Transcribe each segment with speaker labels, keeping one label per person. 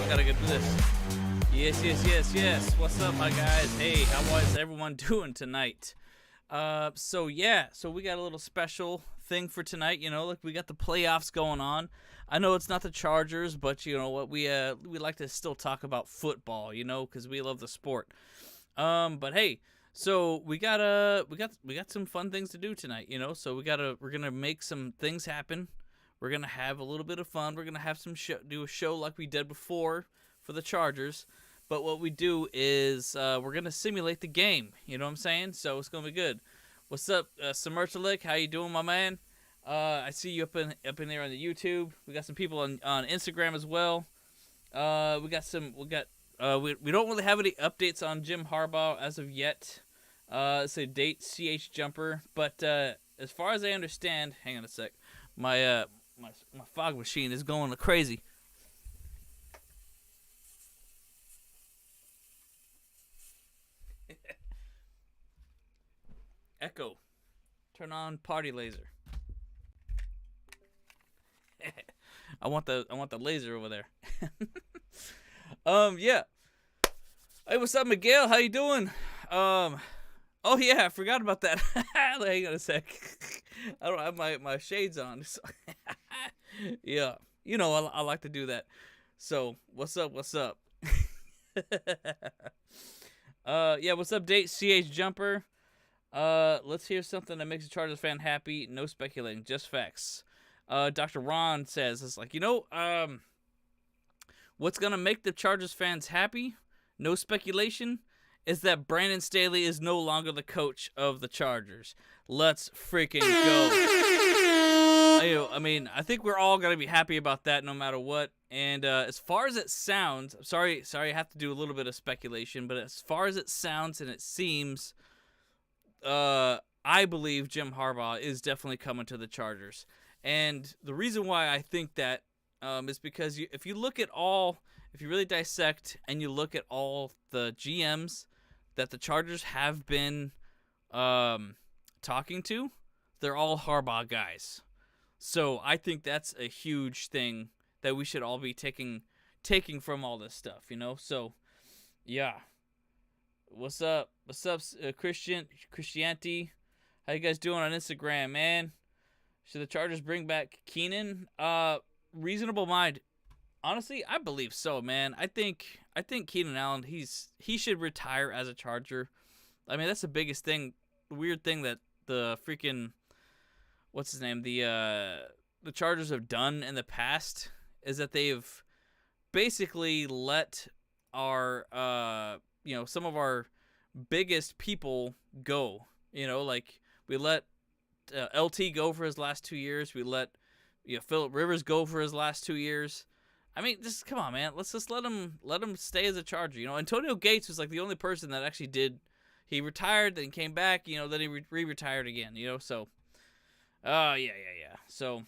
Speaker 1: gotta get through this. Yes. What's up, my guys? Hey, how is everyone doing tonight? So we got a little special thing for tonight. You know, like we got the playoffs going on. I know it's not the Chargers, but you know what? We like to still talk about football, you know, because we love the sport. But hey, so we got some fun things to do tonight, you know. So we're gonna make some things happen. We're gonna have a little bit of fun. We're gonna have do a show like we did before for the Chargers. But what we do is we're gonna simulate the game. You know what I'm saying? So it's gonna be good. What's up, Samertalik? How you doing, my man? I see you up in there on the YouTube. We got some people on Instagram as well. We don't really have any updates on Jim Harbaugh as of yet. It's a date CH jumper, but as far as I understand, hang on a sec. My fog machine is going crazy. Echo, turn on party laser. I want the laser over there. Yeah. Hey, what's up, Miguel? How you doing? Oh yeah, I forgot about that. Hang on a sec. I don't have my shades on. So yeah, you know I like to do that. So what's up? Yeah, what's up, date CH jumper? Let's hear something that makes a Chargers fan happy. No speculating, just facts. Dr. Ron says, it's like, you know, what's going to make the Chargers fans happy, no speculation, is that Brandon Staley is no longer the coach of the Chargers. Let's freaking go. I mean, I think we're all going to be happy about that no matter what. And as far as it sounds, sorry, I have to do a little bit of speculation, but as far as it sounds and it seems, I believe Jim Harbaugh is definitely coming to the Chargers. And the reason why I think that is because if you really dissect and you look at all the GMs that the Chargers have been talking to, they're all Harbaugh guys. So I think that's a huge thing that we should all be taking from all this stuff, you know? So, yeah. What's up, Christianity? How you guys doing on Instagram, man? Should the Chargers bring back Keenan? Reasonable mind. Honestly, I believe so, man. I think Keenan Allen, he should retire as a Charger. I mean, that's the biggest thing, the weird thing that the freaking the Chargers have done in the past is that they've basically let our some of our biggest people go. You know, like we let LT go for his last 2 years. We let Phillip Rivers go for his last 2 years. I mean, just come on, man. Let's just let him stay as a Charger. You know, Antonio Gates was like the only person that actually did. He retired, then came back. You know, then he re-retired again. You know, so yeah. So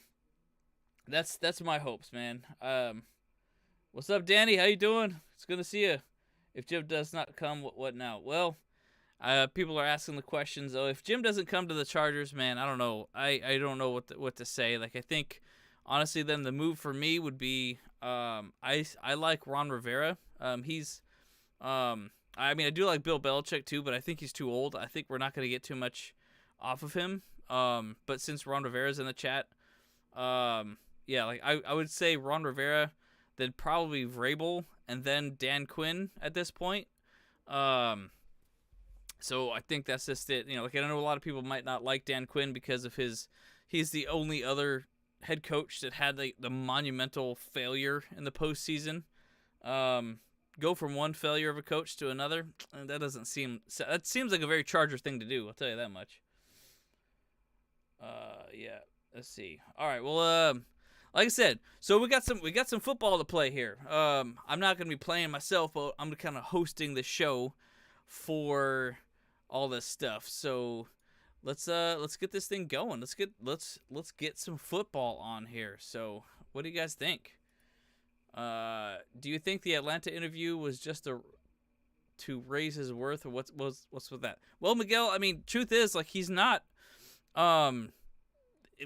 Speaker 1: that's my hopes, man. What's up, Danny? How you doing? It's good to see you. If Jim does not come, what now? Well, people are asking the questions. Oh, if Jim doesn't come to the Chargers, man, I don't know. I don't know what to say. Like, I think, honestly, then the move for me would be I like Ron Rivera. I mean, I do like Bill Belichick too, but I think he's too old. I think we're not going to get too much off of him. But since Ron Rivera's in the chat, yeah, like I would say Ron Rivera, then probably Vrabel, and then Dan Quinn at this point. So I think that's just it. You know, like I know a lot of people might not like Dan Quinn because of he's the only other head coach that had the monumental failure in the postseason. Go from one failure of a coach to another, that seems like a very Charger thing to do. I'll tell you that much. Yeah. Let's see. All right. Well, like I said, so we got some football to play here. I'm not gonna be playing myself, but I'm kind of hosting the show for all this stuff. So let's get this thing going. Let's get some football on here. So what do you guys think? Do you think the Atlanta interview was just to raise his worth, or what's with that? Well, Miguel, I mean, truth is, like, he's not.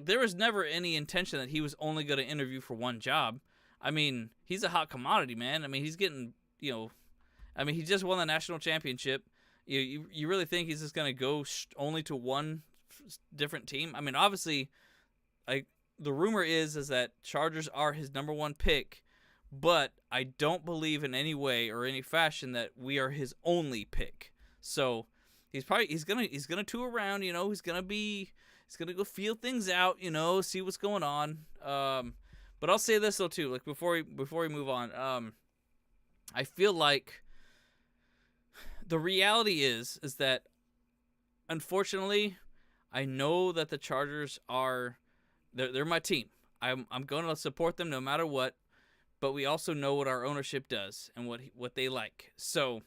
Speaker 1: There was never any intention that he was only going to interview for one job. I mean, he's a hot commodity, man. I mean, he's getting, he just won the national championship. You really think he's just going to go only to one different team? I mean, obviously, the rumor is that Chargers are his number one pick, but I don't believe in any way or any fashion that we are his only pick. So he's gonna tour around. He's gonna go feel things out. See what's going on. But I'll say this though too. Like before we move on, I feel like the reality is that unfortunately, I know that the Chargers are they're my team. I'm going to support them no matter what. But we also know what our ownership does and what they like. So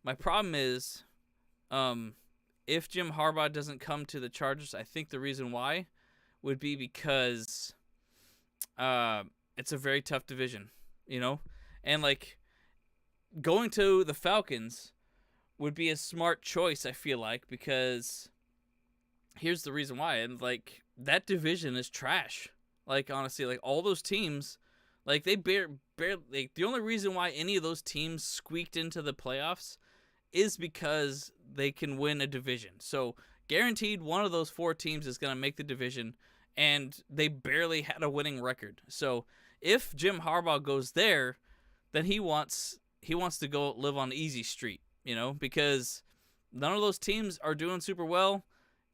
Speaker 1: my problem is, if Jim Harbaugh doesn't come to the Chargers, I think the reason why would be because it's a very tough division, and like going to the Falcons would be a smart choice. I feel like, because here's the reason why, and like that division is trash. Like honestly, like all those teams. Like they barely. Like, the only reason why any of those teams squeaked into the playoffs is because they can win a division. So guaranteed, one of those 4 teams is going to make the division, and they barely had a winning record. So if Jim Harbaugh goes there, then he wants to go live on easy street, because none of those teams are doing super well.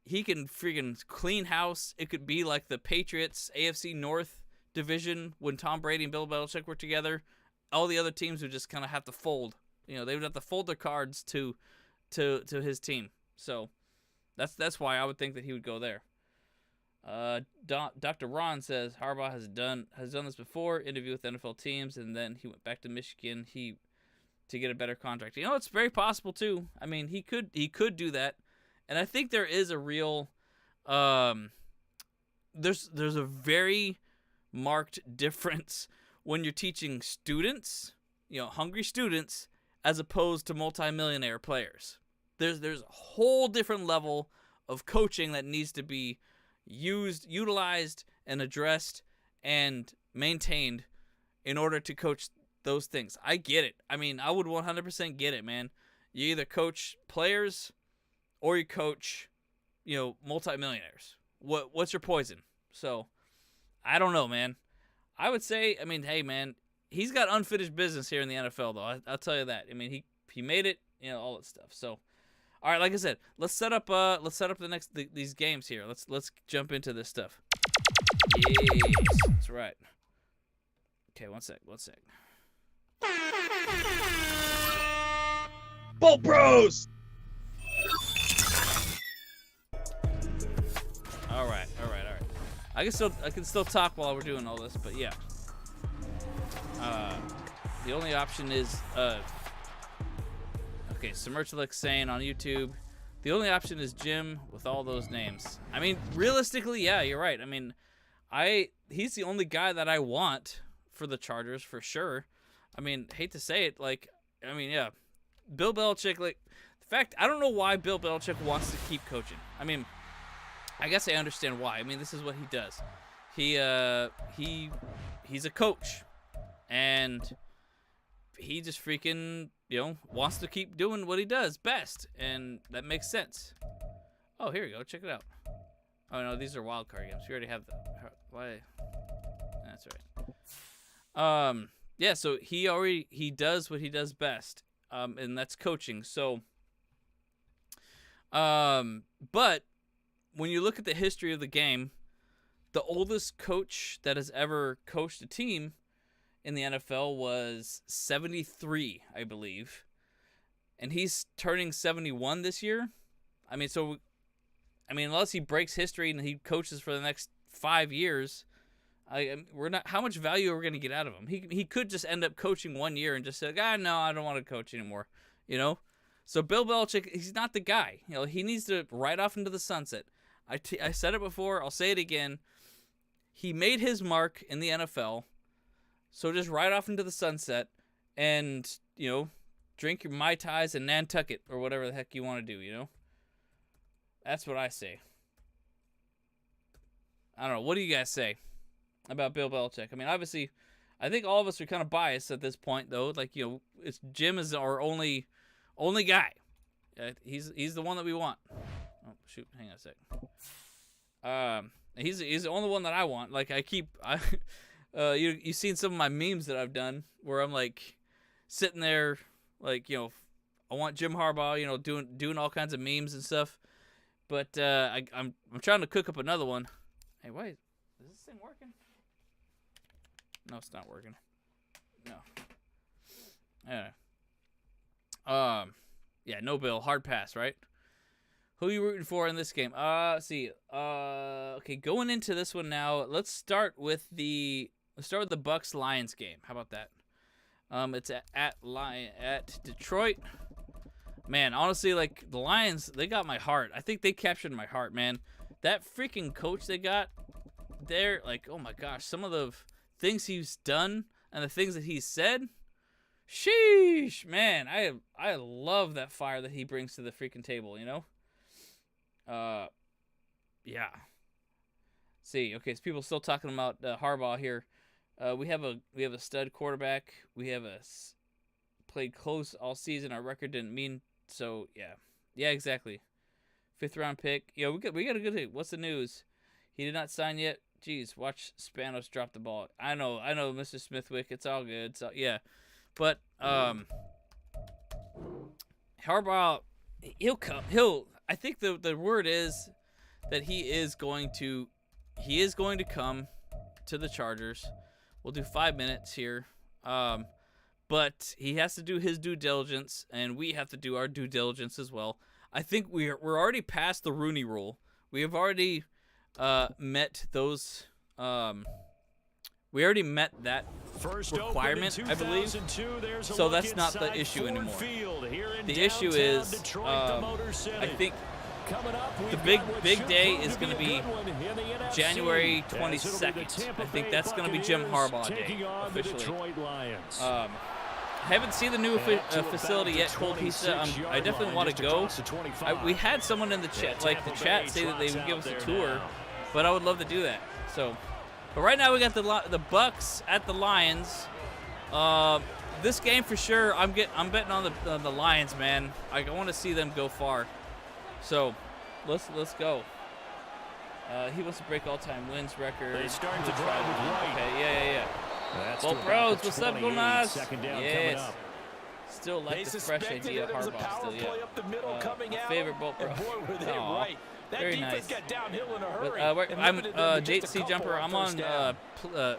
Speaker 1: He can freaking clean house. It could be like the Patriots AFC North division when Tom Brady and Bill Belichick were together. All the other teams would just kind of have to fold. They would have to fold their cards to his team. So that's why I would think that he would go there. Dr. Ron says Harbaugh has done this before, interview with NFL teams, and then he went back to Michigan to get a better contract. It's very possible too. I mean, he could do that, and I think there is a real there's a very marked difference when you're teaching students, hungry students, as opposed to multimillionaire players. There's a whole different level of coaching that needs to be utilized, and addressed and maintained in order to coach those things. I get it. I mean, I would 100% get it, man. You either coach players or you coach, multimillionaires. What's your poison? So I don't know, man. I would say, hey, man, he's got unfinished business here in the NFL, though. I'll tell you that. I mean, he made it, all that stuff. So, all right, like I said, let's set up these games here. Let's jump into this stuff. Yes, that's right. Okay, one sec.
Speaker 2: Bolt Bros.
Speaker 1: All right. I can still talk while we're doing all this, but yeah. The only option is okay, Submergilix saying on YouTube, the only option is Jim with all those names. I mean, realistically, yeah, you're right. I mean, he's the only guy that I want for the Chargers for sure. I mean, hate to say it, yeah. Bill Belichick, the fact, I don't know why Bill Belichick wants to keep coaching. I mean, I guess I understand why. I mean, this is what he does. He's a coach, and he just freaking, wants to keep doing what he does best, and that makes sense. Oh, here we go. Check it out. Oh, no, these are wild card games. We already have why? That's right. Yeah, so he does what he does best, and that's coaching. So, but when you look at the history of the game, the oldest coach that has ever coached a team in the NFL was 73, I believe. And he's turning 71 this year. I mean, unless he breaks history and he coaches for the next 5 years, we're not. How much value are we going to get out of him? He could just end up coaching 1 year and just say, no, I don't want to coach anymore. So Bill Belichick, he's not the guy. He needs to ride off into the sunset. I said it before. I'll say it again. He made his mark in the NFL. So just ride off into the sunset and, drink your Mai Tais and Nantucket or whatever the heck you want to do, That's what I say. I don't know. What do you guys say about Bill Belichick? I mean, obviously, I think all of us are kind of biased at this point, though. Like, you know, it's Jim is our only guy. He's the one that we want. Oh shoot, hang on a sec. He's the only one that I want. Like you've seen some of my memes that I've done where I'm like sitting there, like, you know, I want Jim Harbaugh, you know, doing all kinds of memes and stuff. But I'm trying to cook up another one. Hey, wait, is this thing working? No, it's not working. No. Yeah, no bill, hard pass, right? Who are you rooting for in this game? Let's see. Okay, going into this one now. Let's start with the Bucks Lions game. How about that? It's at Detroit. Man, honestly, like the Lions, they got my heart. I think they captured my heart, man. That freaking coach they got there, like, oh my gosh, some of the things he's done and the things that he's said. Sheesh, man, I love that fire that he brings to the freaking table, you know? Yeah. See, okay, so people still talking about Harbaugh here. We have a stud quarterback. We have played close all season. Our record didn't mean so. Yeah, exactly. 5th round pick. Yeah, we got a good hit. What's the news? He did not sign yet. Jeez, watch Spanos drop the ball. I know, Mr. Smithwick. It's all good. So yeah, but Harbaugh, he'll come. I think the word is that he is going to come to the Chargers. We'll do 5 minutes here. But he has to do his due diligence, and we have to do our due diligence as well. I think we're already past the Rooney Rule. We have already met those. We already met that requirement, I believe. So that's not the issue anymore. The issue is, I think the big day is going to be January 22nd. I think that's going to be Jim Harbaugh Day, officially. I haven't seen the new facility yet, Cold Pizza. I definitely want to go. We had someone in the chat, say that they would give us a tour, but I would love to do that. So, but right now we got the Bucks at the Lions. This game for sure, I'm betting on the Lions, man. I want to see them go far. So, let's go. He wants to break all-time wins record.
Speaker 2: They starting to drive with right.
Speaker 1: Okay, yeah. Bolt Bros, what's up, Gonas? Yes. Still like the fresh idea of Harbaugh. Still, yeah. My favorite Bolt Bro. Right. Very nice. But, I'm JC Jumper. I'm on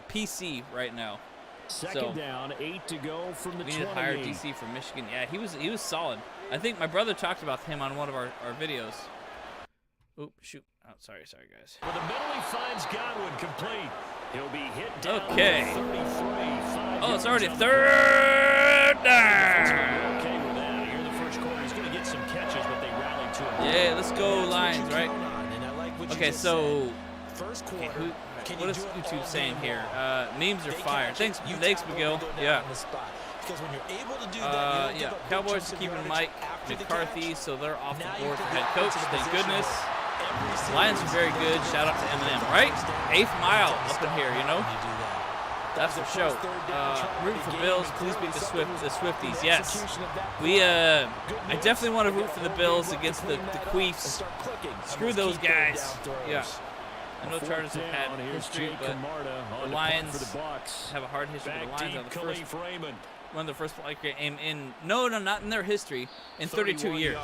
Speaker 1: PC right now.
Speaker 2: Second down, 8 to go from the 20.
Speaker 1: We need to hire DC from Michigan. Yeah, he was solid. I think my brother talked about him on one of our videos. Oop, shoot. Oh, sorry, guys.
Speaker 2: For the middle, he finds Godwin complete. He'll be hit down.
Speaker 1: Okay.
Speaker 2: 33.
Speaker 1: Oh, it's already 3rd down.
Speaker 2: Okay with that. Here in the first quarter, he's going to get some catches, but they rallied to him.
Speaker 1: Yeah, let's go Lions, right? Okay, so what is YouTube saying here? Memes are fire. Thanks, McGill. Yeah. Yeah, Cowboys are keeping Mike McCarthy, so they're off the board for head coach. Thank goodness. Lions are very good. Shout out to Eminem, right? 8th mile up in here, you know? That's the show. Rooting for Bills. Please beat the Swifties. Yes. I definitely want to root for the Bills against the Queefs. Screw those guys. Yeah. I know Chargers have had history, but the Lions have a hard history. The Lions are one of the first game in not in their history in 32 years.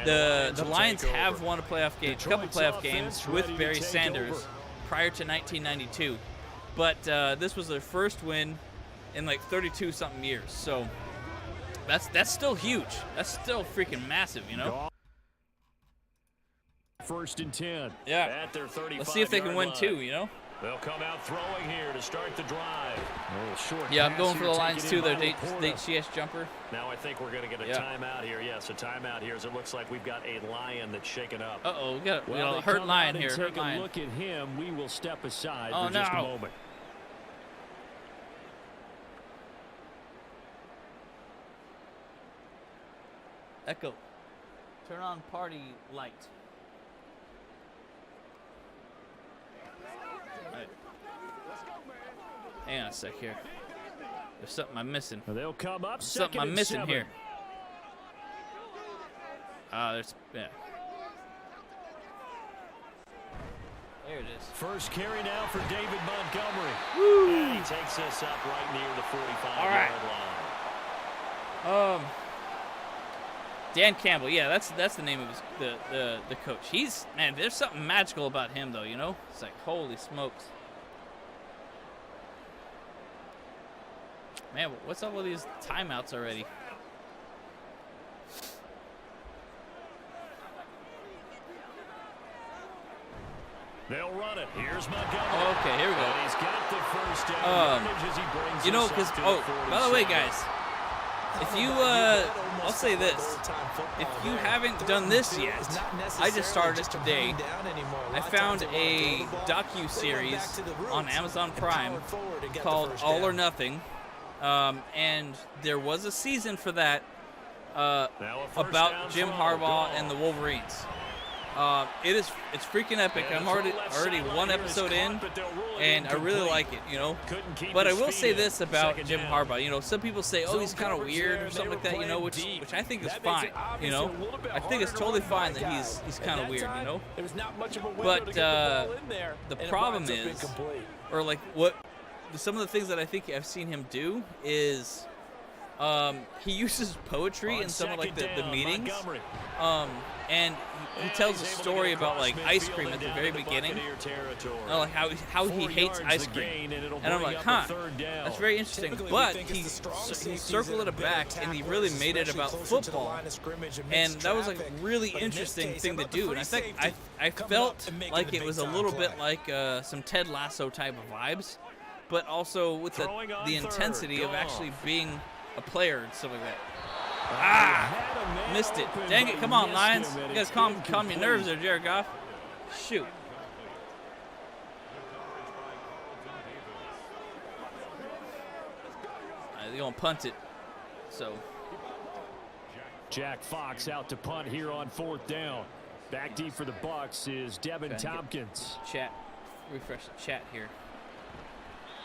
Speaker 1: The Lions have won a couple playoff games with Barry Sanders prior to 1992, but this was their first win in like 32 something years. So that's still huge. That's still freaking massive, you know.
Speaker 2: 1st and 10.
Speaker 1: Yeah.
Speaker 2: At their 35
Speaker 1: Let's see if they can win too, you know.
Speaker 2: They'll come out throwing here to start the drive.
Speaker 1: Yeah, I'm going for the Lions too. Their CS jumper.
Speaker 2: Now I think we're going to get a timeout here. Yes, a timeout here as it looks like we've got a Lion that's shaken up.
Speaker 1: Uh-oh, we got a hurt Lion here.
Speaker 2: Take a look at him. We will step aside for just a moment.
Speaker 1: Echo, turn on party light. Hang on a sec here. There's something I'm missing.
Speaker 2: They'll come up.
Speaker 1: Something I'm missing here. There's yeah. There it is.
Speaker 2: First carry now for David Montgomery.
Speaker 1: Woo.
Speaker 2: And he takes this up right near the 45-yard line.
Speaker 1: Dan Campbell, yeah, that's the name of his, the coach. He's, man, there's something magical about him though, you know? It's like, holy smokes. Man, what's up with these timeouts already?
Speaker 2: They'll run it. Here's Montgomery.
Speaker 1: Okay, here we go.
Speaker 2: And he's got the first down. As he brings
Speaker 1: you know,
Speaker 2: us
Speaker 1: because,
Speaker 2: up to
Speaker 1: oh,
Speaker 2: the
Speaker 1: by the way,
Speaker 2: 47.
Speaker 1: guys, if you, I'll say this. If you haven't done this yet, I just started it today. I found a docu-series on Amazon Prime called All or Nothing. And there was a season for that about Jim Harbaugh and the Wolverines. It's freaking epic. I'm already one episode in, and I really like it, you know. But I will say this about Jim Harbaugh. You know, some people say, oh, he's kind of weird or something like that, you know, which I think is fine, you know. I think it's totally fine that he's kind of weird, you know. But the problem is, or like some of the things that I think I've seen him do is he uses poetry in some of like the meetings. And he tells a story about like ice cream at the very beginning, like how he hates ice cream, and I'm like, huh, that's very interesting. But he circled it back, and he really made it about football, and that was like a really interesting thing to do. And I think I felt like it was a little bit like some Ted Lasso type of vibes, but also with the intensity of actually being a player and stuff like that. Missed it. Dang it. Come on, Lions. You guys calm your nerves there, Jared Goff. Shoot. They're going to punt it. So.
Speaker 2: Jack Fox out to punt here on 4th down. Back deep for the Bucs is Devin Tompkins.
Speaker 1: Chat. Refresh the chat here.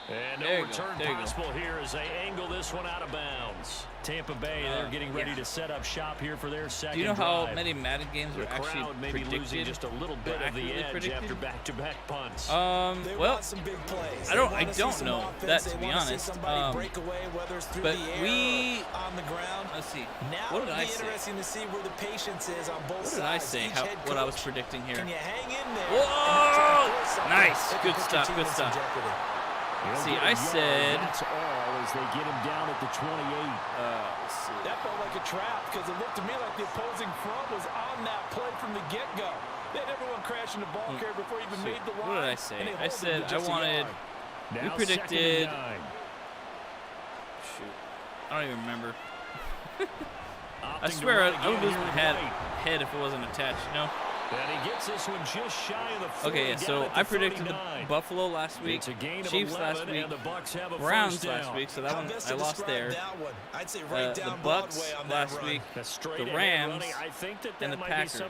Speaker 2: And no return possible here as they angle this one out of bounds. Tampa Bay, they're getting ready to set up shop here for their second.
Speaker 1: Do you know how
Speaker 2: drive.
Speaker 1: Many Madden games are actually predicted?
Speaker 2: Losing just a little bit of the edge after back-to-back punts.
Speaker 1: Well, I don't know that, to be honest. But let's see. What did I say? What did I say? What I was predicting here? Whoa! Nice. Good stuff. Good stuff. See, I said.
Speaker 2: That's all as they get him down at the 28.
Speaker 1: Let's see.
Speaker 3: That felt like a trap because it looked to me like the opposing front was on that play from the get-go. They had everyone crashing the ball carrier before he even made the line.
Speaker 1: What did I say? I said I wanted. We predicted. Shoot, I don't even remember. I swear I would lose my head if it wasn't attached. You know.
Speaker 2: And he gets this one just shy of the 40.
Speaker 1: Okay, yeah, so I predicted the Buffalo last week, Chiefs last week, Browns last week, so that one I lost there. The Bucks last week, the Rams, and the Packers.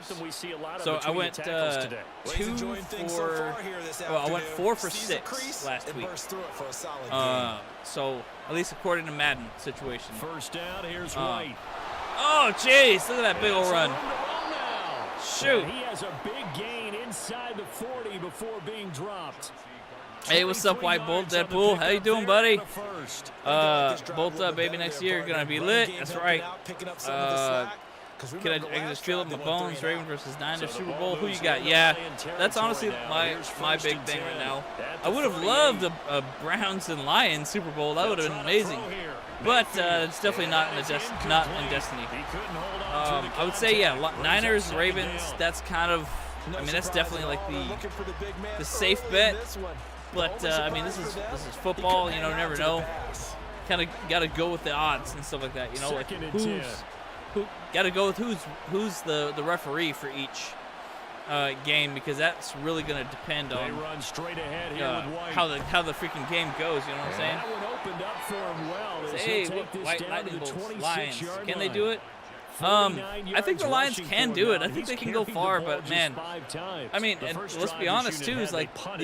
Speaker 1: So I went 4 for 6 last week. So at least according to Madden situation.
Speaker 2: First down, here's White.
Speaker 1: Oh, jeez, look at that big old run. Shoot.
Speaker 2: And he has a big gain inside the 40 before being dropped.
Speaker 1: Hey, what's up, White Bolt Deadpool? How you doing, buddy? Bolt up, baby. Next year, gonna be lit. That's right. I can just feel it in my bones. Ravens versus Niners Super Bowl. Who you got? Yeah, that's honestly my big thing right now. I would have loved a Browns and Lions Super Bowl. That would have been amazing. But it's definitely not in destiny. I would say, yeah, Niners, Ravens. That's kind of, I mean, that's definitely like the safe bet. But I mean, this is football. You know, never know. Kind of got to go with the odds and stuff like that. You know, like who got to go with who's the referee for each game, because that's really going to depend on how the freaking game goes. You know what I'm saying? Hey, White Lightning Bolts, Lions. Can they do it? I think the Lions can do it. I think they can go far, but man, I mean, and let's be honest too. Is like I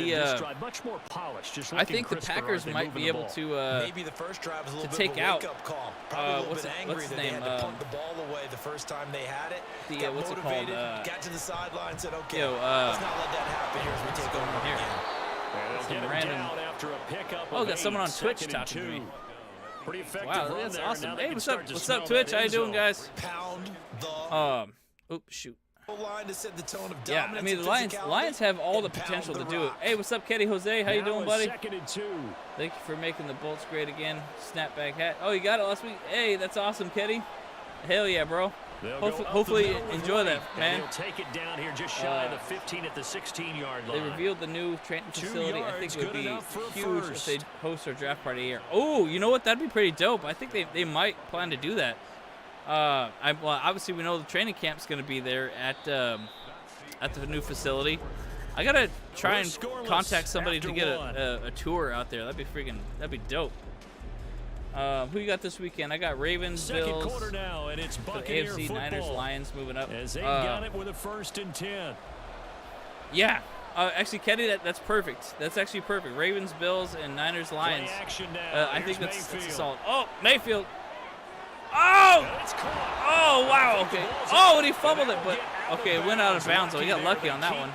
Speaker 1: think the Packers might be able to
Speaker 3: maybe the first drive was a little
Speaker 1: to
Speaker 3: bit
Speaker 1: take
Speaker 3: of a
Speaker 1: out.
Speaker 3: wake-up call. Probably
Speaker 1: What's his name?
Speaker 3: Punt the ball away the first time they had it. Got
Speaker 1: What's
Speaker 3: motivated,
Speaker 1: it called?
Speaker 3: got to the sideline, said, "Okay,
Speaker 1: Yo,
Speaker 3: let's not let that happen here as we take over
Speaker 1: here.
Speaker 3: again."
Speaker 1: Some random. Got someone on Twitch talking to me.
Speaker 2: Pretty effective.
Speaker 1: Wow, that's awesome. Hey, what's up? What's up, Twitch? How you doing, guys?
Speaker 3: Pound the
Speaker 1: Oops, shoot.
Speaker 3: line to set the tone of
Speaker 1: Yeah,
Speaker 3: dominance.
Speaker 1: I mean, the
Speaker 3: and
Speaker 1: Lions have all the
Speaker 3: and pound
Speaker 1: potential
Speaker 3: the
Speaker 1: to do it.
Speaker 3: rock.
Speaker 1: Hey, what's up, Ketty Jose? How you doing, buddy?
Speaker 2: 2nd and 2.
Speaker 1: Thank you for making the Bolts great again. Snapback hat. Oh, you got it last week? Hey, that's awesome, Ketty. Hell yeah, bro. Hopefully you enjoy that, man.
Speaker 2: He'll take it down here just shy of the 15 at the 16-yard line.
Speaker 1: They revealed the new training facility. I think it would be huge if
Speaker 2: first.
Speaker 1: they host our draft party here. Oh, you know what? That'd be pretty dope. I think they might plan to do that. Well, obviously we know the training camp's going to be there at the new facility. I gotta try and contact somebody to get a tour out there. That'd be dope. Who you got this weekend? I got Ravens,
Speaker 2: Second
Speaker 1: Bills,
Speaker 2: quarter now, and it's
Speaker 1: the
Speaker 2: Buccaneer
Speaker 1: AFC,
Speaker 2: football.
Speaker 1: Niners, Lions moving up.
Speaker 2: As they got it with a 1st and 10.
Speaker 1: Yeah, actually, Kenny, that's perfect. That's actually perfect. Ravens, Bills, and Niners, Lions.
Speaker 2: Play action now.
Speaker 1: I think
Speaker 2: Here's
Speaker 1: that's a
Speaker 2: Mayfield.
Speaker 1: solid. Oh, Mayfield. Oh!
Speaker 2: It's caught.
Speaker 1: Oh, wow, okay. Oh, and he fumbled it, but okay, it went out of bounds, so he got lucky on that one.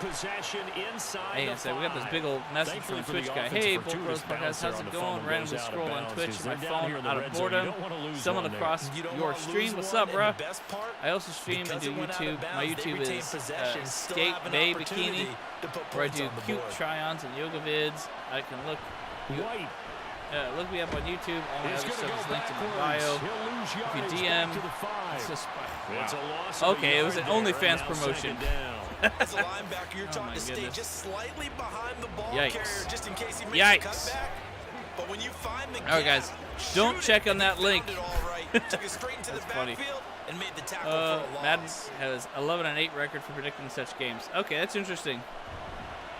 Speaker 1: Hey, I said, we got this big old message from a Twitch guy. Hey, Bull Bros Podcast, how's it going? Randomly scrolled on Twitch, my phone out of boredom. Someone across your stream. What's up, bro? I also stream and do YouTube. My YouTube is Skate Bay Bikini, where I do cute try-ons and yoga vids. I can look me up on YouTube. All my other stuff is linked in my bio. If you DM, it's just wow. Okay, it was an OnlyFans promotion.
Speaker 3: As a linebacker, you're taught to stay just slightly behind the ball carrier just in case he makes a cutback. But when you find the
Speaker 1: all right, guys, don't check on that link.
Speaker 3: Took it straight into the backfield and made the tackle for a
Speaker 1: Madden
Speaker 3: loss.
Speaker 1: has 11-8 record for predicting such games. Okay, that's interesting.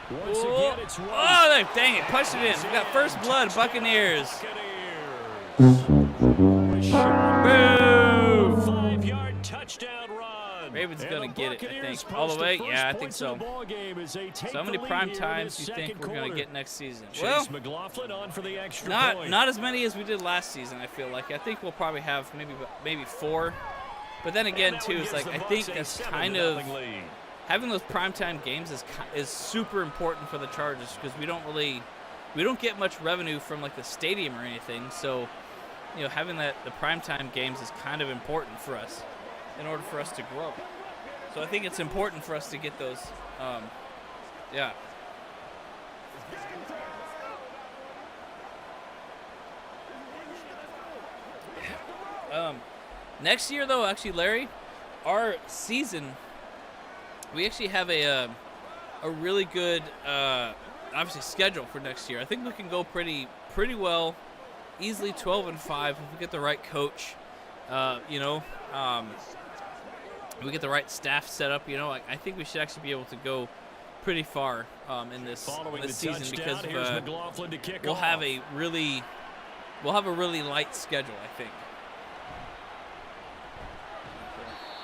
Speaker 2: Once again, it's
Speaker 1: Oh, dang it, punched it in. We got first blood, Buccaneers. Boom!
Speaker 2: 5-yard touchdown run.
Speaker 1: Ravens gonna get it, I think. All the way? Yeah, I think so. So how many prime times do you think we're gonna get next season? Well, not as many as we did last season, I feel like. I think we'll probably have maybe 4. But then again, too, it's like I think that's kind of having those primetime games is super important for the Chargers because we don't get much revenue from like the stadium or anything. So, you know, having the primetime games is kind of important for us in order for us to grow. So I think it's important for us to get those. Yeah. Next year, though, actually, Larry, our season. We actually have a really good, obviously, schedule for next year. I think we can go pretty well, easily 12-5 if we get the right coach. We get the right staff set up. You know, I think we should actually be able to go pretty far in this season because we'll have a really light schedule, I think.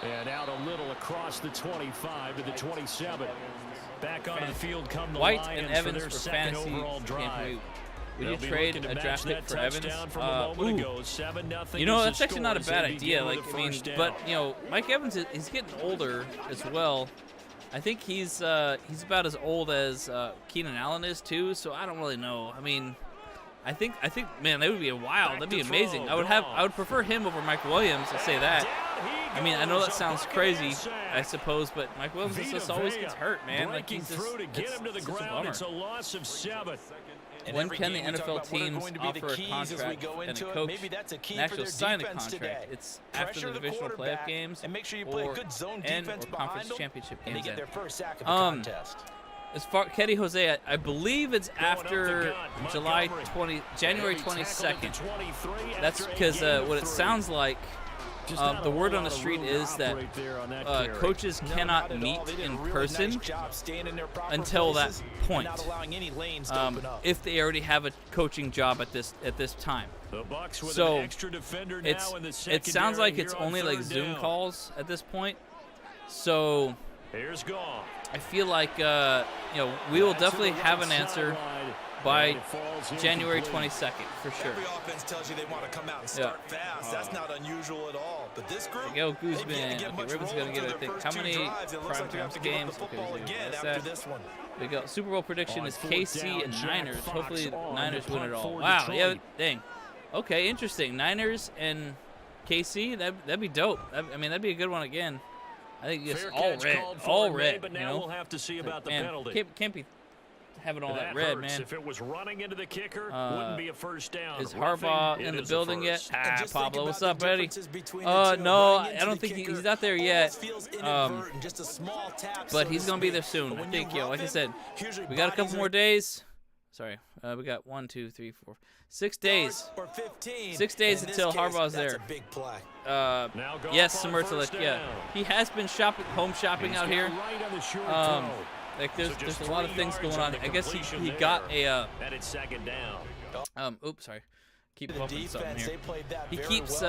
Speaker 2: And out a little across the 25 to the 27. Back onto the field come the
Speaker 1: White
Speaker 2: Lions
Speaker 1: and Evans
Speaker 2: for their
Speaker 1: for
Speaker 2: second
Speaker 1: fantasy.
Speaker 2: overall drive.
Speaker 1: We need to trade a draft pick for Evans.
Speaker 2: Ooh.
Speaker 1: You know, that's actually not a bad idea. Like, I mean, but you know, Mike Evans is getting older as well. I think he's about as old as Keenan Allen is too. So I don't really know. I mean, I think, man, that would be that'd be amazing. I would prefer him over Mike Williams. I'll say that. I mean, I know that sounds crazy, I suppose, but Mike Williams just always gets hurt, man. Like, he's just it's such a bummer.
Speaker 2: It's a loss of 7.
Speaker 1: When can the NFL teams offer a contract and a coach and actually sign a contract? It's after the divisional playoff games
Speaker 3: and make sure you play a good zone defense
Speaker 1: or conference
Speaker 3: behind
Speaker 1: championship
Speaker 3: them, and
Speaker 1: games.
Speaker 3: they get their first sack of the contest.
Speaker 1: As far Ketty Jose, I believe it's after January 22nd. That's because what it sounds like the word on the street is that coaches cannot meet in person until that point, if they already have a coaching job at this time. So it sounds like it's only like Zoom calls at this point. So I feel like we will definitely have an answer by January 22nd for sure.
Speaker 3: Every offense tells you they want to come out and start fast. That's not unusual at all. But this group,
Speaker 1: go Guzman. Okay, Ribbon's gonna get, I think, how many primetime games? Okay, that's that. We go. Super Bowl prediction is KC and Niners. Hopefully the Niners win it all. Wow, yeah, dang. Okay, interesting. Niners and KC. That'd be dope. I mean, that'd be a good one again. I think it's all red.
Speaker 2: But now we'll have to see about the penalty.
Speaker 1: Can't be having all that red, man.
Speaker 2: If it was running into the kicker, wouldn't be a first down.
Speaker 1: Is Harbaugh in the building yet? Pablo, what's up, buddy? No, I don't think he's not there yet. But he's gonna be there soon. I think, like I said, we got a couple more days. Sorry, we got 1, 2, 3, 4, 6 days. 6 days until Harbaugh's there. Yes, Samertalik, yeah. He has been home shopping out here. Like there's a lot of things going on. I guess he got a oops, sorry. Keep bumping something here. He keeps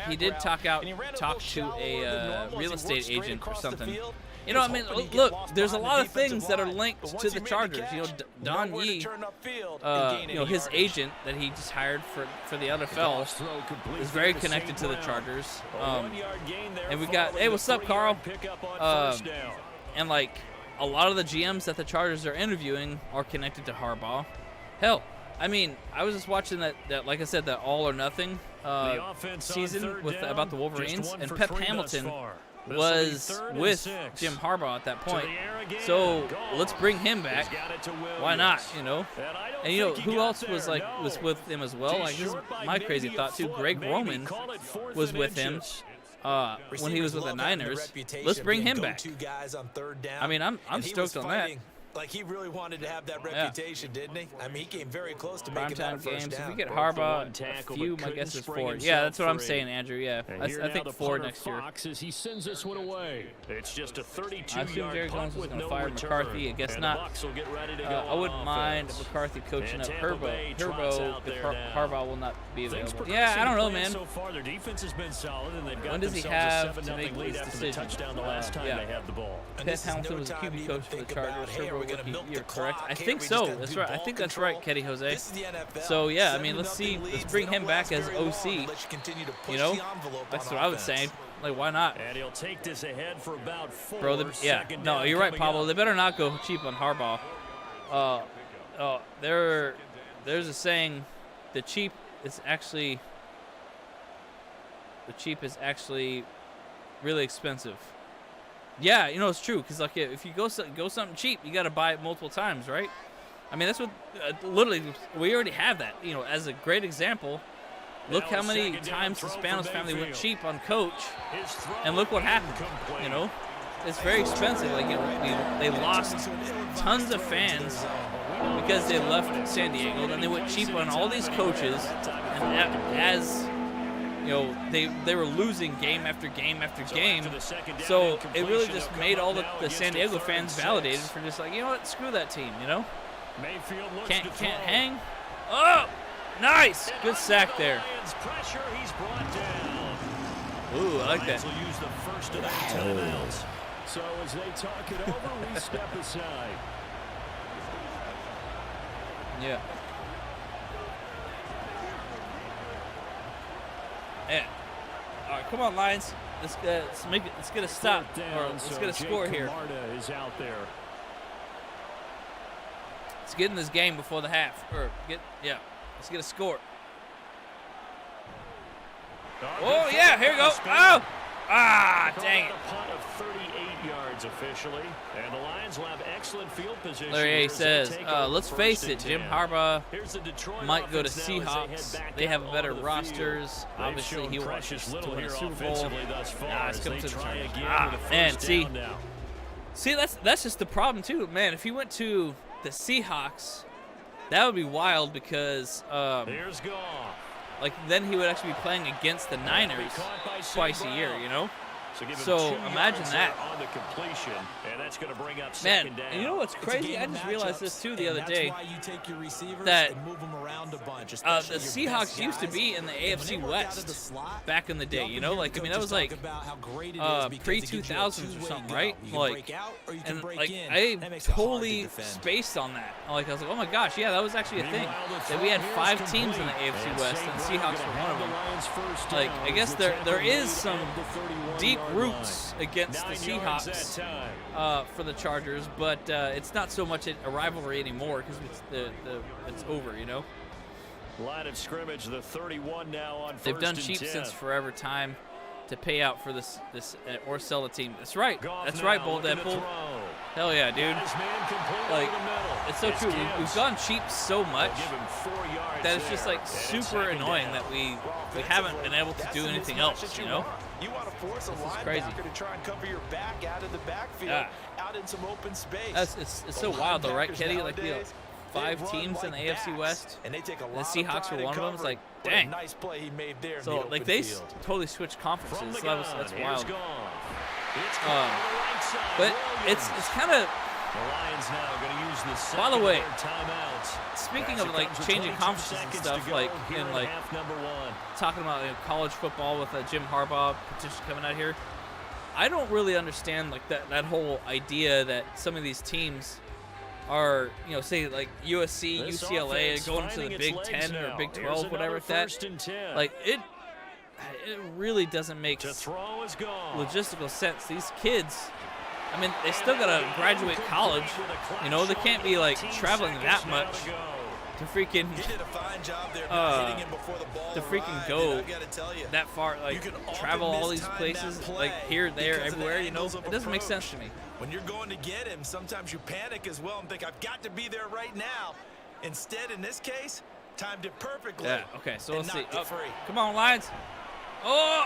Speaker 1: he did talk to a real estate agent or something. You know, I mean, look, there's a lot of things that are linked to the Chargers. You know, Don Yee, his agent that he just hired for the NFL is very connected to the Chargers. And we got, hey, what's up, Carl? And like a lot of the GMs that the Chargers are interviewing are connected to Harbaugh. Hell, I mean, I was just watching that like I said, that All or Nothing season about the Wolverines, and Pep Hamilton was with Jim Harbaugh at that point. So let's bring him back. Why not? You know, and you know who else was with him as well? Like, this is my crazy thought too. Greg Roman was with him when he was with the Niners. Let's bring him back. I mean, I'm stoked on that.
Speaker 3: Like, he really wanted to have that reputation, didn't he? I mean, he came very close to making that
Speaker 1: games.
Speaker 3: first down.
Speaker 1: If we get Harbaugh, a few, my guess is 4. Yeah, that's what I'm saying, Andrew. Yeah, I think 4 next year.
Speaker 2: He sends this one away. It's just a 32-yard
Speaker 1: I assume Jerry Jones was going to fire McCarthy. I guess not. I wouldn't mind McCarthy coaching up Herbo if Harbaugh will not be available. Yeah, I don't know, man.
Speaker 2: So far, their defense has been solid, and they've got
Speaker 1: when does he have to make his decision? Pat Hamilton was a QB coach for the Chargers. Herbo, you're correct. I think so. That's right. I think that's right, Ketty Jose. So yeah, I mean, let's bring him back as OC. You know, that's what I would say. Like, why not?
Speaker 2: And he'll take this ahead for about 4.
Speaker 1: Bro, yeah. No, you're right, Pablo. They better not go cheap on Harbaugh. There's a saying, the cheap is actually really expensive. Yeah, you know, it's true, because like if you go something cheap, you got to buy it multiple times, right? I mean, that's what literally we already have that. You know, as a great example, look how many times the Spanos family went cheap on Coach, and look what happened. You know, it's very expensive. Like, you know, they lost tons of fans because they left San Diego, then they went cheap on all these coaches, and as you know, they were losing game after game after game. So it really just made all the San Diego fans validated for just like, you know what, screw that team, you know? Can't hang. Oh, nice. Good sack there. Ooh, I like that.
Speaker 2: So as they talk it over, we step aside.
Speaker 1: Yeah. Yeah. All right, come on, Lions. Let's get a stop, or let's get a score here.
Speaker 2: Is out there.
Speaker 1: Let's get in this game before the half, let's get a score. Oh yeah, here we go. Oh, dang it.
Speaker 2: A punt of 38 yards officially, and the Lions will have excellent field position.
Speaker 1: Larry A says, let's face it, Jim Harbaugh might go to Seahawks. They have better rosters. Obviously, he wants to win a Super Bowl. It's coming to the Chargers. Man, see, that's just the problem too, man. If he went to the Seahawks, that would be wild because
Speaker 2: here's Goff.
Speaker 1: Like, then he would actually be playing against the Niners twice a year, you know? So imagine that.
Speaker 2: On the completion, and that's going to bring up
Speaker 1: Man,
Speaker 2: second down.
Speaker 1: and you know what's crazy? I just realized this too the other day.
Speaker 3: That
Speaker 1: the Seahawks used to be in the AFC West back in the day, you know? Like, I mean, that was like pre-2000s or something, right? Like, and like I totally spaced on that. Like, I was like, oh my gosh, yeah, that was actually a thing. That we had 5 teams in the AFC West, and the Seahawks were one of them. Like, I guess there is some deep roots against the Seahawks for the Chargers, but it's not so much a rivalry anymore because it's over, you know.
Speaker 2: Line of scrimmage, the 31 now on first.
Speaker 1: They've done
Speaker 2: and
Speaker 1: cheap
Speaker 2: 10.
Speaker 1: since forever time to pay out for this or sell a team. That's right.
Speaker 2: Goff
Speaker 1: That's
Speaker 2: now
Speaker 1: right, Bull
Speaker 2: looking to
Speaker 1: Deadpool.
Speaker 2: throw.
Speaker 1: Hell yeah, dude.
Speaker 2: Got his man completely
Speaker 1: Like,
Speaker 2: over the middle.
Speaker 1: it's so true. We've gone cheap so much
Speaker 2: Give him 4 yards
Speaker 1: that it's just
Speaker 2: there.
Speaker 1: like
Speaker 2: And it's
Speaker 1: super
Speaker 2: second
Speaker 1: annoying
Speaker 2: down.
Speaker 1: that we haven't been able to do anything else, you know?
Speaker 3: You want to force a
Speaker 1: This is crazy.
Speaker 3: linebacker to try and cover your back out of the backfield,
Speaker 1: Yeah.
Speaker 3: out in some open space.
Speaker 1: It's so wild though, right,
Speaker 3: Linebackers
Speaker 1: Kitty? Like,
Speaker 3: nowadays,
Speaker 1: 5
Speaker 3: they run
Speaker 1: teams in the
Speaker 3: like
Speaker 1: AFC
Speaker 3: backs,
Speaker 1: West,
Speaker 3: and they take a
Speaker 1: the
Speaker 3: lot of
Speaker 1: Seahawks
Speaker 3: pride
Speaker 1: were one
Speaker 3: in
Speaker 1: of them. It's
Speaker 3: covering.
Speaker 1: like,
Speaker 3: What a
Speaker 1: dang.
Speaker 3: nice play he made there in the
Speaker 1: So
Speaker 3: open
Speaker 1: like they
Speaker 3: field.
Speaker 1: totally switched
Speaker 2: From
Speaker 1: conferences.
Speaker 2: the
Speaker 1: So
Speaker 2: gun,
Speaker 1: that's
Speaker 2: here's
Speaker 1: wild.
Speaker 2: Goff. It's caught on the right side.
Speaker 1: But
Speaker 2: Williams.
Speaker 1: it's kind of,
Speaker 2: The Lions now going to use the second
Speaker 1: by the way,
Speaker 2: of their timeouts.
Speaker 1: speaking
Speaker 2: As
Speaker 1: of
Speaker 2: it
Speaker 1: like
Speaker 2: comes with
Speaker 1: changing
Speaker 2: 22
Speaker 1: conferences and
Speaker 2: seconds
Speaker 1: stuff,
Speaker 2: to go
Speaker 1: like
Speaker 2: here
Speaker 1: in
Speaker 2: in
Speaker 1: like
Speaker 2: half number 1.
Speaker 1: talking about college football with Jim Harbaugh potentially coming out here. I don't really understand like that whole idea that some of these teams are, you know, say like USC,
Speaker 2: This
Speaker 1: UCLA
Speaker 2: offense
Speaker 1: going to
Speaker 2: finding
Speaker 1: the
Speaker 2: its
Speaker 1: Big
Speaker 2: legs
Speaker 1: 10
Speaker 2: now.
Speaker 1: or Big
Speaker 2: Here's
Speaker 1: 12, whatever
Speaker 2: another
Speaker 1: like that.
Speaker 2: 1st and 10.
Speaker 1: Like it really doesn't make
Speaker 2: To throw is gone.
Speaker 1: logistical sense. These kids, I mean, they still gotta graduate college. You know, they can't be like traveling that much to freaking
Speaker 3: He did a fine job there hitting him before the ball
Speaker 1: to freaking
Speaker 3: arrived,
Speaker 1: go
Speaker 3: and I gotta tell you,
Speaker 1: that far, like
Speaker 3: you can often
Speaker 1: travel all these
Speaker 3: mistime
Speaker 1: places,
Speaker 3: that play
Speaker 1: like here, there,
Speaker 3: because of the
Speaker 1: everywhere. You know,
Speaker 3: angles of
Speaker 1: it doesn't make sense
Speaker 3: approach.
Speaker 1: to me.
Speaker 3: When you're going to get him, sometimes you panic as well and think, I've got to be there right now. Instead, in this case, timed it perfectly.
Speaker 1: Yeah. Okay. So
Speaker 3: and
Speaker 1: let's see.
Speaker 3: knocked it free.
Speaker 1: Come on, Lions. Oh.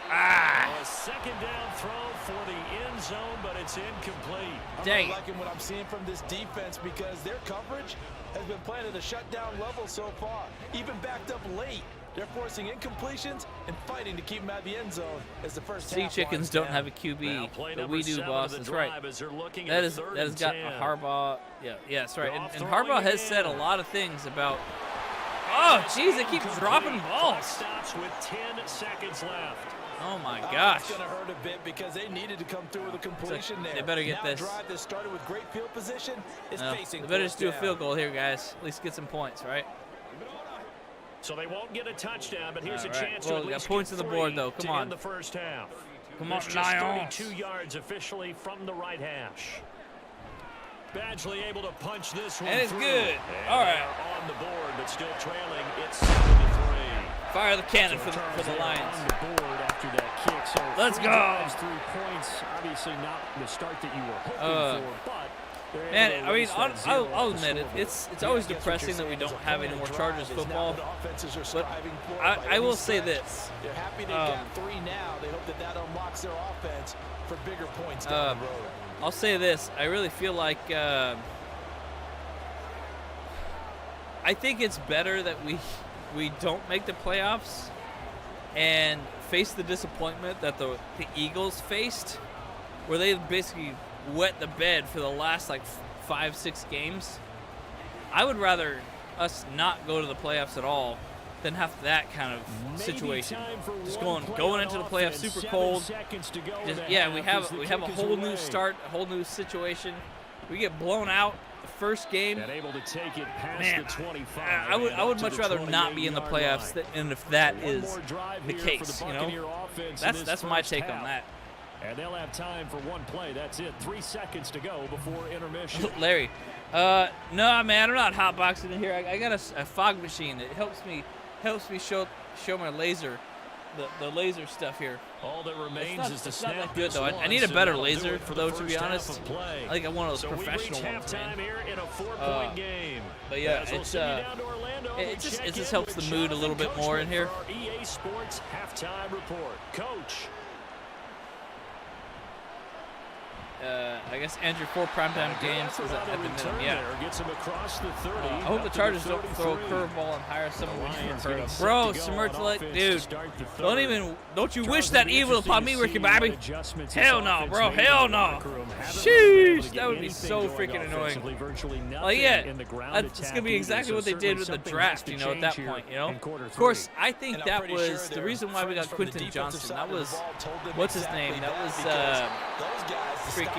Speaker 1: Ah.
Speaker 2: A second down throw for the end zone, but it's incomplete.
Speaker 1: Dang.
Speaker 3: I'm not liking what I'm seeing from this defense because their coverage has been playing at a shutdown level so far. Even backed up late, they're forcing incompletions and fighting to keep them out of the end zone as the first
Speaker 1: Sea
Speaker 3: half
Speaker 1: Chickens
Speaker 3: winds
Speaker 1: don't
Speaker 3: down.
Speaker 1: have a QB,
Speaker 2: Now play
Speaker 1: but
Speaker 2: number
Speaker 1: we do,
Speaker 2: 7
Speaker 1: boss.
Speaker 2: of the
Speaker 1: That's right.
Speaker 2: drive as they're looking
Speaker 1: That
Speaker 2: at
Speaker 1: is
Speaker 2: third
Speaker 1: that has
Speaker 2: and
Speaker 1: got
Speaker 2: 10.
Speaker 1: a Harbaugh. Yeah. That's right.
Speaker 2: Goff
Speaker 1: And
Speaker 2: throwing
Speaker 1: Harbaugh has said a
Speaker 2: again.
Speaker 1: lot of things about. Oh, jeez, they keep dropping
Speaker 2: Clock
Speaker 1: balls.
Speaker 2: stops with 10 seconds left.
Speaker 1: Oh my gosh.
Speaker 3: It's going to hurt a bit because they needed to come through with a completion there.
Speaker 1: They better get
Speaker 3: now
Speaker 1: this.
Speaker 3: A drive that started with great field position is facing
Speaker 1: They better
Speaker 3: fourth
Speaker 1: just do a
Speaker 3: down.
Speaker 1: field goal here, guys. At least get some points, right?
Speaker 2: So they won't get a touchdown, but here's
Speaker 1: All
Speaker 2: a
Speaker 1: right.
Speaker 2: chance
Speaker 1: Well,
Speaker 2: to at
Speaker 1: we got
Speaker 2: least
Speaker 1: points
Speaker 2: get
Speaker 1: on the board,
Speaker 2: 3
Speaker 1: though. Come
Speaker 2: to
Speaker 1: on.
Speaker 2: end the first half.
Speaker 1: Come on,
Speaker 2: There's just
Speaker 1: Lions.
Speaker 2: 32 yards officially from the right hash. Badgley able to punch this one
Speaker 1: And it's
Speaker 2: through.
Speaker 1: good.
Speaker 2: And
Speaker 1: All right.
Speaker 2: they're on the board, but still trailing. It's 7-3.
Speaker 1: Fire the cannon
Speaker 4: So
Speaker 1: for
Speaker 4: Charles
Speaker 1: the
Speaker 4: there
Speaker 1: Lions.
Speaker 4: on the board after that kick. So
Speaker 1: Let's
Speaker 4: 3
Speaker 1: go.
Speaker 4: drives, 3 points. Obviously not the start that you were hoping for, but they're able
Speaker 1: Man,
Speaker 4: to
Speaker 1: I mean,
Speaker 4: erase that 0
Speaker 1: I'll
Speaker 4: off the
Speaker 1: admit it.
Speaker 4: scoreboard.
Speaker 1: It's always depressing that we don't have any more Chargers football. But I will say this.
Speaker 3: They're happy they got 3 now. They hope that unlocks their offense for bigger points down the road.
Speaker 1: I'll say this. I really feel like I think it's better that we don't make the playoffs and face the disappointment that the Eagles faced, where they basically wet the bed for the last like 5-6 games. I would rather us not go to the playoffs at all than have that kind of situation. Just going into the playoffs super cold. Just, yeah, we have a whole new start, a whole new situation. We get blown out the first game.
Speaker 2: And able to take it past
Speaker 1: Man,
Speaker 2: the 25.
Speaker 1: I would much rather not be in the playoffs, and if that
Speaker 2: One
Speaker 1: is
Speaker 2: more drive
Speaker 1: the
Speaker 2: here
Speaker 1: case,
Speaker 2: for the
Speaker 1: you know,
Speaker 2: Buccaneer offense in this
Speaker 1: that's my
Speaker 2: first
Speaker 1: take
Speaker 2: half.
Speaker 1: on that.
Speaker 2: And they'll have time for one play. That's it. 3 seconds to go before intermission.
Speaker 1: Larry, no, man, I'm not hotboxing in here. I got a fog machine. It helps me show my laser, the laser stuff here.
Speaker 2: All that remains is to
Speaker 1: It's not
Speaker 2: snap
Speaker 1: that good
Speaker 2: this
Speaker 1: though. I
Speaker 2: one,
Speaker 1: need a
Speaker 2: so
Speaker 1: better
Speaker 2: that'll do
Speaker 1: laser,
Speaker 2: it for
Speaker 1: though.
Speaker 2: the
Speaker 1: To be
Speaker 2: first half
Speaker 1: honest,
Speaker 2: of play.
Speaker 1: I think I'm one of those
Speaker 2: So
Speaker 1: professional
Speaker 2: we reach
Speaker 1: ones,
Speaker 2: halftime
Speaker 1: man.
Speaker 2: here in a 4-point game.
Speaker 1: But yeah,
Speaker 2: As we'll
Speaker 1: it's
Speaker 2: send you down to Orlando,
Speaker 1: it
Speaker 2: we
Speaker 1: just
Speaker 2: check in
Speaker 1: helps
Speaker 2: with
Speaker 1: the mood a little bit
Speaker 2: Jonathan
Speaker 1: more in
Speaker 2: Coachman
Speaker 1: here.
Speaker 2: for our EA Sports halftime report. Coach.
Speaker 1: I guess Andrew 4 primetime games is at the minimum. Yeah.
Speaker 2: Gets him across the 30.
Speaker 1: I hope the Chargers don't throw a curveball and hire someone we never heard of. Bro, Submerged like, dude, don't you wish that evil upon me, Ricky Bobby? Hell no, bro, hell no. Sheesh, that would be so freaking annoying. Like, yeah, it's gonna be exactly what they did with the draft, you know, at that point, you know. Of course, I think that was the reason why we got Quentin Johnson. That was, what's his name? That was freaking.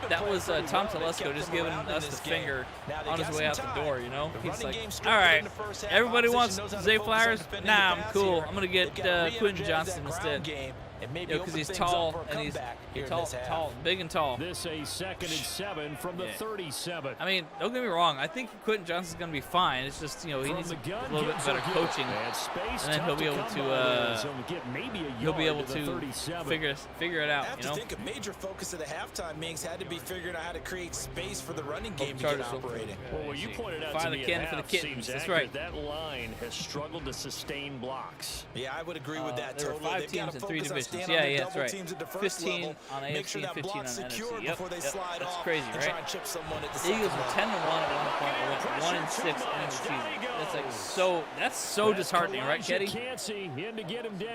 Speaker 1: That was Tom Telesco just giving us the finger on his way out the door, you know? He's like, all right, everybody wants Zay Flowers? Nah, I'm cool. I'm going to get Quentin Johnson instead. Because he's tall, and he's tall, big and tall.
Speaker 4: This a 2nd and 7 from the 37.
Speaker 1: I mean, don't get me wrong. I think Quentin Johnson's going to be fine. It's just, you know, he needs a little bit better coaching, and then he'll be able to figure it out. You know.
Speaker 3: I think a major focus of the halftime meetings had to be figuring out how to create space for the running game to get operating.
Speaker 2: Well, what you pointed out to me at half seems accurate. That line has struggled to sustain blocks.
Speaker 3: Yeah, I would agree with that.
Speaker 1: There were 5 teams in 3 divisions. Yeah, that's right. 15 on AFC and 15 on NFC. Yep, that's crazy, right? The Eagles were 10-1 at one point. They went 1-6 in the season. That's so disheartening, right, Ketty?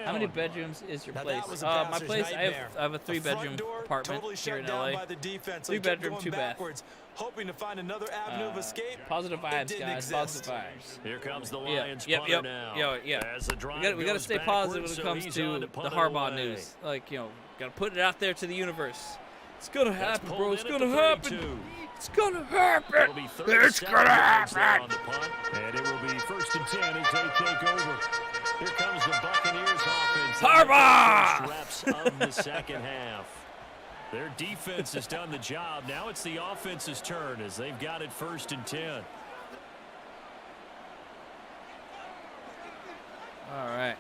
Speaker 1: How many bedrooms is your place? My place, I have a 3-bedroom apartment here in LA. 3-bedroom, 2-bath.
Speaker 3: Hoping to find another avenue of escape.
Speaker 1: Positive vibes, guys. Positive vibes.
Speaker 2: Here comes the Lions punter now.
Speaker 1: We got to stay positive when it comes to the Harbaugh news. Like, you know, got to put it out there to the universe. It's gonna happen, bro. It's gonna happen. It's gonna happen. It's gonna happen.
Speaker 2: And it will be 1st and 10 as they take over. Here comes the Buccaneers offense.
Speaker 1: Harbaugh!
Speaker 2: Reps of the second half. Their defense has done the job. Now it's the offense's turn as they've got it 1st and 10.
Speaker 1: All right.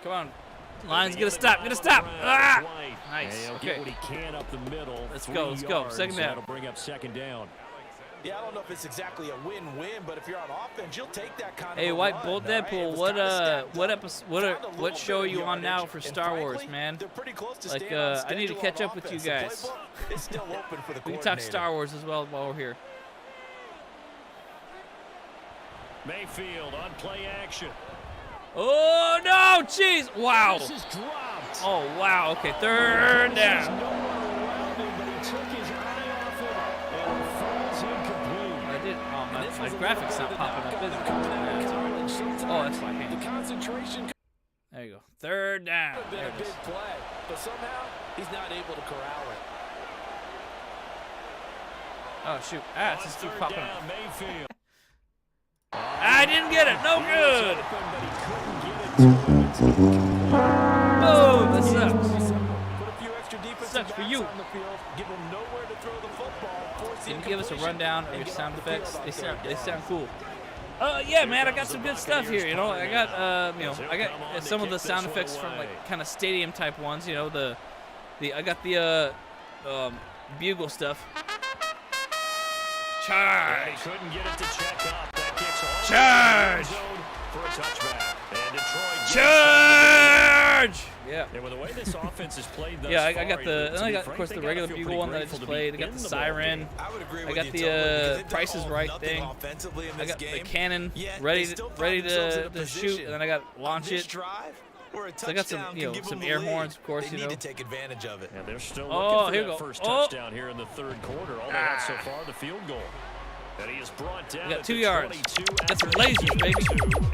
Speaker 1: Come on. Lions, get a stop. Get a stop. Ah! Nice. Okay. Let's go. Let's go. Second down.
Speaker 2: That'll bring up 2nd down.
Speaker 3: Yeah, I don't know if it's exactly a win-win, but if you're on offense, you'll take that kind of.
Speaker 1: Hey, White Bull Deadpool, what show are you on now for Star Wars, man? Like, I need to catch up with you guys. We can talk Star Wars as well while we're here.
Speaker 2: Mayfield on play action.
Speaker 1: Oh no! Jeez! Wow! Oh wow! Okay, 3rd down. My graphics not popping up, is it? Oh, that's fine. There you go. 3rd down. There it is.
Speaker 3: But somehow he's not able to corral it.
Speaker 1: Oh shoot! It's just keep popping up. I didn't get it. No good. Oh, that sucks. Sucks for you. Can you give us a rundown of your sound effects? They sound cool. Yeah, man, I got some good stuff here. You know, I got I got some of the sound effects from like kind of stadium type ones. You know, I got the bugle stuff. Charge!
Speaker 2: Couldn't get it to check up. That kicks all
Speaker 1: charge!
Speaker 2: For a touchback. And Detroit
Speaker 1: charge! Yeah.
Speaker 2: And with the way this offense is played thus
Speaker 1: I got of course the regular bugle one that I just played. I got the siren. I got the Price is Right thing. I got the cannon ready to shoot, and then I got launch it. So I got some some air horns, of course.
Speaker 3: They need to take advantage of it.
Speaker 2: And they're still looking for that first touchdown here in the 3rd quarter. All they got so far, the field goal. And he is brought down.
Speaker 1: We got 2 yards. Got some lasers, baby.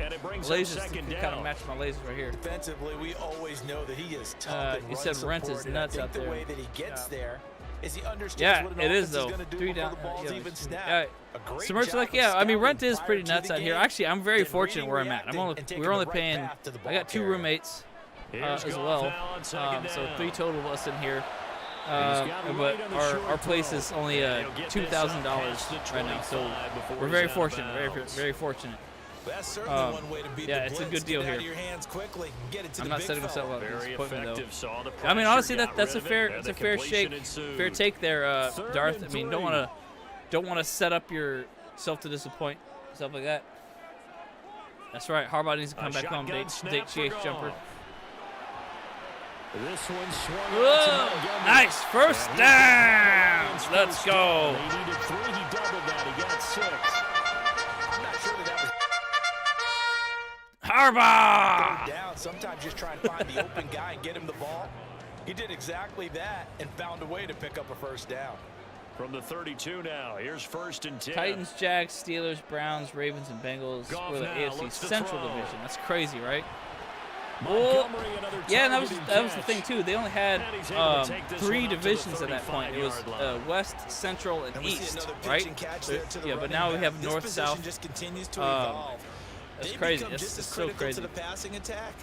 Speaker 1: And it brings lasers. Kind of match my lasers right here.
Speaker 3: Defensively, we always know that he is tough.
Speaker 1: You said Rent is nuts out there.
Speaker 3: The way that he gets there is he understands
Speaker 1: what it is though. 3 down. Submerged like I mean Rent is pretty nuts out here. Actually, I'm very fortunate where I'm at. We're only paying. I got 2 roommates as well. So 3 total of us in here. But our place is only $2,000 right now, so we're very fortunate, very fortunate.
Speaker 3: That's certainly one way to beat the
Speaker 1: it's a good deal here. I'm not setting myself up for disappointment though. I mean, honestly, that's a fair take there, Darth. I mean, don't want to set up yourself to disappoint, stuff like that. That's right. Harbaugh needs to come back home, date Chase jumper.
Speaker 2: This one swung out to Montgomery.
Speaker 1: Nice first down. Let's go.
Speaker 2: He needed 3. He doubled that. He got 6.
Speaker 3: I'm not sure that was
Speaker 1: Harbaugh.
Speaker 3: down. Sometimes just try and find the open guy and get him the ball. He did exactly that and found a way to pick up a first down.
Speaker 2: From the 32 now, here's 1st and 10.
Speaker 1: Titans, Jags, Steelers, Browns, Ravens, and Bengals
Speaker 2: Goff
Speaker 1: were the
Speaker 2: now
Speaker 1: AFC
Speaker 2: looks to
Speaker 1: Central
Speaker 2: throw.
Speaker 1: Division. That's crazy, right?
Speaker 2: Montgomery, another
Speaker 1: Yeah, and that
Speaker 2: targeted
Speaker 1: was the
Speaker 2: catch.
Speaker 1: thing too. They only had
Speaker 2: And he's able to take this
Speaker 1: 3
Speaker 2: one up to the
Speaker 1: divisions at that point. It was
Speaker 2: 35-yard line.
Speaker 1: West, Central, and
Speaker 3: And we see
Speaker 1: East,
Speaker 3: another pitch
Speaker 1: right?
Speaker 3: and catch there to the
Speaker 1: Yeah, but
Speaker 3: running
Speaker 1: now we
Speaker 3: back.
Speaker 1: have
Speaker 3: This
Speaker 1: North,
Speaker 3: position
Speaker 1: South.
Speaker 3: just continues to evolve.
Speaker 1: That's
Speaker 3: They
Speaker 1: crazy.
Speaker 3: become
Speaker 1: That's
Speaker 3: just as
Speaker 1: so
Speaker 3: critical
Speaker 1: crazy.
Speaker 3: to the passing attack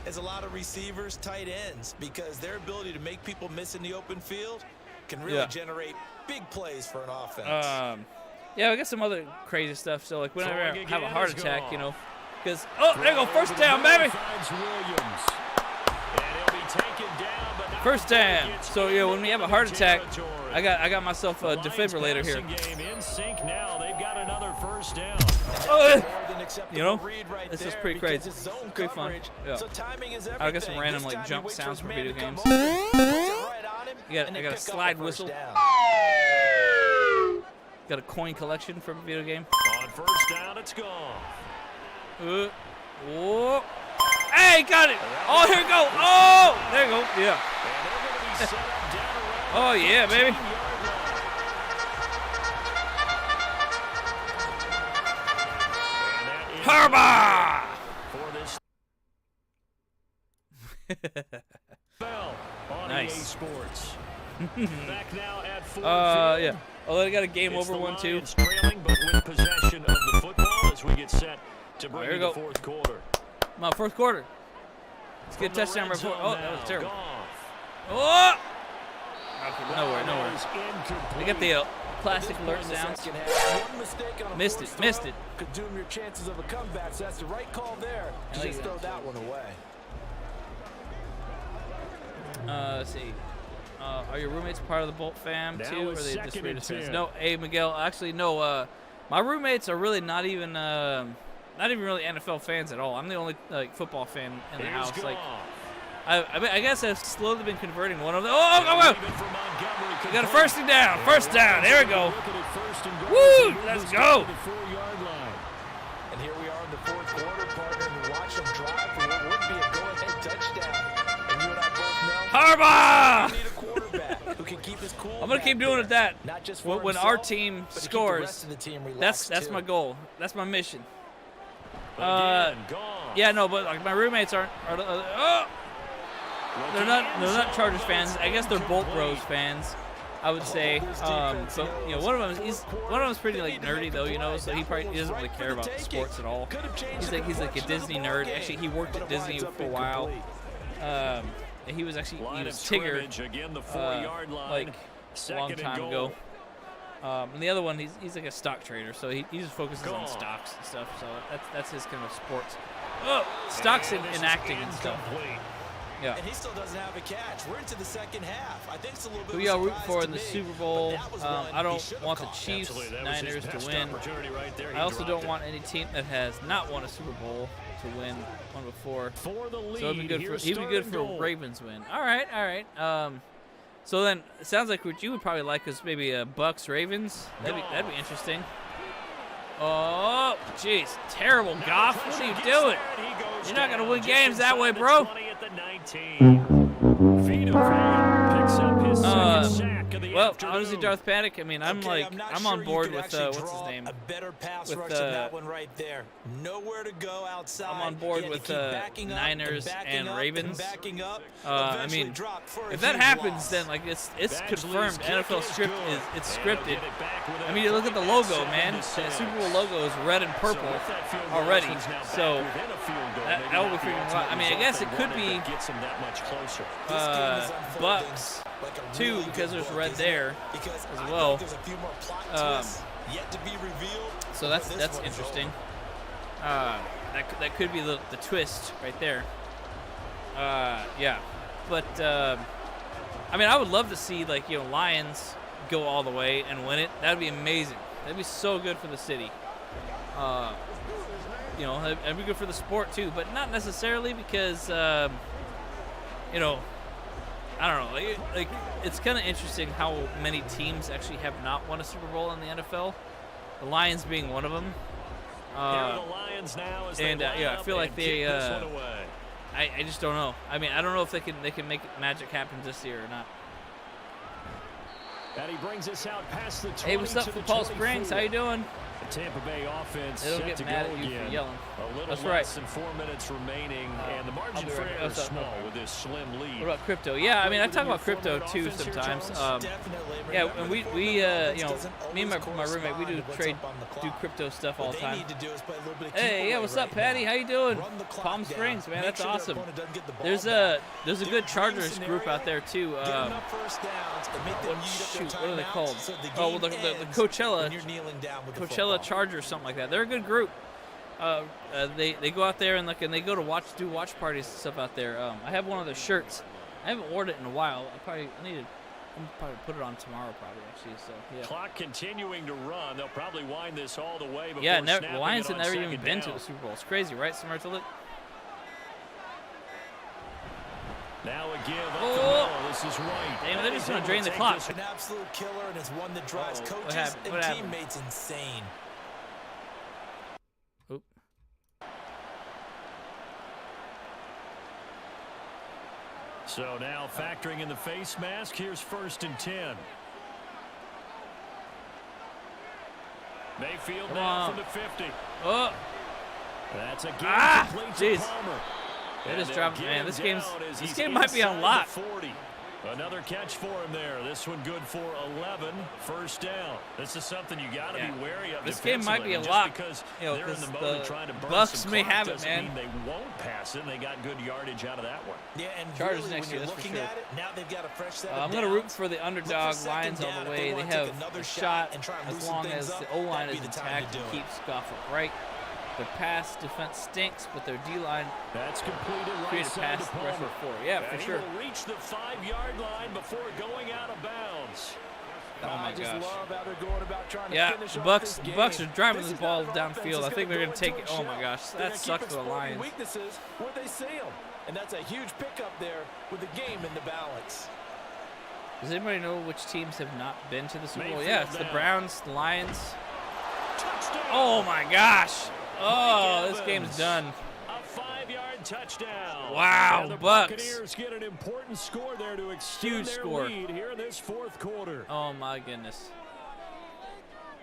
Speaker 3: as a lot of receivers, tight ends, because their ability to make people miss in the open field can really generate big plays for an offense.
Speaker 1: Yeah, I got some other crazy stuff. So like whenever I
Speaker 2: Throwing
Speaker 1: have a
Speaker 2: again
Speaker 1: heart
Speaker 2: is
Speaker 1: attack,
Speaker 2: gone.
Speaker 1: you know, because there you go, first down, baby.
Speaker 2: Finds Williams. And he'll be taken down, but not
Speaker 1: First
Speaker 2: before he
Speaker 1: down.
Speaker 2: gets
Speaker 1: So yeah, when we have a heart attack,
Speaker 2: territory.
Speaker 1: I got myself a
Speaker 2: The Lions
Speaker 1: defibrillator here.
Speaker 2: passing game in sync now. They've got another first down.
Speaker 1: Oh,
Speaker 3: More than acceptable
Speaker 1: you know,
Speaker 3: read right
Speaker 1: this is
Speaker 3: there
Speaker 1: pretty
Speaker 3: because
Speaker 1: crazy.
Speaker 3: it's zone
Speaker 1: Pretty fun.
Speaker 3: coverage,
Speaker 1: Yeah.
Speaker 3: so timing is
Speaker 1: I got some
Speaker 3: everything.
Speaker 1: random
Speaker 3: This
Speaker 1: like
Speaker 3: time
Speaker 1: jump
Speaker 3: he waits for
Speaker 1: sounds
Speaker 3: his
Speaker 1: from
Speaker 3: man to
Speaker 1: video
Speaker 3: come
Speaker 1: games.
Speaker 3: over, puts it right on him,
Speaker 1: I
Speaker 3: and
Speaker 1: got
Speaker 3: they
Speaker 1: a
Speaker 3: pick up
Speaker 1: slide
Speaker 3: the first
Speaker 1: whistle.
Speaker 3: down.
Speaker 1: Got a coin collection from a video game.
Speaker 2: On first down, it's gone.
Speaker 1: Whoa. Hey, got it. Oh, here we go. Oh, there you go. Yeah.
Speaker 2: And they're going to be set up down around
Speaker 1: Oh,
Speaker 2: the
Speaker 1: yeah, baby.
Speaker 2: 15-yard line. And that is
Speaker 1: Harbaugh.
Speaker 2: for this Bell on
Speaker 1: Nice.
Speaker 2: EA Sports. Back now at Ford
Speaker 1: Yeah.
Speaker 2: Field.
Speaker 1: Oh, they got a game
Speaker 2: It's
Speaker 1: over
Speaker 2: the
Speaker 1: one too.
Speaker 2: Lions trailing, but with possession of the football as we get set to bring
Speaker 1: Here we
Speaker 2: in
Speaker 1: go.
Speaker 2: the fourth quarter.
Speaker 1: Come on, fourth quarter. Let's get a
Speaker 2: From the
Speaker 1: touchdown
Speaker 2: red
Speaker 1: right before.
Speaker 2: zone
Speaker 1: Oh, that
Speaker 2: now,
Speaker 1: was terrible.
Speaker 2: Goff.
Speaker 1: Oh. Okay, nowhere.
Speaker 2: That is incomplete.
Speaker 1: They got the
Speaker 3: At
Speaker 1: classic
Speaker 3: this point
Speaker 1: alert
Speaker 3: in the
Speaker 1: sounds.
Speaker 3: second half, one mistake on a
Speaker 1: Missed
Speaker 3: fourth
Speaker 1: it, missed
Speaker 3: throw
Speaker 1: it.
Speaker 3: could doom your chances of a comeback, so that's the right call there to
Speaker 1: I like
Speaker 3: just
Speaker 1: that.
Speaker 3: throw that one away.
Speaker 1: Let's see. Are your roommates part of the Bolt fam
Speaker 2: Now
Speaker 1: too, or are
Speaker 2: it's
Speaker 1: they just
Speaker 2: second and
Speaker 1: Raiders fans?
Speaker 2: 10.
Speaker 1: No, hey Miguel. Actually, no. My roommates are really not even really NFL fans at all. I'm the only like football fan in the
Speaker 2: Here's
Speaker 1: house. Like,
Speaker 2: Goff.
Speaker 1: I guess I've slowly been converting one of them. Oh,
Speaker 2: Leaving
Speaker 1: oh,
Speaker 2: for Montgomery.
Speaker 1: we got a first down. First down. There we go.
Speaker 2: Looking at first and goal
Speaker 1: Woo,
Speaker 2: as he moves
Speaker 1: let's
Speaker 2: this
Speaker 1: go.
Speaker 2: to the 4-yard line.
Speaker 3: And here we are in the fourth quarter, partner, and watch them drive for what would be a go-ahead touchdown. And you and I both know
Speaker 1: Harbaugh.
Speaker 3: you need a quarterback who can keep his cool.
Speaker 1: I'm gonna keep doing it that.
Speaker 3: Not just for
Speaker 1: When our
Speaker 3: himself,
Speaker 1: team
Speaker 3: but to keep the
Speaker 1: scores,
Speaker 3: rest of the team relaxed
Speaker 1: that's
Speaker 3: too.
Speaker 1: my goal. That's my mission.
Speaker 2: But again, Goff.
Speaker 1: Yeah, no, but like my roommates aren't. They're not Chargers fans. I guess they're Bolt Bros fans. I would say. But you know, one of them's pretty like nerdy though. You know, so he doesn't really care about sports at all. He's like a Disney nerd. Actually, he worked at Disney for a while. And he was
Speaker 2: Line of
Speaker 1: Tigger.
Speaker 2: scrimmage, again, the 4-yard line.
Speaker 1: Like a long
Speaker 2: Second and
Speaker 1: time
Speaker 2: goal.
Speaker 1: ago. And the other one, he's like a stock trader, so he just focuses on
Speaker 2: Goff.
Speaker 1: stocks and stuff. So that's his kind of sports. Oh, stocks and
Speaker 2: this is
Speaker 1: acting and stuff.
Speaker 2: incomplete.
Speaker 1: Yeah.
Speaker 3: And he still doesn't have a catch. We're into the second half. I think it's a little bit
Speaker 1: Who
Speaker 3: of a
Speaker 1: y'all root
Speaker 3: surprise
Speaker 1: for
Speaker 3: to
Speaker 1: in the
Speaker 3: me,
Speaker 1: Super
Speaker 3: but
Speaker 1: Bowl?
Speaker 3: that was
Speaker 1: I
Speaker 3: one he
Speaker 1: don't
Speaker 3: should have
Speaker 1: want the
Speaker 3: caught.
Speaker 1: Chiefs,
Speaker 2: Absolutely, that was his
Speaker 1: Niners to
Speaker 2: best
Speaker 1: win.
Speaker 2: opportunity right there. He
Speaker 1: I also
Speaker 2: dropped
Speaker 1: don't
Speaker 2: it.
Speaker 1: want any team that has not won a Super Bowl to win one before.
Speaker 2: For the lead,
Speaker 1: So it'd be good
Speaker 2: here's
Speaker 1: for
Speaker 2: third and
Speaker 1: a
Speaker 2: goal.
Speaker 1: Ravens win. All right. So then it sounds like what you would probably like is maybe a Bucks Ravens. That'd be interesting. Oh, jeez, terrible Goff. What are you doing? You're not gonna win games that way, bro. Well, honestly, Darth Panic. I mean, I'm
Speaker 3: not
Speaker 1: on
Speaker 3: sure
Speaker 1: board
Speaker 3: you could
Speaker 1: with
Speaker 3: actually
Speaker 1: what's his
Speaker 3: draw
Speaker 1: name.
Speaker 3: A better pass
Speaker 1: With,
Speaker 3: rush than that one right there. Nowhere to go outside.
Speaker 1: I'm on board
Speaker 3: He had to
Speaker 1: with
Speaker 3: keep backing up
Speaker 1: Niners
Speaker 3: backing
Speaker 1: and
Speaker 3: up
Speaker 1: Ravens.
Speaker 3: backing up.
Speaker 1: I
Speaker 3: Eventually
Speaker 1: mean,
Speaker 3: dropped for a
Speaker 1: if that
Speaker 3: huge
Speaker 1: happens,
Speaker 3: loss.
Speaker 1: then like it's
Speaker 2: Badgley's
Speaker 1: confirmed.
Speaker 2: kick
Speaker 1: NFL
Speaker 2: is
Speaker 1: script
Speaker 2: good.
Speaker 1: it's
Speaker 2: And he'll
Speaker 1: scripted.
Speaker 2: get it back with
Speaker 1: I
Speaker 2: a
Speaker 1: mean, you look at the
Speaker 2: 20
Speaker 1: logo,
Speaker 2: seconds
Speaker 1: man.
Speaker 2: to
Speaker 1: The
Speaker 2: six.
Speaker 1: Super Bowl logo is red and purple
Speaker 2: So with that field goal,
Speaker 1: already.
Speaker 2: he's now
Speaker 1: So
Speaker 2: back within a field goal.
Speaker 1: that
Speaker 2: Maybe
Speaker 1: will be
Speaker 2: not the
Speaker 1: freaking
Speaker 2: ultimate
Speaker 1: wild. I mean, I
Speaker 2: result
Speaker 1: guess
Speaker 2: they
Speaker 1: it could
Speaker 2: wanted,
Speaker 1: be
Speaker 2: but gets him that much closer.
Speaker 3: This game is unfolding
Speaker 1: Bucks
Speaker 3: like a
Speaker 1: too,
Speaker 3: really
Speaker 1: because
Speaker 3: good
Speaker 1: there's
Speaker 3: book,
Speaker 1: red
Speaker 3: isn't
Speaker 1: there
Speaker 3: it? Because
Speaker 1: as
Speaker 3: I feel
Speaker 1: well.
Speaker 3: like there's a few more plot twists yet to be revealed.
Speaker 1: So
Speaker 3: before this
Speaker 1: that's
Speaker 3: one is
Speaker 1: interesting.
Speaker 3: over.
Speaker 1: That could be the twist right there. Yeah, but I mean, I would love to see like Lions go all the way and win it. That'd be amazing. That'd be so good for the city. That'd be good for the sport too, but not necessarily because I don't know. Like it's kind of interesting how many teams actually have not won a Super Bowl in the NFL. The Lions being one of them.
Speaker 2: Here are the Lions now as
Speaker 1: and yeah, I feel like they. I just don't know. I mean, I don't know if they can make magic happen this year or not.
Speaker 2: And he brings us out past the 20
Speaker 1: hey, what's up
Speaker 2: to
Speaker 1: from
Speaker 2: the
Speaker 1: Paul
Speaker 2: 24.
Speaker 1: Springs? How you doing?
Speaker 2: The Tampa Bay offense
Speaker 1: They don't
Speaker 2: set
Speaker 1: get
Speaker 2: to
Speaker 1: mad
Speaker 2: go
Speaker 1: at you
Speaker 2: again.
Speaker 1: for yelling.
Speaker 2: A little
Speaker 1: That's
Speaker 2: less
Speaker 1: right.
Speaker 2: than 4 minutes remaining, and the margin for
Speaker 1: right
Speaker 2: error
Speaker 1: back.
Speaker 2: is small with this slim lead.
Speaker 1: What about crypto? Yeah, I mean, I talk about crypto too sometimes. Yeah, and we you know, me and my roommate, we do crypto stuff all the time. Hey, yeah, what's up, Patty? How you doing? Palm Springs, man, that's awesome. There's a good Chargers group out there too. Shoot, what are they called? Oh, well, the Coachella Chargers, something like that. They're a good group. They go out there and they go to do watch parties and stuff out there. I have one of their shirts. I haven't worn it in a while. I'll probably put it on tomorrow, probably actually. So yeah.
Speaker 2: Clock continuing to run. They'll probably wind this all the way before
Speaker 1: Yeah,
Speaker 2: snapping
Speaker 1: the Lions
Speaker 2: it
Speaker 1: have
Speaker 2: on
Speaker 1: never even
Speaker 2: second
Speaker 1: been
Speaker 2: down.
Speaker 1: to the Super Bowl. It's crazy, right? Somewhere to look.
Speaker 2: Now a give up
Speaker 1: Oh.
Speaker 2: the middle. This is right.
Speaker 1: Damn, they're just gonna
Speaker 2: Able
Speaker 1: drain the
Speaker 2: take
Speaker 1: clock.
Speaker 2: this
Speaker 3: An absolute killer, and it's one that drives
Speaker 1: Uh-oh. What
Speaker 3: coaches
Speaker 1: happened?
Speaker 3: and
Speaker 1: What happened?
Speaker 3: teammates insane.
Speaker 1: Oop.
Speaker 2: So now factoring in the face mask, here's 1st and 10. Mayfield
Speaker 1: Come
Speaker 2: now
Speaker 1: on.
Speaker 2: from the 50.
Speaker 1: Oh,
Speaker 2: That's a game complete to
Speaker 1: jeez.
Speaker 2: Palmer.
Speaker 1: They
Speaker 2: And
Speaker 1: just
Speaker 2: they'll
Speaker 1: dropped.
Speaker 2: get
Speaker 1: Man,
Speaker 2: him
Speaker 1: this
Speaker 2: down as
Speaker 1: this
Speaker 2: he's
Speaker 1: game might be on
Speaker 2: inside
Speaker 1: lock.
Speaker 2: the 40. Another catch for him there. This one good for 11. 1st down. This is something you got to be wary of.
Speaker 1: This game might be a
Speaker 2: defensively.
Speaker 1: lock.
Speaker 2: Just because
Speaker 1: You know,
Speaker 2: they're in the
Speaker 1: 'cause
Speaker 2: mode
Speaker 1: the
Speaker 2: of trying to burn
Speaker 1: Bucks
Speaker 2: some
Speaker 1: may
Speaker 2: clock
Speaker 1: have it,
Speaker 2: doesn't
Speaker 1: man.
Speaker 2: mean they won't pass it. And they got good yardage out of that one.
Speaker 3: Yeah, and
Speaker 1: Chargers
Speaker 3: really,
Speaker 1: next
Speaker 3: when
Speaker 1: year,
Speaker 3: you're
Speaker 1: that's for
Speaker 3: looking
Speaker 1: sure.
Speaker 3: at it, now they've got a fresh set of
Speaker 1: I'm gonna root
Speaker 3: downs.
Speaker 1: for the
Speaker 3: Look
Speaker 1: underdog
Speaker 3: for
Speaker 1: Lions
Speaker 3: second
Speaker 1: all
Speaker 3: down.
Speaker 1: the
Speaker 3: If
Speaker 1: way.
Speaker 3: they
Speaker 1: They
Speaker 3: wanna take
Speaker 1: have
Speaker 3: another
Speaker 1: a
Speaker 3: shot
Speaker 1: shot
Speaker 3: and try and
Speaker 1: as
Speaker 3: loosen
Speaker 1: long
Speaker 3: things
Speaker 1: as
Speaker 3: up,
Speaker 1: the O line
Speaker 3: that'd
Speaker 1: is
Speaker 3: be the time
Speaker 1: intact
Speaker 3: to
Speaker 1: and
Speaker 3: do it.
Speaker 1: keeps Goff upright. Their pass defense stinks, but their D line
Speaker 2: That's completed right
Speaker 1: created
Speaker 2: side
Speaker 1: pass
Speaker 2: to
Speaker 1: rush
Speaker 2: Palmer.
Speaker 1: for 4. Yeah,
Speaker 2: And
Speaker 1: for
Speaker 2: he
Speaker 1: sure.
Speaker 2: will reach the 5-yard line before going out of bounds.
Speaker 1: Oh my
Speaker 3: I just
Speaker 1: gosh.
Speaker 3: love how they're going about trying to
Speaker 1: Yeah,
Speaker 3: finish off
Speaker 1: Bucks
Speaker 3: this
Speaker 1: Bucks are
Speaker 3: game.
Speaker 1: driving
Speaker 3: This
Speaker 1: this
Speaker 3: is
Speaker 1: ball
Speaker 3: not an
Speaker 1: downfield.
Speaker 3: offense
Speaker 1: I
Speaker 3: that's
Speaker 1: think they're
Speaker 3: gonna
Speaker 1: gonna
Speaker 3: go
Speaker 1: take it.
Speaker 3: into a
Speaker 1: Oh my
Speaker 3: shell.
Speaker 1: gosh,
Speaker 3: They're
Speaker 1: that
Speaker 3: gonna
Speaker 1: sucks
Speaker 3: keep
Speaker 1: for the
Speaker 3: exploiting
Speaker 1: Lions.
Speaker 3: weaknesses where they see them, and that's a huge pickup there with the game in the balance.
Speaker 1: Does anybody know which teams have not been to the Super Bowl?
Speaker 2: Mayfield
Speaker 1: Yeah, it's the
Speaker 2: down.
Speaker 1: Browns, the Lions.
Speaker 2: Touchdown.
Speaker 1: Oh my gosh. Oh,
Speaker 2: Mike
Speaker 1: this game's
Speaker 2: Evans.
Speaker 1: done.
Speaker 2: A 5-yard touchdown.
Speaker 1: Wow,
Speaker 2: and the
Speaker 1: Bucks.
Speaker 2: Buccaneers get an important score there to extend
Speaker 1: Huge
Speaker 2: their
Speaker 1: score.
Speaker 2: lead here in this 4th quarter.
Speaker 1: Oh my goodness.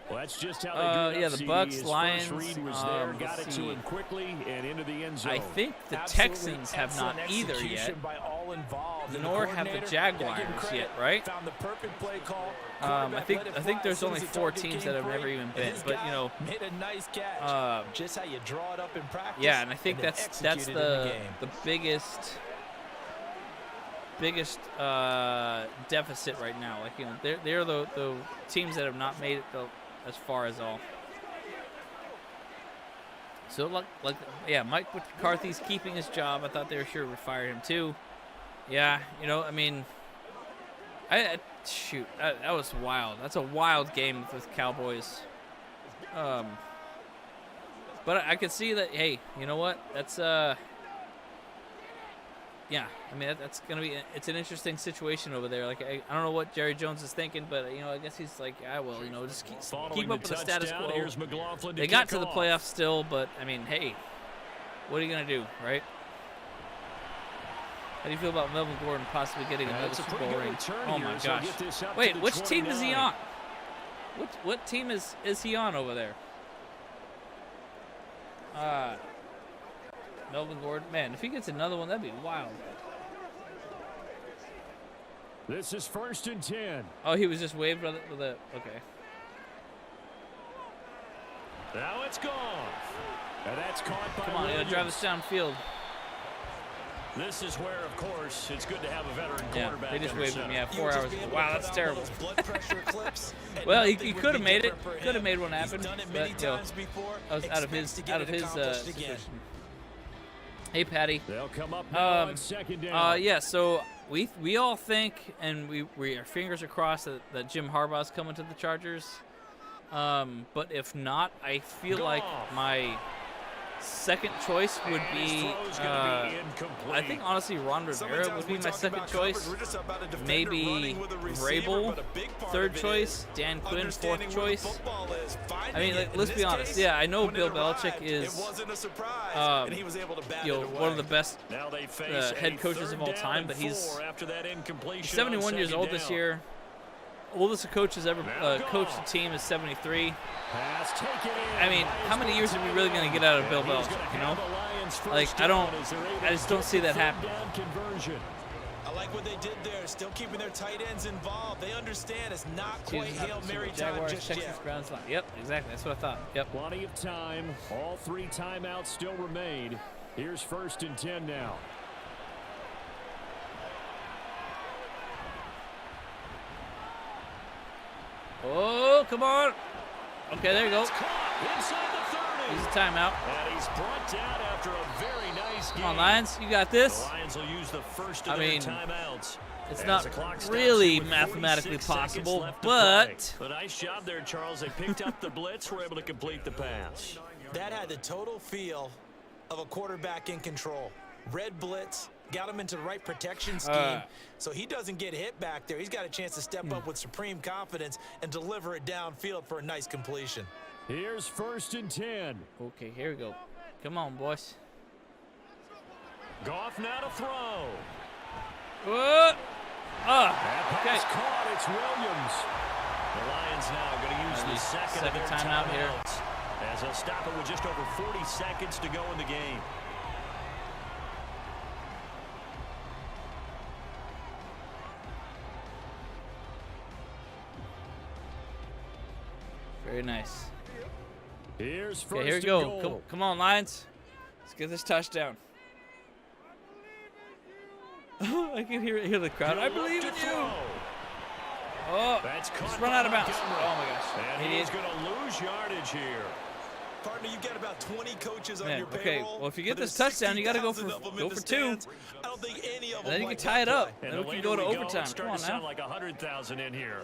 Speaker 2: Well, that's just how they do it.
Speaker 1: Yeah,
Speaker 2: up,
Speaker 1: the
Speaker 2: CD.
Speaker 1: Bucks,
Speaker 2: His
Speaker 1: Lions,
Speaker 2: first read was there, got
Speaker 1: let's
Speaker 2: it
Speaker 1: see.
Speaker 2: to him quickly and into the end zone.
Speaker 1: I think the
Speaker 3: Absolutely
Speaker 1: Texans have not
Speaker 3: excellent
Speaker 1: either
Speaker 3: execution
Speaker 1: yet.
Speaker 3: by all involved. And
Speaker 1: Nor have the
Speaker 3: coordinator,
Speaker 1: Jaguars
Speaker 3: gotta give him credit,
Speaker 1: yet, right?
Speaker 3: Found the perfect play call.
Speaker 1: I
Speaker 3: Quarterback
Speaker 1: think
Speaker 3: let it
Speaker 1: I
Speaker 3: fly
Speaker 1: think
Speaker 3: as
Speaker 1: there's
Speaker 3: soon
Speaker 1: only
Speaker 3: as the
Speaker 1: 4
Speaker 3: target
Speaker 1: teams
Speaker 3: came
Speaker 1: that have
Speaker 3: free,
Speaker 1: never even
Speaker 3: and
Speaker 1: been.
Speaker 3: his
Speaker 1: But
Speaker 3: guy
Speaker 1: you know,
Speaker 3: made a nice catch. Just how you draw it up in practice.
Speaker 1: yeah, and I think
Speaker 3: then
Speaker 1: that's
Speaker 3: execute it in the
Speaker 1: the
Speaker 3: game.
Speaker 1: biggest deficit right now. Like, you know, they're the teams that have not made it as far as all. So like yeah, Mike McCarthy's keeping his job. I thought they were sure would fire him too. Yeah, you know, I mean, shoot, that was wild. That's a wild game with Cowboys. But I could see that. Hey, you know what? That's yeah. I mean, that's gonna be. It's an interesting situation over there. Like I don't know what Jerry Jones is thinking, but you know, I guess he's like, I will. You know, just keep
Speaker 2: Following
Speaker 1: up with the status
Speaker 2: touchdown,
Speaker 1: quo.
Speaker 2: Here's McLaughlin to
Speaker 1: They got
Speaker 2: kick
Speaker 1: to the
Speaker 2: off.
Speaker 1: playoffs still, but I mean, hey, what are you gonna do, right? How do you feel about Melvin Gordon possibly getting another
Speaker 2: It's a
Speaker 1: Super
Speaker 2: pretty
Speaker 1: Bowl
Speaker 2: good
Speaker 1: ring?
Speaker 2: return
Speaker 1: Oh
Speaker 2: here,
Speaker 1: my
Speaker 2: so he'll
Speaker 1: gosh!
Speaker 2: get this up to
Speaker 1: Wait,
Speaker 2: the
Speaker 1: which team is he
Speaker 2: 29.
Speaker 1: on? What team is he on over there? Melvin Gordon. Man, if he gets another one, that'd be wild.
Speaker 2: This is 1st and 10.
Speaker 1: Oh, he was just waved with the okay.
Speaker 2: Now it's gone. And that's caught by
Speaker 1: Come on, you gotta drive
Speaker 2: Williams.
Speaker 1: this downfield.
Speaker 2: This is where, of course, it's good to have a veteran
Speaker 1: Yeah,
Speaker 2: quarterback.
Speaker 1: they just
Speaker 2: under
Speaker 1: waved at
Speaker 2: center.
Speaker 1: me. Yeah,
Speaker 3: He
Speaker 1: 4
Speaker 3: would just
Speaker 1: hours
Speaker 3: be
Speaker 1: ago.
Speaker 3: able
Speaker 1: Wow,
Speaker 3: to
Speaker 1: that's
Speaker 3: put
Speaker 1: terrible.
Speaker 3: out those blood pressure clips, and
Speaker 1: Well, he
Speaker 3: nothing would
Speaker 1: could have
Speaker 3: be
Speaker 1: made it.
Speaker 3: different for
Speaker 1: Could have
Speaker 3: him.
Speaker 1: made one
Speaker 3: He's
Speaker 1: happen.
Speaker 3: done it
Speaker 1: But
Speaker 3: many
Speaker 1: you know,
Speaker 3: times before.
Speaker 1: I was out of his
Speaker 3: Expects to get it accomplished again.
Speaker 1: situation. Hey, Patty.
Speaker 2: They'll come up now on 2nd down.
Speaker 1: Yeah, so we all think, and our fingers are crossed that Jim Harbaugh's coming to the Chargers. But if not, I feel like my second choice would be, I think honestly Ron Rivera would be my second choice. Maybe Vrabel, third choice. Dan Quinn, fourth choice. I mean, like, let's be honest. Yeah, I know Bill Belichick is, one of the best head coaches of all time, but he's 71 years old this year. Oldest a coach has ever coached a team is 73. I mean, how many years are we really going to get out of Bill Belichick, you know? Like, I just don't see that happening.
Speaker 3: I like what they did there, still keeping their tight ends involved. They understand it's not quite Hail Mary time just yet.
Speaker 1: Browns line. Yep, exactly. That's what I thought. Yep.
Speaker 4: Plenty of time. All 3 timeouts still remain. Here's 1st and 10 now.
Speaker 1: Oh, come on. Okay, there you go.
Speaker 4: Inside the 30.
Speaker 1: He's a timeout.
Speaker 4: And he's brought down after a very nice game.
Speaker 1: Come on, Lions. You got this.
Speaker 2: The Lions will use the first of their timeouts.
Speaker 1: It's not really mathematically possible, but
Speaker 2: a nice job there, Charles. They picked up the blitz, were able to complete the pass.
Speaker 3: That had the total feel of a quarterback in control. Red blitz, got him into the right protection scheme, so he doesn't get hit back there. He's got a chance to step up with supreme confidence and deliver it downfield for a nice completion.
Speaker 4: Here's 1st and 10.
Speaker 1: Okay, here we go. Come on, boys.
Speaker 4: Goff now to throw.
Speaker 1: What? Okay.
Speaker 4: Caught. It's Williams.
Speaker 2: The Lions now going to use the second of their
Speaker 1: timeout here.
Speaker 2: As they'll stop it with just over 40 seconds to go in the game.
Speaker 1: Very nice.
Speaker 4: Here's first
Speaker 1: Okay, here we go. Come on, Lions. Let's get this touchdown. I can hear the crowd. I believe in you. Oh, just run out of bounds. Oh my gosh.
Speaker 2: And he's going to lose yardage here.
Speaker 3: Partner, you got about 20 coaches on your payroll.
Speaker 1: Okay, well, if you get this touchdown, you got to go for 2.
Speaker 3: I don't think any of them
Speaker 1: And then you can tie it up. And then we can go to overtime. Come on
Speaker 2: sound
Speaker 1: now.
Speaker 2: like 100,000 in here.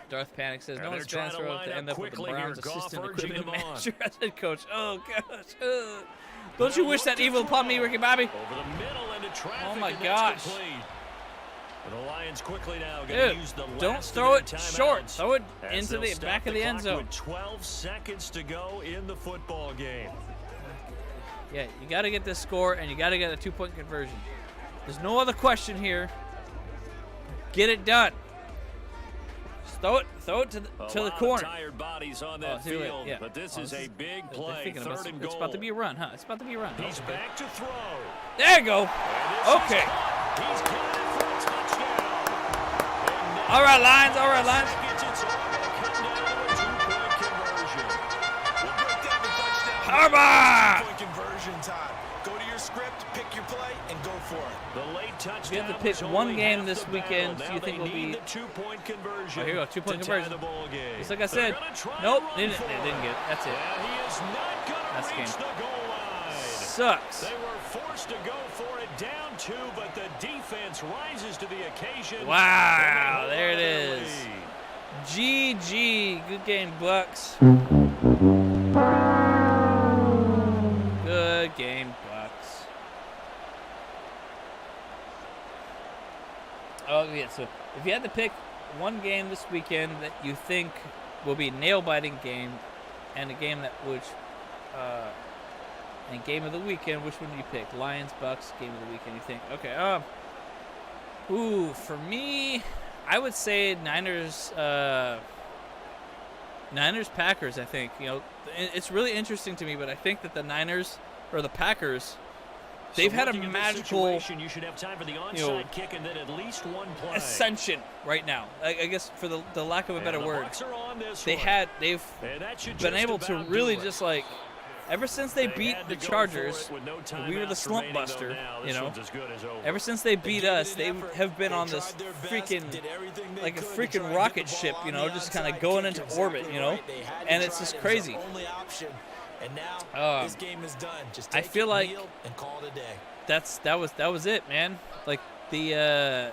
Speaker 1: Darth Panic says, no one's fans to end up with the Browns assistant equipment manager as head coach. Oh, gosh. Don't you wish that evil upon me, Ricky Bobby?
Speaker 2: Over the middle into traffic.
Speaker 1: Oh, my
Speaker 2: and
Speaker 1: gosh.
Speaker 2: And the Lions quickly now going to use the last
Speaker 1: don't throw it
Speaker 2: timeouts
Speaker 1: short. Throw it
Speaker 2: as
Speaker 1: into the back of the end zone.
Speaker 2: With 12 seconds to go in the football game.
Speaker 1: Yeah, you got to get this score, and you got to get a 2-point conversion. There's no other question here. Get it done. Just throw it to the corner.
Speaker 2: Tired bodies on that field,
Speaker 1: yeah.
Speaker 2: but this is a big play. Third and goal.
Speaker 1: It's about to be a run, huh? It's about to be a run.
Speaker 2: He's back to throw.
Speaker 1: There you go. Okay.
Speaker 2: He's got it for a touchdown.
Speaker 1: All right, Lions. All right, Lions. Harbaugh.
Speaker 3: Conversion time. Go to your script, pick your play, and go for it.
Speaker 2: The late touchdown.
Speaker 1: We have to pick one game this weekend. Do you think will be?
Speaker 2: The 2-point conversion.
Speaker 1: Oh, here we go. 2-point conversion. Just like I said.
Speaker 2: Nope.
Speaker 1: Nope. They didn't get it. That's it.
Speaker 2: Yeah, he is not going to reach the goal line.
Speaker 1: Sucks.
Speaker 2: They were forced to go for it down 2, but the defense rises to the occasion.
Speaker 1: Wow. There it is. GG. Good game, Bucks. Good game, Bucks. Oh, yeah, so if you had to pick one game this weekend that you think will be a nail-biting game and a game that and game of the weekend, which one do you pick? Lions, Bucks, game of the weekend, you think? Okay, for me, I would say Niners, Packers, I think. You know, it's really interesting to me, but I think that the Niners or the Packers, they've had a magical,
Speaker 2: you should have time for the onside kick and then at least one play.
Speaker 1: Ascension right now. I guess for the lack of a better word, they've been able to really just like, ever since they beat the Chargers, we were the slump buster, you know. Ever since they beat us, they have been on this freaking, like a freaking rocket ship, you know, just kind of going into orbit, you know. And it's just crazy. I feel like that was it, man. Like the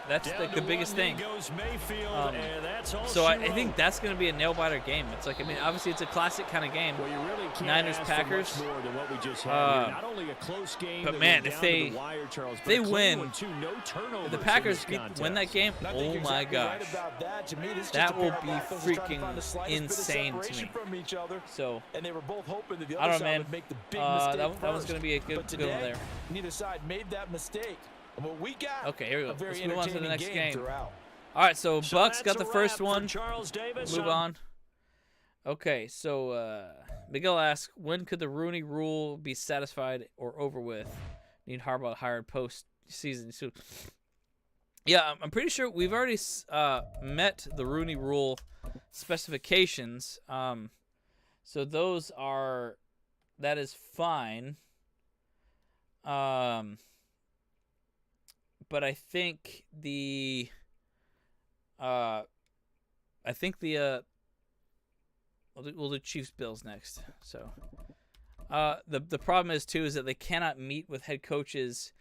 Speaker 1: That's like the biggest thing. So I think that's going to be a nail-biter game. It's like, I mean, obviously it's a classic kind of game.
Speaker 4: Well, you really can't
Speaker 1: Niners-Packers.
Speaker 4: more than what we just had here. Not only a close game,
Speaker 1: but man, if they win, if the Packers win that game, oh my gosh, that will be freaking insane to me. So I don't know, man. That one's going to be a good one there.
Speaker 3: Neither side made that mistake. What we got,
Speaker 1: okay, here we go. Let's move on to the next game.
Speaker 3: Throughout.
Speaker 1: All right, so Bucks got the first one.
Speaker 2: Davis.
Speaker 1: Move on. Okay, so Miguel asks, when could the Rooney Rule be satisfied or over with? Need Harbaugh hired post-season soon. Yeah, I'm pretty sure we've already met the Rooney Rule specifications. So that is fine. But I think we'll do Chiefs Bills next. So the problem is too is that they cannot meet with head coaches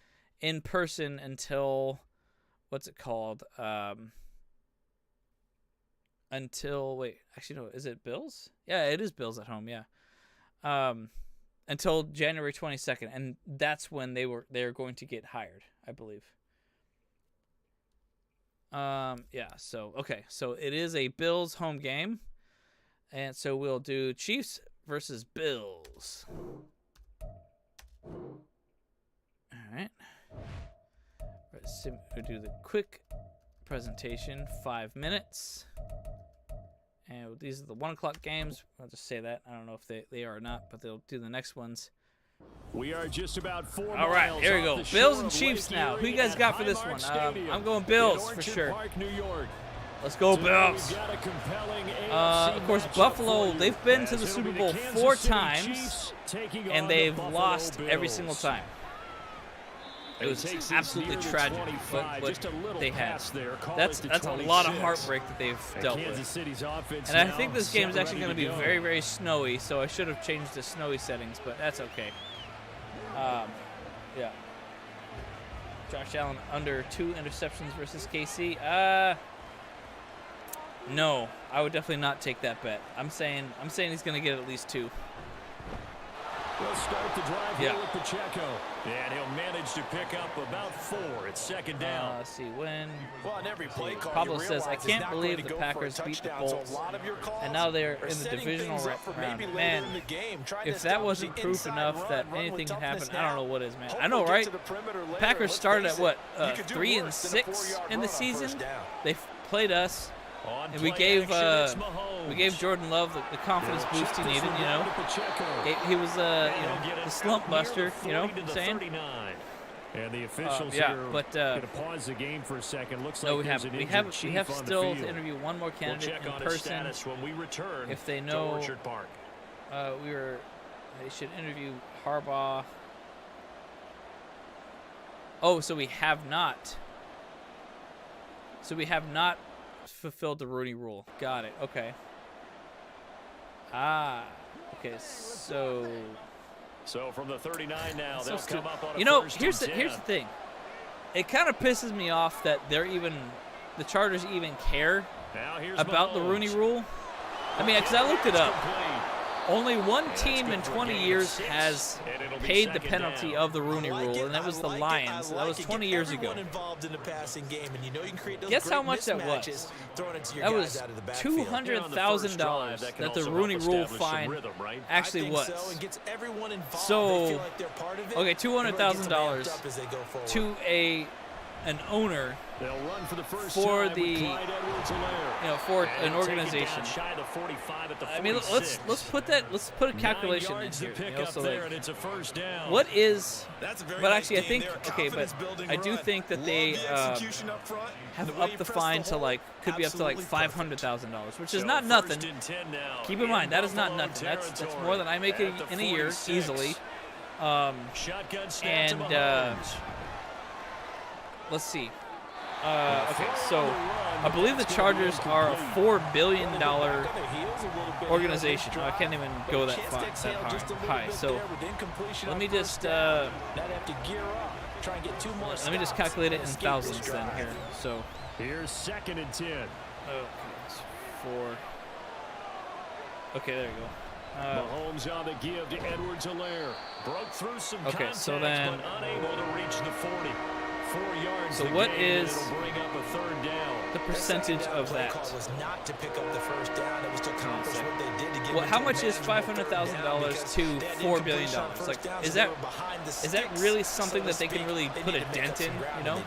Speaker 1: in person until what's it called? Is it Bills? Yeah, it is Bills at home. Yeah. Until January 22nd, and that's when they're going to get hired, I believe. Yeah, so okay, so it is a Bills home game, and so we'll do Chiefs versus Bills. All right, we'll do the quick presentation, 5 minutes, and these are the 1 o'clock games. I'll just say that. I don't know if they are or not, but they'll do the next ones.
Speaker 4: We are just about 4
Speaker 1: All right,
Speaker 4: miles
Speaker 1: here we
Speaker 4: off
Speaker 1: go.
Speaker 4: the
Speaker 1: Bills
Speaker 4: shore
Speaker 1: and
Speaker 4: of
Speaker 1: Chiefs
Speaker 4: Lake
Speaker 1: now. Who you
Speaker 4: Erie
Speaker 1: guys got for
Speaker 4: at
Speaker 1: this
Speaker 4: Highmark
Speaker 1: one?
Speaker 4: Stadium
Speaker 1: I'm going
Speaker 4: in
Speaker 1: Bills for
Speaker 4: Orchard
Speaker 1: sure.
Speaker 4: Park, New York.
Speaker 1: Let's go
Speaker 4: Tonight
Speaker 1: Bills.
Speaker 4: we've got a compelling
Speaker 1: Of course,
Speaker 4: AFC
Speaker 1: Buffalo,
Speaker 4: matchup for
Speaker 1: they've
Speaker 4: you,
Speaker 1: been to
Speaker 4: as
Speaker 1: the
Speaker 4: it'll
Speaker 1: Super
Speaker 4: be
Speaker 1: Bowl
Speaker 4: Kansas
Speaker 1: 4
Speaker 4: City
Speaker 1: times,
Speaker 4: Chiefs taking on
Speaker 1: and
Speaker 4: the
Speaker 1: they've
Speaker 4: Buffalo
Speaker 1: lost every
Speaker 4: Bills.
Speaker 1: single time. It
Speaker 4: It
Speaker 1: was
Speaker 4: takes us
Speaker 1: absolutely
Speaker 4: near the
Speaker 1: tragic
Speaker 4: 25,
Speaker 1: what
Speaker 4: just a little
Speaker 1: they had.
Speaker 4: pass there, call
Speaker 1: That's
Speaker 4: it the
Speaker 1: a lot of
Speaker 4: 26.
Speaker 1: heartbreak that they've
Speaker 4: And
Speaker 1: dealt
Speaker 4: Kansas
Speaker 1: with.
Speaker 4: City's offense
Speaker 1: And I
Speaker 4: now
Speaker 1: think this game is
Speaker 4: set
Speaker 1: actually going
Speaker 4: ready
Speaker 1: to be
Speaker 4: go.
Speaker 1: very, very snowy, so I should have changed the snowy settings, but that's okay. Yeah. Josh Allen under 2 interceptions versus KC. No, I would definitely not take that bet. I'm saying he's going to get at least 2.
Speaker 4: We'll start the drive here
Speaker 1: Yeah.
Speaker 4: with Pacheco.
Speaker 2: And he'll manage to pick up about 4. It's second down.
Speaker 1: Let's see, when.
Speaker 3: Well, on every play call,
Speaker 1: Pablo
Speaker 3: you
Speaker 1: says, I
Speaker 3: realize it's
Speaker 1: can't
Speaker 3: not
Speaker 1: believe
Speaker 3: going to
Speaker 1: the
Speaker 3: go for a
Speaker 1: Packers beat the
Speaker 3: touchdown, so
Speaker 1: Bolts,
Speaker 3: a lot of your calls
Speaker 1: and now they're
Speaker 3: are
Speaker 1: in the
Speaker 3: setting
Speaker 1: divisional
Speaker 3: things up for
Speaker 1: round.
Speaker 3: maybe later
Speaker 1: Man,
Speaker 3: in the game, trying to
Speaker 1: if that
Speaker 3: establish
Speaker 1: wasn't
Speaker 3: the
Speaker 1: proof
Speaker 3: inside
Speaker 1: enough that
Speaker 3: run
Speaker 1: anything
Speaker 3: with
Speaker 1: can happen,
Speaker 3: toughness
Speaker 1: I don't
Speaker 3: now.
Speaker 1: know what is, man.
Speaker 3: Hope
Speaker 1: I know,
Speaker 3: we'll get
Speaker 1: right?
Speaker 3: to the perimeter later.
Speaker 1: Packers
Speaker 3: Let's
Speaker 1: started
Speaker 3: face
Speaker 1: at
Speaker 3: it,
Speaker 1: what,
Speaker 3: you could do
Speaker 1: 3 and
Speaker 3: worse than a
Speaker 1: 6
Speaker 3: 4-yard
Speaker 1: in the
Speaker 3: run on
Speaker 1: season.
Speaker 3: first down.
Speaker 1: They played us,
Speaker 2: On
Speaker 1: and we
Speaker 2: play
Speaker 1: gave
Speaker 2: action, it's Mahomes.
Speaker 1: we gave Jordan Love the confidence
Speaker 4: They'll
Speaker 1: boost he
Speaker 4: check this
Speaker 1: needed.
Speaker 4: one
Speaker 1: You
Speaker 4: down
Speaker 1: know,
Speaker 4: to Pacheco.
Speaker 1: he was
Speaker 2: And he'll get
Speaker 1: the
Speaker 2: it
Speaker 1: slump
Speaker 2: out near
Speaker 1: buster.
Speaker 2: the
Speaker 1: You know
Speaker 2: 40
Speaker 1: what I'm
Speaker 2: to
Speaker 1: saying?
Speaker 2: 39.
Speaker 4: And the officials
Speaker 1: yeah,
Speaker 4: here
Speaker 1: but,
Speaker 4: going to pause the game for a second. Looks
Speaker 1: No,
Speaker 4: like
Speaker 1: we
Speaker 4: there's
Speaker 1: haven't.
Speaker 4: an
Speaker 1: We
Speaker 4: injured
Speaker 1: have we
Speaker 4: chief
Speaker 1: have
Speaker 4: on the
Speaker 1: still to
Speaker 4: field.
Speaker 1: interview one more
Speaker 2: We'll
Speaker 1: candidate
Speaker 2: check
Speaker 1: in
Speaker 2: on his
Speaker 1: person.
Speaker 2: status when we return
Speaker 1: If they
Speaker 2: to
Speaker 1: know,
Speaker 2: Orchard Park.
Speaker 1: they should interview Harbaugh. Oh, so we have not. So we have not fulfilled the Rooney Rule. Got it. Okay. Okay.
Speaker 2: So from the 39 now,
Speaker 1: So
Speaker 2: they'll
Speaker 1: stu-
Speaker 2: come up on a
Speaker 1: you know,
Speaker 2: first
Speaker 1: here's
Speaker 2: and
Speaker 1: the
Speaker 2: 10.
Speaker 1: thing. It kind of pisses me off that the Chargers even care
Speaker 2: Now here's
Speaker 1: about the
Speaker 2: Mahomes.
Speaker 1: Rooney Rule. I mean, because I looked it up.
Speaker 2: Complete.
Speaker 1: Only one
Speaker 2: And
Speaker 1: team
Speaker 2: that's
Speaker 1: in
Speaker 2: good for a
Speaker 1: 20
Speaker 2: gain of
Speaker 1: years
Speaker 2: 6,
Speaker 1: has
Speaker 2: and it'll be
Speaker 1: paid the
Speaker 2: second
Speaker 1: penalty
Speaker 2: down.
Speaker 1: of the Rooney Rule, and that was the Lions. That was 20 years ago.
Speaker 3: Involved in the passing game, and you know you can create those
Speaker 1: Guess
Speaker 3: great
Speaker 1: how much that was?
Speaker 3: mismatches, throwing it to your
Speaker 1: That
Speaker 3: guys
Speaker 1: was
Speaker 3: out of the backfield.
Speaker 1: $200,000
Speaker 2: that can
Speaker 1: that the
Speaker 2: also
Speaker 1: Rooney
Speaker 2: help
Speaker 1: Rule
Speaker 2: establish some
Speaker 1: fine
Speaker 2: rhythm, right?
Speaker 3: I
Speaker 1: actually
Speaker 3: think
Speaker 1: was.
Speaker 3: so, and gets everyone involved.
Speaker 1: So,
Speaker 3: they feel like they're part of it.
Speaker 1: Okay,
Speaker 3: Everyone gets them
Speaker 1: $200,000
Speaker 3: amped up as they go forward.
Speaker 1: to an owner
Speaker 4: They'll run for the first
Speaker 1: for
Speaker 4: time
Speaker 1: the
Speaker 4: with Clyde Edwards-Helaire.
Speaker 1: for
Speaker 2: And
Speaker 1: an
Speaker 2: he'll take it
Speaker 1: organization.
Speaker 2: down shy of the 45 at the
Speaker 1: I mean,
Speaker 2: 46.
Speaker 1: let's put a calculation
Speaker 2: 9
Speaker 1: in
Speaker 2: yards
Speaker 1: here.
Speaker 2: to pick
Speaker 1: You know,
Speaker 2: up
Speaker 1: so
Speaker 2: there,
Speaker 1: like,
Speaker 2: and it's a first down.
Speaker 1: what is?
Speaker 3: That's a very
Speaker 1: But
Speaker 3: nice
Speaker 1: actually, I
Speaker 3: game
Speaker 1: think
Speaker 3: there.
Speaker 1: okay, but
Speaker 3: Confidence-building
Speaker 1: I do
Speaker 3: run.
Speaker 1: think that
Speaker 3: Love
Speaker 1: they
Speaker 3: the execution up front,
Speaker 1: have
Speaker 3: the way
Speaker 1: upped
Speaker 3: you
Speaker 1: the
Speaker 3: press
Speaker 1: fine
Speaker 3: the
Speaker 1: to
Speaker 3: hole.
Speaker 1: like could be up to like
Speaker 3: Absolutely perfect.
Speaker 1: $500,000, which is
Speaker 2: So
Speaker 1: not
Speaker 2: first
Speaker 1: nothing.
Speaker 2: and 10 now
Speaker 1: Keep in mind that is not
Speaker 2: Buffalo
Speaker 1: nothing. That's
Speaker 2: territory
Speaker 1: more than I make
Speaker 2: at the
Speaker 1: in a year
Speaker 2: 46.
Speaker 1: easily.
Speaker 2: Shotgun snap
Speaker 1: And,
Speaker 2: to Mahomes.
Speaker 1: Let's see. Okay, so I believe the Chargers are a $4 billion organization. I can't even go that high. So let me just
Speaker 3: Try and get 2 more.
Speaker 1: Let me just calculate it in thousands then here. So
Speaker 4: here's 2nd and 10.
Speaker 1: okay, it's 4. Okay, there you go.
Speaker 4: Mahomes on the give to Edwards-Helaire.
Speaker 2: Broke through some
Speaker 1: Okay,
Speaker 2: contacts,
Speaker 1: so then
Speaker 2: but unable to reach the 40. 4 yards.
Speaker 1: So
Speaker 2: the
Speaker 1: what
Speaker 2: gain,
Speaker 1: is
Speaker 2: it'll bring up a 3rd down.
Speaker 1: the percentage of
Speaker 3: play
Speaker 1: that?
Speaker 3: call was not to pick up the first down. It was to accomplish what they did to get
Speaker 1: Well, how
Speaker 3: into a
Speaker 1: much is
Speaker 3: manageable
Speaker 1: $500,000 to $4 billion? Like, is that really something that they can really put a dent in? You know?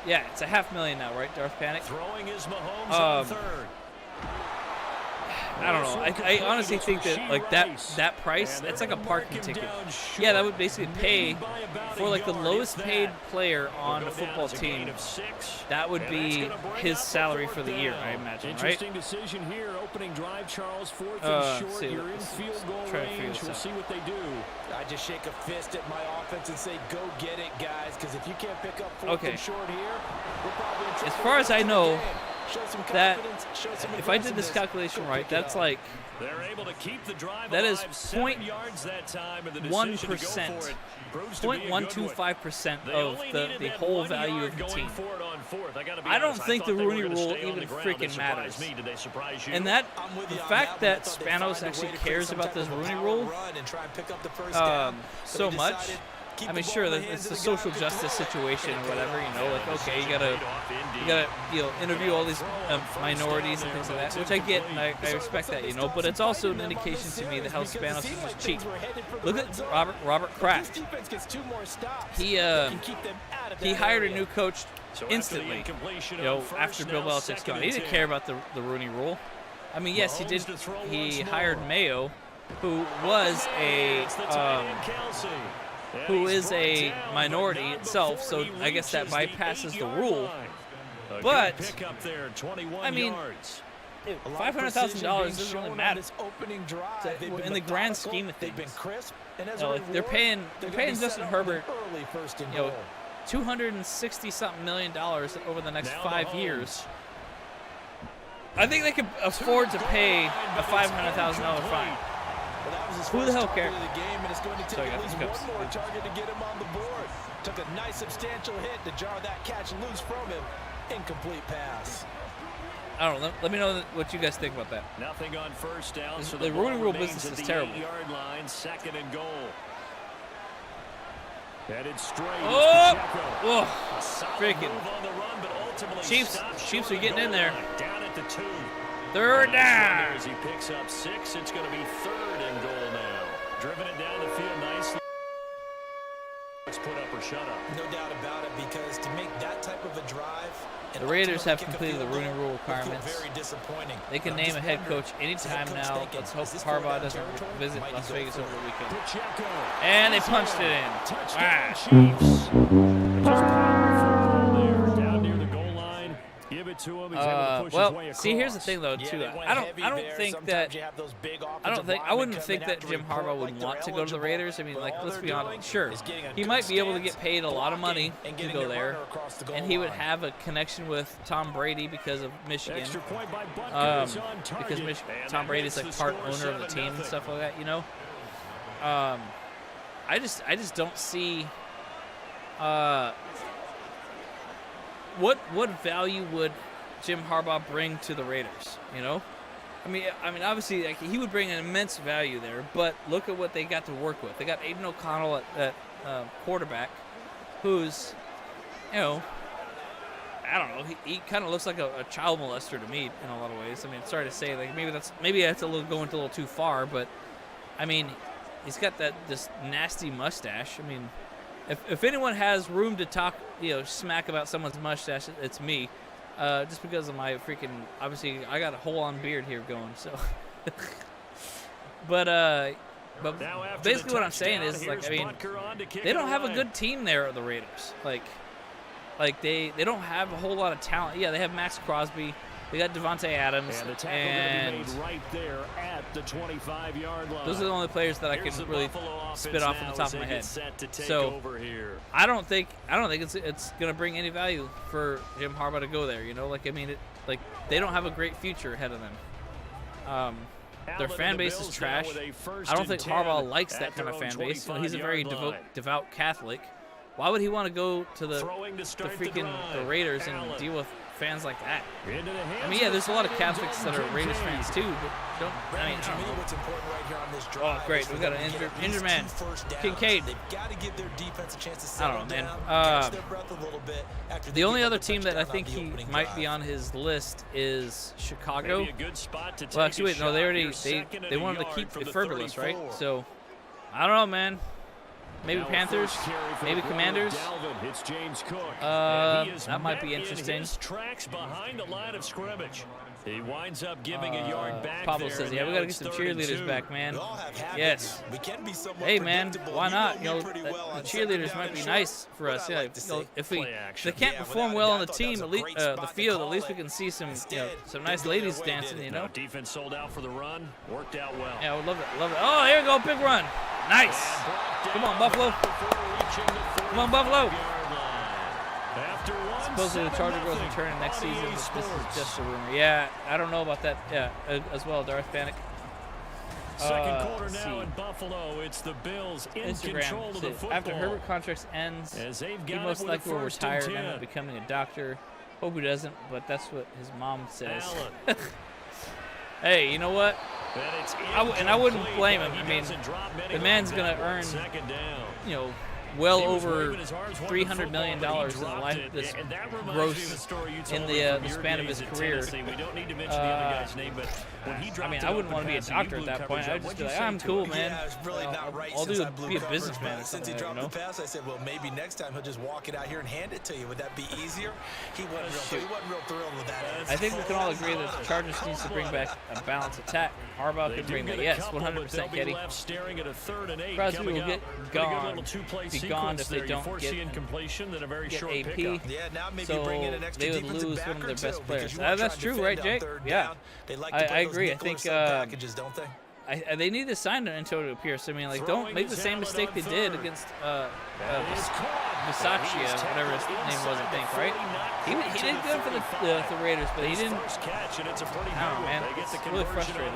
Speaker 1: Yeah, it's a $500,000 now, right, Darth Panic?
Speaker 2: Throwing is Mahomes on 3rd.
Speaker 1: I don't know. I honestly think that like that price, that's like a parking ticket. Yeah, that would basically pay for like the lowest paid player on a football team. That would be his salary for the year, I imagine, right?
Speaker 4: Interesting decision here. Opening drive, Charles. 4th and short. You're in field goal range. We'll see what they do.
Speaker 3: I just shake a fist at my offense and say, go get it, guys, because if you can't pick up 4th and short here, we're probably in trouble.
Speaker 1: As far as I know, that if I did this
Speaker 3: aggressiveness,
Speaker 1: calculation right, that's like
Speaker 2: They're able to keep the drive
Speaker 1: that is
Speaker 2: alive, 7 yards that time, and the decision to go for it proves to be a good one.
Speaker 1: 0.125%
Speaker 2: They
Speaker 1: of
Speaker 2: only
Speaker 1: the
Speaker 2: needed that
Speaker 1: whole
Speaker 2: 1
Speaker 1: value
Speaker 2: yard
Speaker 1: of the
Speaker 2: going
Speaker 1: team.
Speaker 2: for it on 4th. I gotta be
Speaker 1: I don't
Speaker 2: honest,
Speaker 1: think
Speaker 2: thought
Speaker 1: the
Speaker 2: they were
Speaker 1: Rooney
Speaker 2: gonna
Speaker 1: Rule
Speaker 2: stay on
Speaker 1: even
Speaker 2: the ground.
Speaker 1: freaking
Speaker 2: That surprised
Speaker 1: matters.
Speaker 2: me. Did they surprise you?
Speaker 1: And that
Speaker 3: I'm with
Speaker 1: the
Speaker 3: you on
Speaker 1: fact
Speaker 3: that one. I
Speaker 1: that
Speaker 3: thought they'd
Speaker 1: Spanos
Speaker 3: find a
Speaker 1: actually
Speaker 3: way to create
Speaker 1: cares
Speaker 3: some
Speaker 1: about
Speaker 3: type
Speaker 1: this
Speaker 3: of a
Speaker 1: Rooney
Speaker 3: power
Speaker 1: Rule
Speaker 3: run and try and pick up the first down.
Speaker 1: so
Speaker 3: They
Speaker 1: much.
Speaker 3: decided, keep
Speaker 1: I mean,
Speaker 3: the ball
Speaker 1: sure,
Speaker 3: in the
Speaker 1: it's
Speaker 3: hands
Speaker 1: the
Speaker 3: of the guy
Speaker 1: social
Speaker 3: who
Speaker 1: justice
Speaker 3: control it.
Speaker 1: situation or whatever, you know, like, okay, you gotta interview all these minorities and things like that, which I get and I respect that, you know, but it's also an indication to me that how Spanos is just cheap. Look at Robert Kraft. He hired a new coach instantly, you know, after Bill Belichick's gone. He didn't care about the Rooney Rule. I mean, yes, he did. He hired Mayo, who was who is a minority itself, so I guess that bypasses the rule. But I mean, $500,000 doesn't really matter in the grand scheme of things. You know, like they're paying Justin Herbert, you know, $260-something million over the next 5 years. I think they could afford to pay a $500,000 fine. Who the hell cares? Sorry, guys, let's go.
Speaker 3: One more target to get him on the board. Took a nice substantial hit to jar that catch loose from him. Incomplete pass.
Speaker 1: I don't know. Let me know what you guys think about that.
Speaker 2: Nothing on first down. So
Speaker 1: the Rooney Rule business is terrible.
Speaker 2: 8-yard line, 2nd and goal.
Speaker 4: Headed straight.
Speaker 1: Oh, freaking Chiefs are getting in there.
Speaker 2: Down at the 2.
Speaker 1: 3rd down.
Speaker 2: As he picks up 6, it's going to be 3rd and goal now. Driven it down the field nicely. Let's put up or shut up.
Speaker 3: No doubt about it, because to make that type of a drive,
Speaker 1: the Raiders have completed the Rooney Rule requirements.
Speaker 3: very disappointing.
Speaker 1: They can name a head coach anytime now. Let's hope Harbaugh doesn't visit Las Vegas over the weekend. And they punched it in.
Speaker 4: Down near the goal line. Give it to him. He's able to push his way across.
Speaker 1: See, here's the thing though, too. I wouldn't think that Jim Harbaugh would want to go to the Raiders. I mean, like, let's be honest. Sure, he might be able to get paid a lot of money to go there, and he would have a connection with Tom Brady because of Michigan. Because Tom Brady's like part owner of the team and stuff like that, you know. I just don't see what value would Jim Harbaugh bring to the Raiders, you know? I mean, obviously, like, he would bring an immense value there, but look at what they got to work with. They got Aiden O'Connell at quarterback, who's, you know, I don't know, he kind of looks like a child molester to me in a lot of ways. I mean, sorry to say, like, maybe that's going a little too far, but, I mean, he's got this nasty mustache. I mean, if anyone has room to talk, you know, smack about someone's mustache, it's me. Just because of my freaking, obviously, I got a whole-on beard here going, so. but basically what I'm saying is, like, I mean, they don't have a good team there at the Raiders. Like they don't have a whole lot of talent. Yeah, they have Max Crosby. They got Devontae Adams,
Speaker 4: and right there at the 25-yard line.
Speaker 1: Those are the only players that I can really spit off on the top of my head. So I don't think it's gonna bring any value for Jim Harbaugh to go there. You know, like, I mean, they don't have a great future ahead of them. Their fan base is trash. I don't think Harbaugh likes that kind of fan base. You know, he's a very devout Catholic. Why would he want to go to the freaking the Raiders and deal with fans like that? I mean, yeah, there's a lot of Catholics that are Raiders fans too, but don't know.
Speaker 3: What's important right here on this drive.
Speaker 1: Oh, great. We got an injured man. Kincaid.
Speaker 3: They've got to give their defense a chance to
Speaker 1: I
Speaker 3: settle
Speaker 1: don't know, man.
Speaker 3: down, catch their breath a little bit after
Speaker 1: The only other team that I think he might be on his list is Chicago. Well, actually, wait, no, they wanted to keep Fergalus, right? So, I don't know, man. Maybe Panthers, maybe Commanders. That might be interesting.
Speaker 2: Tracks behind the line of scrimmage. He winds up giving a yard back.
Speaker 1: Pablo
Speaker 2: there,
Speaker 1: says, "Yeah, we gotta get some cheerleaders back, man." Yes.
Speaker 3: Hey,
Speaker 1: man, why not? You know, the cheerleaders might be nice for us. Yeah, if they can't perform well on the team, at least the field, at least we can see some nice ladies dancing. You know.
Speaker 2: Defense sold out for the run. Worked out well.
Speaker 1: Yeah, I would love it. Love it. Oh, here we go, big run. Nice. Come on, Buffalo. Come on, Buffalo. Supposedly the Charger girls returning next season. This is just a rumor. Yeah, I don't know about that. Yeah, as well, Darth Panic.
Speaker 2: Second quarter now in Buffalo. It's the Bills in control of the football.
Speaker 1: After Herbert contract ends, he most likely will retire and end up becoming a doctor. Hope he doesn't, but that's what his mom says. Hey, you know what? I wouldn't blame him. I mean, the man's gonna earn, well over $300 million in this gross in the span of his career. I mean, I wouldn't want to be a doctor at that point. I'd just be like, I'm cool, man. I'll be a businessman or something, you know?
Speaker 3: I said, well, maybe next time he'll just walk it out here and hand it to you. Would that be easier? He wasn't real thrilled with that.
Speaker 1: I think we can all agree that the Chargers needs to bring back a balanced attack. Harbaugh can bring that. Yes, 100%, Getty. Crosby will be gone if they don't get AP. So they would lose one of their best players. That's true, right, Jake? Yeah, I agree. I think they need to sign Antonio Pierce. I mean, like, don't make the same mistake they did against Bisaccia, whatever his name was, I think, right? He did good for the Raiders, but he didn't. I don't know, man. It's really frustrating.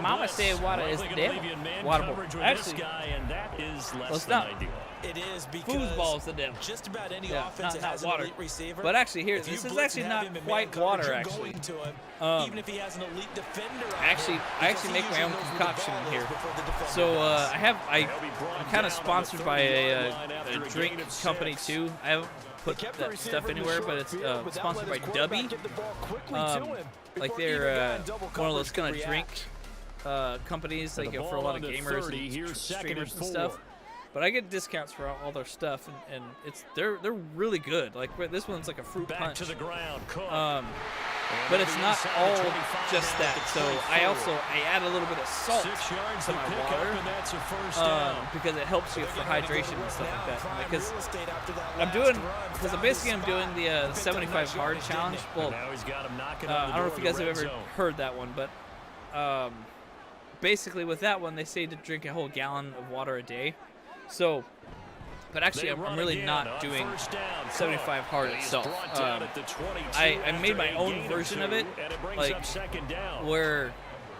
Speaker 1: Mama said water is dead. Waterboard. Actually, well, it's not.
Speaker 3: It is because
Speaker 1: foosball is the devil.
Speaker 3: Just about any offense that has
Speaker 1: water.
Speaker 3: an elite receiver.
Speaker 1: But actually, here, this is actually not quite water, actually.
Speaker 3: Even if he has an elite defender.
Speaker 1: I actually make my own concoction in here. So I'm kind of sponsored by a drink company too. I haven't put that stuff anywhere, but it's sponsored by Dubby. Like they're one of those kind of drink companies, like for a lot of gamers and streamers and stuff. But I get discounts for all their stuff, and they're really good. Like this one's like a fruit punch.
Speaker 2: To the ground.
Speaker 1: But it's not all just that. So I add a little bit of salt to my water because it helps you for hydration and stuff like that. Because I'm doing the 75 hard challenge. Well, I don't know if you guys have ever heard that one, but basically with that one they say to drink a whole gallon of water a day. So, but actually, I'm really not doing 75 hard itself. I made my own version of it, like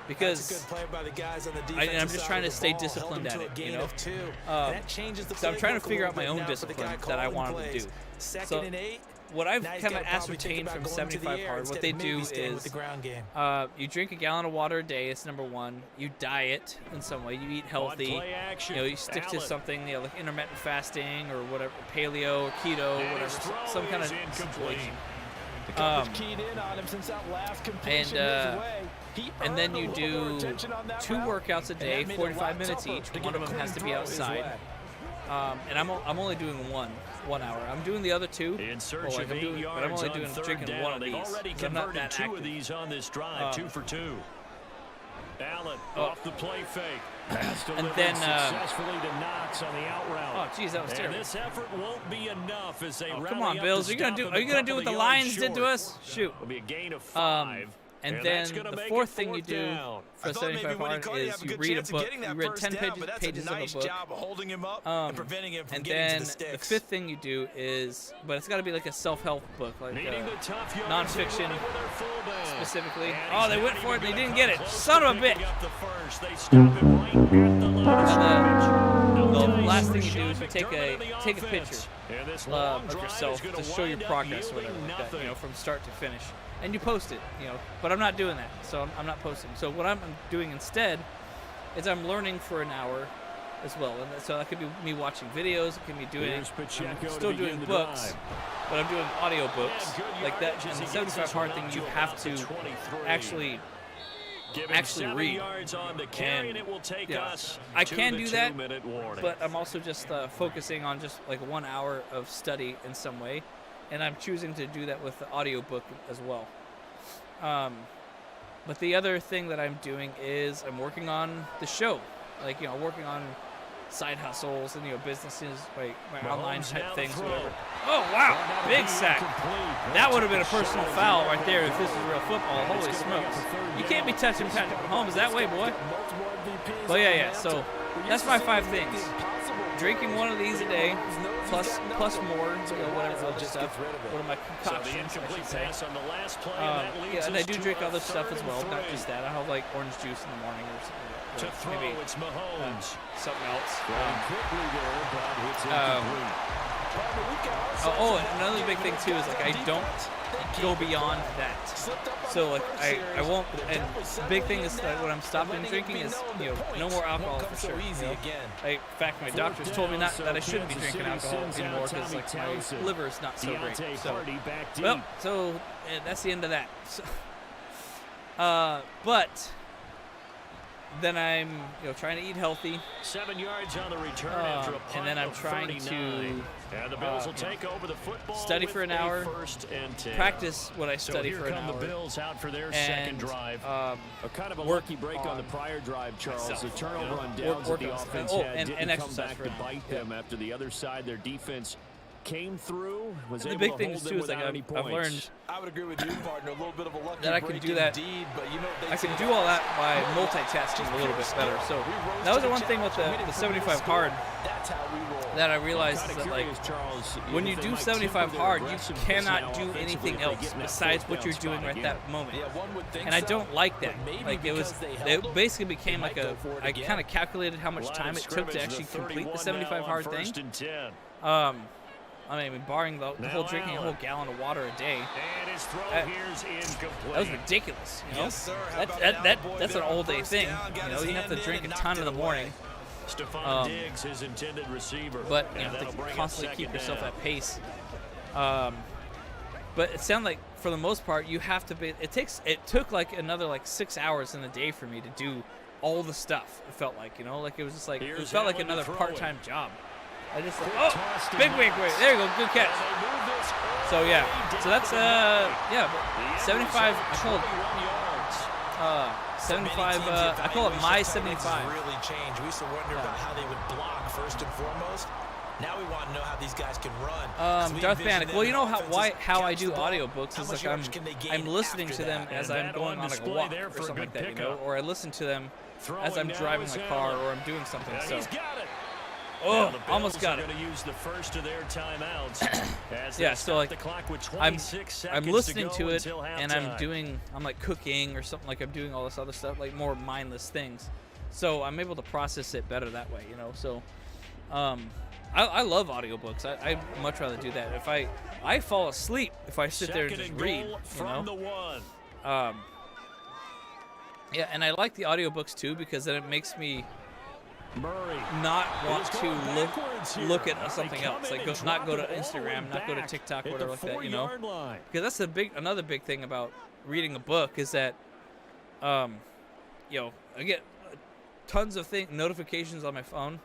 Speaker 1: because I'm just trying to stay disciplined at it, you know. So I'm trying to figure out my own discipline that I wanted to do. So what I've kind of ascertained from 75 hard, what they do is you drink a gallon of water a day. It's number one. You diet in some way. You eat healthy. You stick to something, like intermittent fasting or whatever, paleo or keto, whatever, some kind of situation. And then you do 2 workouts a day, 45 minutes each. One of them has to be outside. And I'm only doing 1 hour. I'm doing the other 2. But I'm only drinking 1 of these. I'm not that active.
Speaker 2: 2 of these on this drive, 2 for 2. Allen off the play fake.
Speaker 1: And then
Speaker 2: successfully to Knox on the out route.
Speaker 1: Oh, geez, that was terrible.
Speaker 2: And this effort won't be enough as they
Speaker 1: come on, Bills. Are you gonna do what the Lions did to us? Shoot.
Speaker 2: It'll be a gain of 5.
Speaker 1: And then the 4th thing you do for 75 hard is you read a book. You read 10 pages of a book. And then the 5th thing you do is, but it's got to be like a self-help book, like nonfiction specifically. Oh, they went for it and they didn't get it. Son of a bitch. And then the last thing thing you do is you take a picture of yourself to show your progress or whatever like that, you know, from start to finish, and you post it, you know. But I'm not doing that, so I'm not posting. So what I'm doing instead is I'm learning for an hour as well, and so that could be me watching videos. It could be doing. I'm still doing books, but I'm doing audio books like that. And the 75 hard thing, you have to actually read. And yeah, I can do that, but I'm also just focusing on just like 1 hour of study in some way, and I'm choosing to do that with the audiobook as well. But the other thing that I'm doing is I'm working on the show, like, you know, working on side hustles and, you know, businesses, like my online type things, whatever. Oh wow, big sack! That would have been a personal foul right there if this is real football. Holy smokes! You can't be touching Patrick Mahomes that way, boy. But yeah. So that's my 5 things: drinking one of these a day, plus more, you know, whatever other stuff. What are my concoctions, I should say? Yeah, and I do drink other stuff as well, not just that. I have like orange juice in the morning or something.
Speaker 2: To throw, maybe it's Mahomes.
Speaker 1: Something else. And another big thing too is like I don't go beyond that. So like I won't. And the big thing is that when I'm stopping drinking is, you know, no more alcohol for sure. You know? In fact, my doctors told me not that I shouldn't be drinking alcohol anymore because like my liver is not so great. So that's the end of that. So, but then I'm, you know, trying to eat healthy.
Speaker 2: 7 yards on the return after a punt,
Speaker 1: and then I'm trying to
Speaker 2: and the Bills will take over the football
Speaker 1: study for an hour, practice what I study for an hour.
Speaker 2: So here come the Bills out for their second drive.
Speaker 4: A kind of a lucky break on the prior drive, Charles. The turnover on downs that the offense had didn't come back to bite them after the other side. Their defense came through, was able to hold them without any points. The big thing is too is like I've learned,
Speaker 3: I would agree with you, partner, a little bit of a lucky
Speaker 1: that I can do that.
Speaker 3: Indeed, but you know,
Speaker 1: I can do all that by multitasking a little bit better. So that was the one thing with the 75 hard that I realized is that, like, when you do 75 hard, you cannot do anything else besides what you're doing right that moment. And I don't like that. Like, it basically became like I kind of calculated how much time it took to actually complete the 75 hard thing. I mean, barring the whole drinking a whole gallon of water a day, that was ridiculous. You know, that's an all day thing. You know, you have to drink a ton in the morning.
Speaker 2: Diggs, his intended receiver.
Speaker 1: But you have to constantly keep yourself at pace. But it sounded like for the most part you have to be. It took like another like 6 hours in the day for me to do all the stuff. It felt like, you know, like it was just like it felt like another part-time job. I just big wait. There you go, good catch. So yeah, so that's but 75. I call it 75. I call it my 75.
Speaker 3: Really changed. We used to wonder about how they would block first and foremost. Now we want to know how these guys can run.
Speaker 1: Darth Bannock. Well, you know how I do audiobooks is like I'm listening to them as I'm going on like a walk or something like that, you know, or I listen to them as I'm driving my car or I'm doing something. So. Oh, almost got it.
Speaker 2: Use the first of their timeouts
Speaker 1: yeah, so like I'm listening to it and I'm like cooking or something, like I'm doing all this other stuff, like more mindless things. So I'm able to process it better that way, you know. So I love audiobooks. I'd much rather do that. If I fall asleep if I sit there and just read, you know. Yeah, and I like the audiobooks too because then it makes me not want to look at something else, like not go to Instagram, not go to TikTok, or whatever like that, you know. Because that's another big thing about reading a book is that, you know, I get tons of notifications on my phone,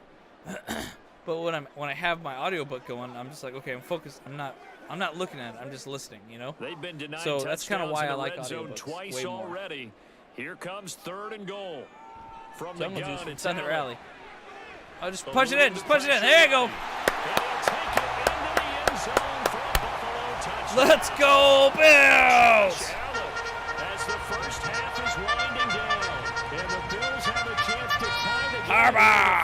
Speaker 1: but when I have my audiobook going, I'm just like, okay, I'm focused. I'm not looking at it. I'm just listening, you know.
Speaker 2: They've been denied
Speaker 1: so that's kind of why I like
Speaker 2: audiobooks twice
Speaker 1: way more.
Speaker 2: Already. Here comes 3rd and goal from the gun.
Speaker 1: It's on the rally. Oh, just punch it in. Just punch it in. There you go. Let's go, Bills!
Speaker 2: As the first half is winding down, and the Bills have a chance to tie the game
Speaker 1: in the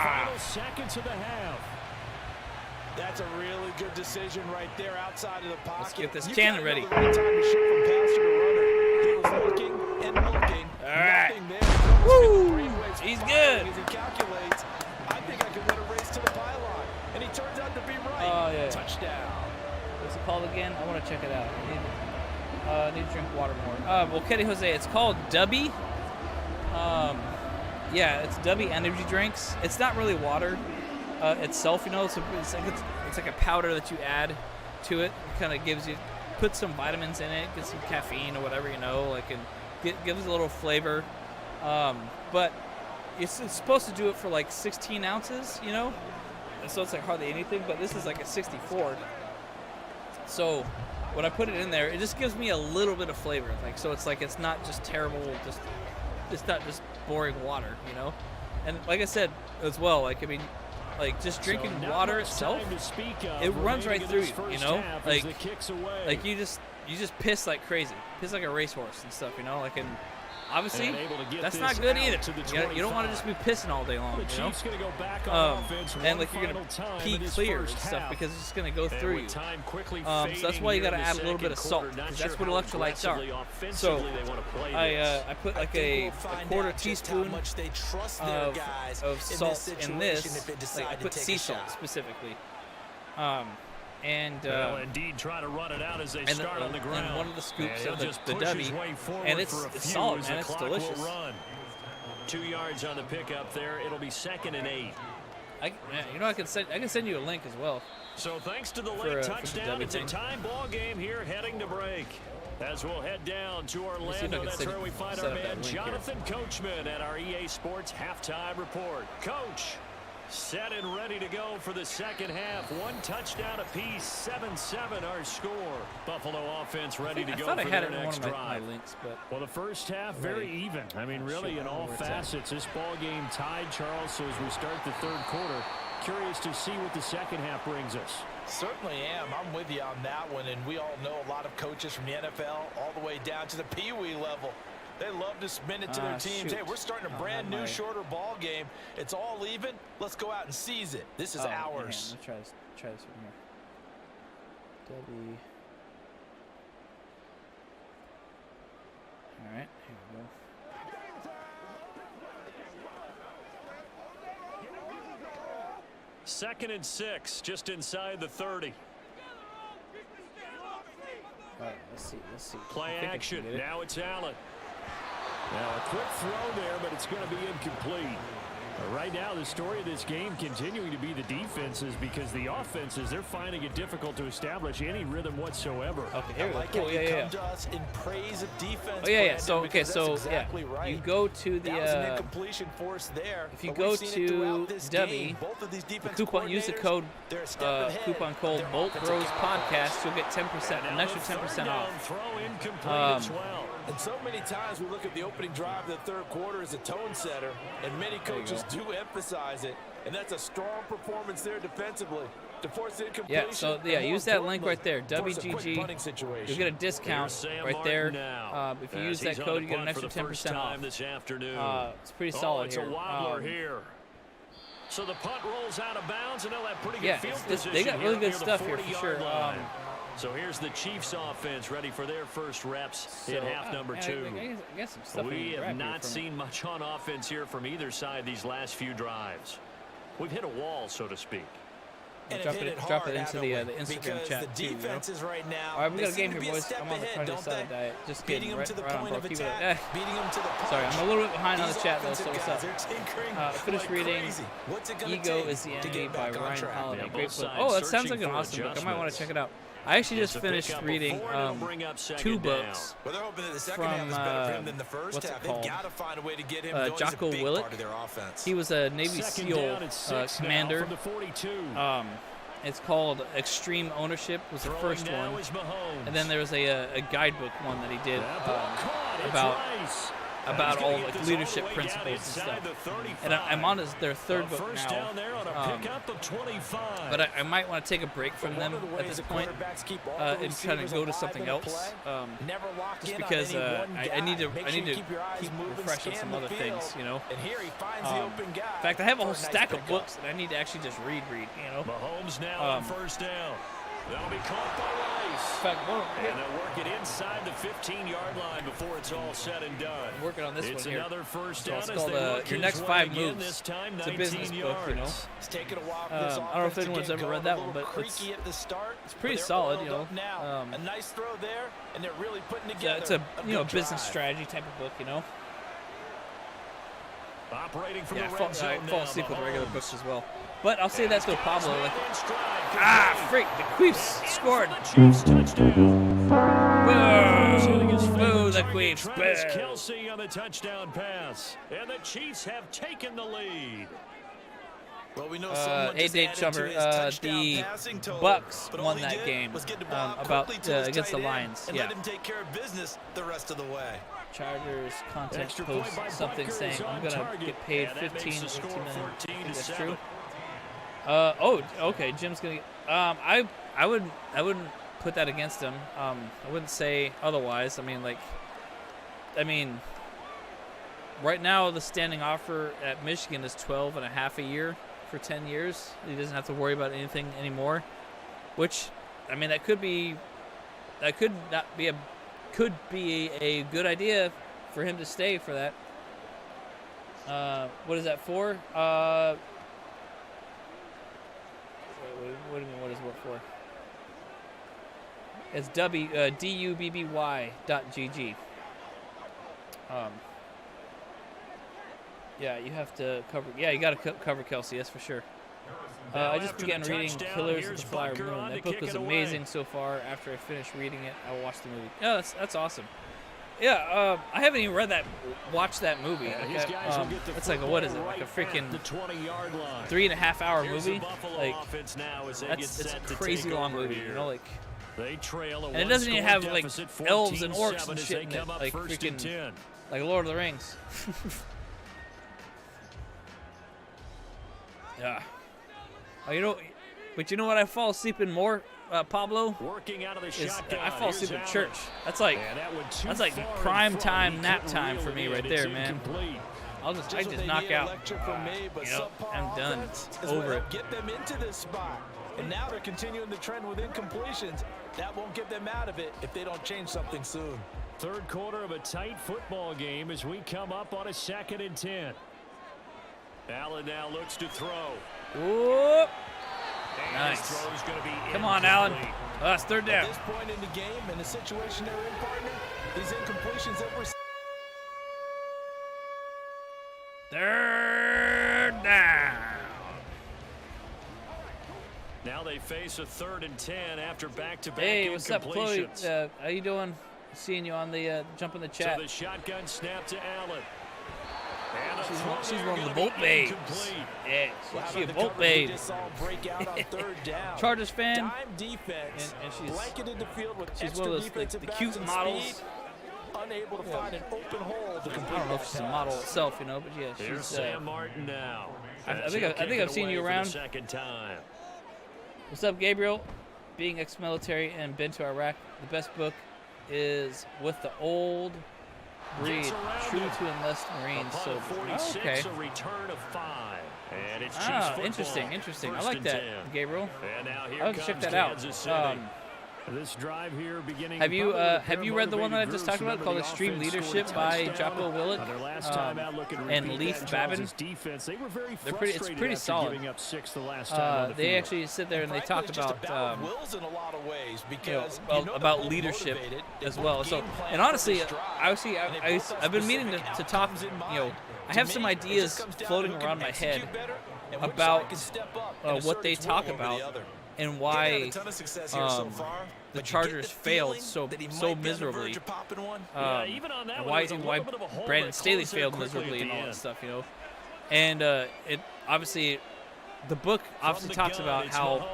Speaker 2: final seconds of the half.
Speaker 3: That's a really good decision right there outside of the pocket.
Speaker 1: Let's get this cannon ready.
Speaker 3: Time to shift from passer to runner. He was looking and looking.
Speaker 1: All right.
Speaker 3: Woo!
Speaker 1: He's good.
Speaker 3: As he calculates, I think I could win a race to the pylon.
Speaker 1: want to check it out. I need to drink water more. Well, Kenny Jose, it's called Dubby. Yeah, it's Dubby energy drinks. It's not really water itself, you know. It's like a powder that you add to it. It kind of gives you, put some vitamins in it, get some caffeine or whatever, you know, like, and gives a little flavor. But it's supposed to do it for like 16 ounces, you know. So it's like hardly anything. But this is like a 64. So when I put it in there, it just gives me a little bit of flavor. Like, so it's like, it's not just terrible, it's not just boring water, you know? And like I said as well, like, I mean, like, just drinking water itself, it runs right through you, you know? Like you just piss like crazy. Piss like a racehorse and stuff, you know? Like, and obviously, that's not good either. You don't want to just be pissing all day long, you know? And like, you're going to pee clear and stuff because it's just going to go through you. So that's why you got to add a little bit of salt, because that's what electrolytes are. So I put like a quarter teaspoon of salt in this. Like, I put sea salt specifically. And
Speaker 2: indeed try to run it out as they start on the ground.
Speaker 1: And one of the scoops of the Dubby, and it's solid, man. It's delicious.
Speaker 2: 2 yards on the pickup there. It'll be 2nd and 8.
Speaker 1: You know, I can send you a link as well.
Speaker 2: So thanks to the late touchdown, it's a time ball game here heading to break. As we'll head down to Orlando, that's where we find our man Jonathan Coachman at our EA Sports Halftime Report. Coach, set and ready to go for the second half. 1 touchdown apiece, 7-7 our score. Buffalo offense ready to go for their next drive. Well, the first half very even. I mean, really in all facets, this ball game tied, Charles. So as we start the third quarter, curious to see what the second half brings us.
Speaker 3: Certainly am. I'm with you on that one, and we all know a lot of coaches from the NFL all the way down to the Pee Wee level. They love to spin it to their teams. Hey, we're starting a brand new, shorter ball game. It's all even. Let's go out and seize it. This is ours.
Speaker 1: Let's try this from here. Dubby. All right, here we go.
Speaker 2: Second and 6, just inside the 30.
Speaker 1: All right, let's see.
Speaker 2: Play action. Now it's Allen. Now a quick throw there, but it's going to be incomplete. Right now, the story of this game continuing to be the defenses, because the offenses, they're finding it difficult to establish any rhythm whatsoever.
Speaker 1: Okay, here we go.
Speaker 3: Like
Speaker 1: cool.
Speaker 3: come to us in praise of defense.
Speaker 1: Oh yeah.
Speaker 3: So exactly right.
Speaker 1: You go to the.
Speaker 3: That was an incompletion force there.
Speaker 1: If you go to Dubby, use the code coupon code Bolt Bros Podcast, you'll get 10%, an extra 10% off.
Speaker 2: Throw incomplete as well.
Speaker 3: And so many times we look at the opening drive of the third quarter as a tone setter, and many coaches do emphasize it, and that's a strong performance there defensively to force incompletion.
Speaker 1: Yeah, so use that link right there, WGG. You'll get a discount right there. If you use that code, you get an extra 10% off.
Speaker 2: This afternoon.
Speaker 1: It's pretty solid
Speaker 2: it's a wobbler here. So the punt rolls out of bounds, and they'll have pretty good field position.
Speaker 1: They got really good stuff here for sure.
Speaker 2: So here's the Chiefs offense ready for their first reps in half number 2.
Speaker 1: I guess some stuff
Speaker 2: we have not seen much on offense here from either side these last few drives. We've hit a wall, so to speak.
Speaker 3: And
Speaker 1: drop it into the Instagram chat
Speaker 3: the defenses
Speaker 1: too.
Speaker 3: Right now,
Speaker 1: all right, we got a game here, boys. I'm on the carne asada diet. Just kidding. Right on, bro. Keep it. Sorry, I'm a little bit behind on the chat though. So what's up? Finish reading. Ego is the Enemy by Ryan Holiday. Great book. Oh, that sounds like an awesome book. I might want to check it out. I actually just finished reading 2 books from what's it called? Jocko Willink. He was a Navy SEAL commander. It's called Extreme Ownership was the first one, and then there was a guidebook one that he did about all like leadership principles and stuff. And I'm on their third book now. But I might want to take a break from them at this point and try to go to something else. Just because I need to keep refresh on some other things, you know. In fact, I have a whole stack of books that I need to actually just read, you know.
Speaker 2: Mahomes now on first down. That'll be caught by White. And they'll work it inside the 15-yard line before it's all said and done.
Speaker 1: I'm working on this
Speaker 2: it's
Speaker 1: one here.
Speaker 2: Another first down.
Speaker 1: It's called Your Next 5 Moves. It's a business book, you know.
Speaker 3: It's taken a while for this
Speaker 1: I don't know if anyone's ever read that one, but it's pretty solid, you know.
Speaker 3: A nice throw there, and they're really putting together.
Speaker 1: Yeah, it's a business strategy type of book, you know.
Speaker 2: Operating from
Speaker 1: I
Speaker 2: the
Speaker 1: fall asleep with regular books as well. But I'll say that to Pablo, like, freak, the Queefs scored. Boo, the Queefs.
Speaker 2: Kelsey on the touchdown pass, and the Chiefs have taken the lead.
Speaker 3: Well, we know
Speaker 1: hey, Dave Chummer, the Bucks won that game against the Lions.
Speaker 3: And
Speaker 1: yeah.
Speaker 3: let him take care of business the rest of the way.
Speaker 1: Chargers content post something saying I'm gonna get paid 15 million. That's true. Okay. Jim's gonna. I wouldn't put that against him. I wouldn't say otherwise. I mean, right now the standing offer at Michigan is 12.5 a year for 10 years. He doesn't have to worry about anything anymore. Which, I mean, that could be a good idea for him to stay for that. What is that for? What do you mean, what is it for? It's dubby.gg. Yeah, you have to cover. Yeah, you got to cover Kelsey. That's for sure. I just began reading Killers of the Flower Moon. That book was amazing so far. After I finished reading it, I watched the movie. Yeah, that's awesome. Yeah, I haven't even watched that movie. It's like what is it? Like a freaking 3.5 hour movie. Like it's a crazy long movie. You know, like. And it doesn't even have like elves and orcs and shit in it, like freaking like Lord of the Rings. Yeah. Oh, you know what I fall asleep in more, Pablo?
Speaker 2: Working out of the
Speaker 1: shotgun. I fall asleep in church. That's like prime time nap time for me right there, man. I just knock out. I'm done. It's over it.
Speaker 3: Get them into this spot. And now they're continuing the trend with incompletions. That won't get them out of it if they don't change something soon.
Speaker 2: Third quarter of a tight football game as we come up on a 2nd and 10. Allen now looks to throw.
Speaker 1: Whoop. Nice. Come on, Allen. That's third down.
Speaker 3: At this point in the game and the situation they're in, partner, these incompletions that we're
Speaker 1: third down.
Speaker 2: Now they face a 3rd and 10 after back-to-back
Speaker 1: Hey, what's up, Chloe?
Speaker 2: incompletions.
Speaker 1: How you doing? Seeing you on the jump in the chat.
Speaker 2: So the shotgun snap to Allen.
Speaker 1: She's one of the Bolt babes. Yeah, she's a Bolt babe. Chargers fan, and she's one of those the cute models.
Speaker 3: Unable to find an open hole to complete.
Speaker 1: I don't know if she's a model itself, you know, but yeah, she's.
Speaker 2: Sam Martin now.
Speaker 1: I think I've seen you around.
Speaker 2: Second time.
Speaker 1: What's up, Gabriel? Being ex-military and been to Iraq, the best book is With the Old Breed, True to Enlist Marines. So, okay.
Speaker 2: A return of 5. And it's
Speaker 1: interesting. I like that, Gabriel.
Speaker 2: And now here
Speaker 1: I'll check that out.
Speaker 2: This drive here beginning.
Speaker 1: Have you read the one that I just talked about called Extreme Leadership by Jocko Willink and Leif Babin? It's pretty solid. They actually sit there and they talk about about leadership as well. So, and honestly, I've been meaning to talk. I have some ideas floating around my head about what they talk about. And why the Chargers failed so miserably, and why Brandon Staley failed miserably and all that stuff, you know. And it obviously, the book obviously talks about how.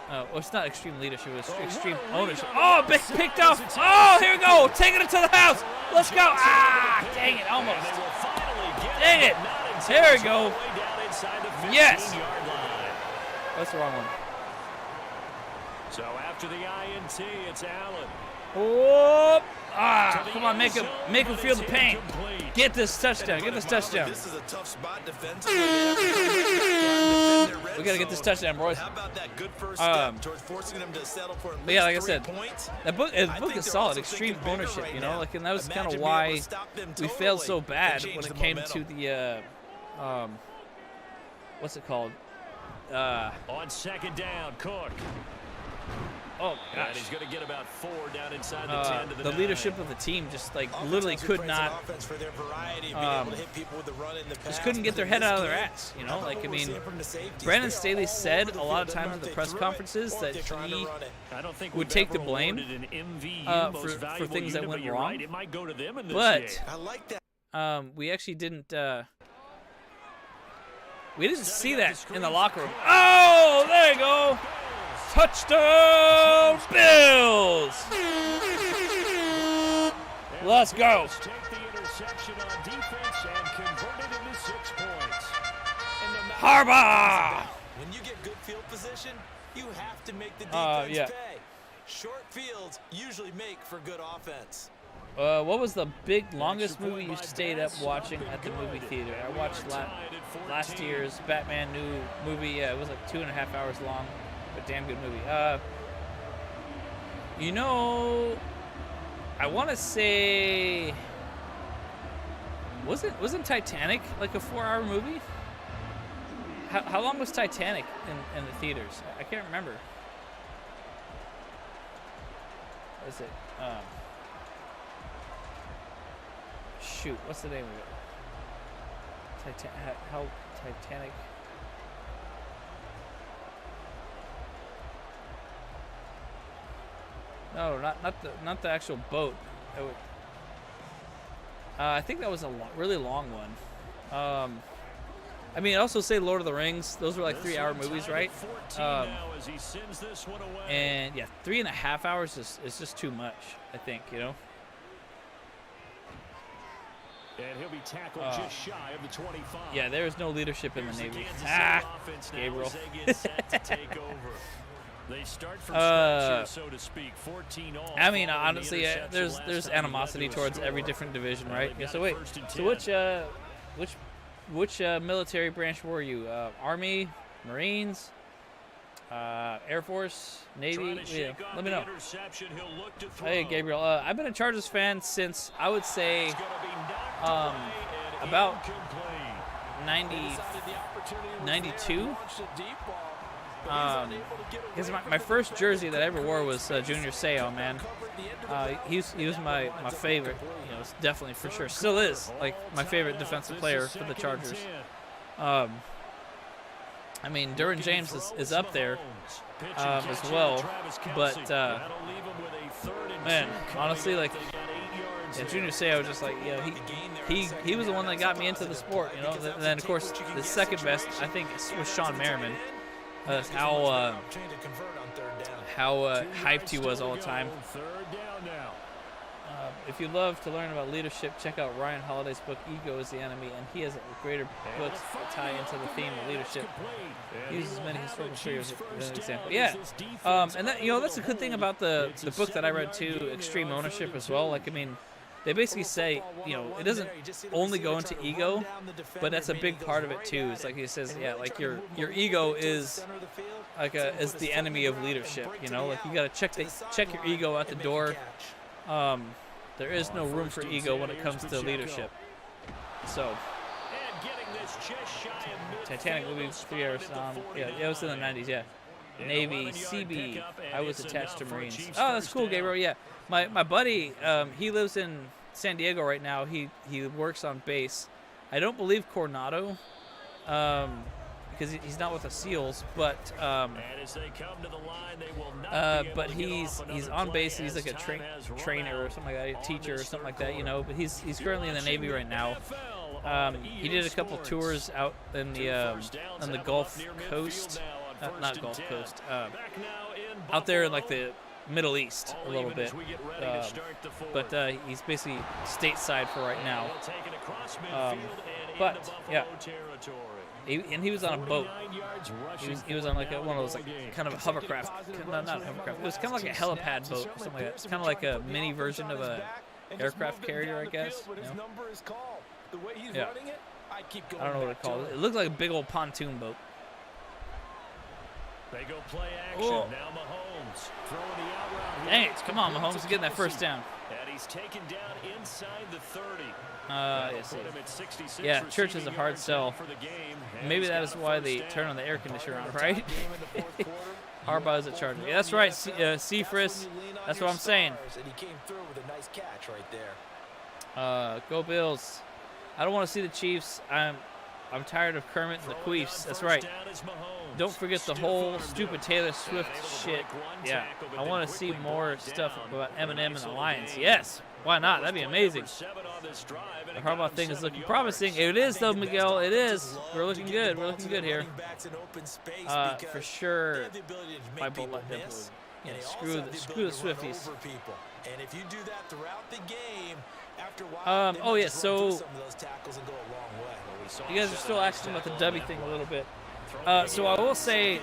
Speaker 1: Well, it's not extreme leadership; it's extreme ownership. Oh, picked off! Oh, here we go! Taking it to the house. Let's go! Ah, dang it! Almost. Dang it! There we go. Yes. That's the wrong one.
Speaker 2: So after the INT, it's Allen.
Speaker 1: Oh! Come on, make him feel the pain. Get this touchdown.
Speaker 3: This is a tough spot defensively.
Speaker 1: We We gotta get this touchdown, boys.
Speaker 3: How about that good first step towards forcing them to settle for at least
Speaker 1: yeah, like I
Speaker 3: 3
Speaker 1: said,
Speaker 3: points?
Speaker 1: that book is solid. Extreme ownership, you know, like, and that was kind of why we failed so bad when it came to the what's it called?
Speaker 2: On second down, Cook.
Speaker 1: Oh my gosh.
Speaker 2: And he's going to get about 4 down inside the 10 to the 9.
Speaker 1: leadership of the team just like literally could not just couldn't get their head out of their ass, you know, like, I mean, Brandon Staley said a lot of times in the press conferences that he would take the blame for things that went wrong, but we actually didn't see that in the locker room. Oh, there you go. Touchdown, Bills! Let's go. Harbaugh!
Speaker 3: When you get good field position, you have to make the defense pay. Short fields usually make for good offense.
Speaker 1: What was the longest movie you stayed up watching at the movie theater? I watched last year's Batman new movie. Yeah, it was like 2.5 hours long. A damn good movie. You know, I want to say, wasn't Titanic like a 4-hour movie? How long was Titanic in the theaters? I can't remember. What is it? Shoot, what's the name of it? Titanic. No, not the actual boat. I think that was a really long one. I mean, I also say Lord of the Rings. Those were like 3-hour movies, right? And yeah, 3.5 hours is just too much, I think, you know.
Speaker 2: And he'll be tackled just shy of the 25.
Speaker 1: Yeah, there is no leadership in the Navy. Gabriel.
Speaker 2: They start from scratch here, so to speak. 14 all.
Speaker 1: I mean, honestly, there's animosity towards every different division, right? Yeah, so wait, so which military branch were you? Army, Marines, Air Force, Navy? Yeah, let me know. Hey, Gabriel, I've been a Chargers fan since, I would say, about 92. Because my first jersey that I ever wore was Junior Seau, man. He was my favorite. You know, it's definitely, for sure, still is, like, my favorite defensive player for the Chargers. I mean, Derwin James is up there as well, but man, honestly, like, yeah, Junior Seau, just like, you know, he was the one that got me into the sport, you know. And then of course the second best, I think, was Sean Merriman. How hyped he was all the time. If you love to learn about leadership, check out Ryan Holiday's book, Ego is the Enemy, and he has greater books that tie into the theme of leadership. He uses many historical figures as an example. Yeah, and that, you know, that's a good thing about the book that I read too, Extreme Ownership, as well. Like, I mean, they basically say, you know, it doesn't only go into ego, but that's a big part of it too. It's like he says, yeah, like your ego is like is the enemy of leadership. You know, like, you gotta check your ego at the door. There is no room for ego when it comes to leadership. So, Titanic movie, 3 hours long. Yeah, it was in the 90s. Yeah, Navy, CB. I was attached to Marines. Oh, that's cool, Gabriel. Yeah, my buddy, he lives in San Diego right now. He works on base. I don't believe Coronado, because he's not with the SEALs, but but he's on base. He's like a trainer or something like that, a teacher or something like that, you know. But he's currently in the Navy right now. He did a couple tours out in the Gulf Coast, not Gulf Coast, out there in like the Middle East a little bit, but he's basically stateside for right now. But yeah. He was on a boat. He was on like one of those, like, kind of a hovercraft. Not a hovercraft. It was kind of like a helipad boat or something like that. It's kind of like a mini version of a aircraft carrier, I guess. You know? Yeah. I don't know what it's called. It looked like a big old pontoon boat.
Speaker 2: They go play action.
Speaker 1: Oh.
Speaker 2: Now Mahomes throwing the out route.
Speaker 1: Dang it. Come on, Mahomes. Getting that first down.
Speaker 2: And he's taken down inside the 30.
Speaker 1: Yeah, Church is a hard sell. Maybe that is why they turn on the air conditioner on, right? Harbaugh is a Charger. Yeah, that's right, Seafris. That's what I'm saying. Go Bills. I don't want to see the Chiefs. I'm tired of Kermit and the Queefs. That's right. Don't forget the whole stupid Taylor Swift shit. Yeah, I want to see more stuff about Eminem and the Lions. Yes, why not? That'd be amazing. The Harbaugh thing is looking promising. It is, though, Miguel. It is. We're looking good. We're looking good here. For sure. My bullet. Yeah, screw the Swifties.
Speaker 3: And if you do that throughout the game, after a while,
Speaker 1: oh yeah, so you guys are still asking about the W thing a little bit. So I will say,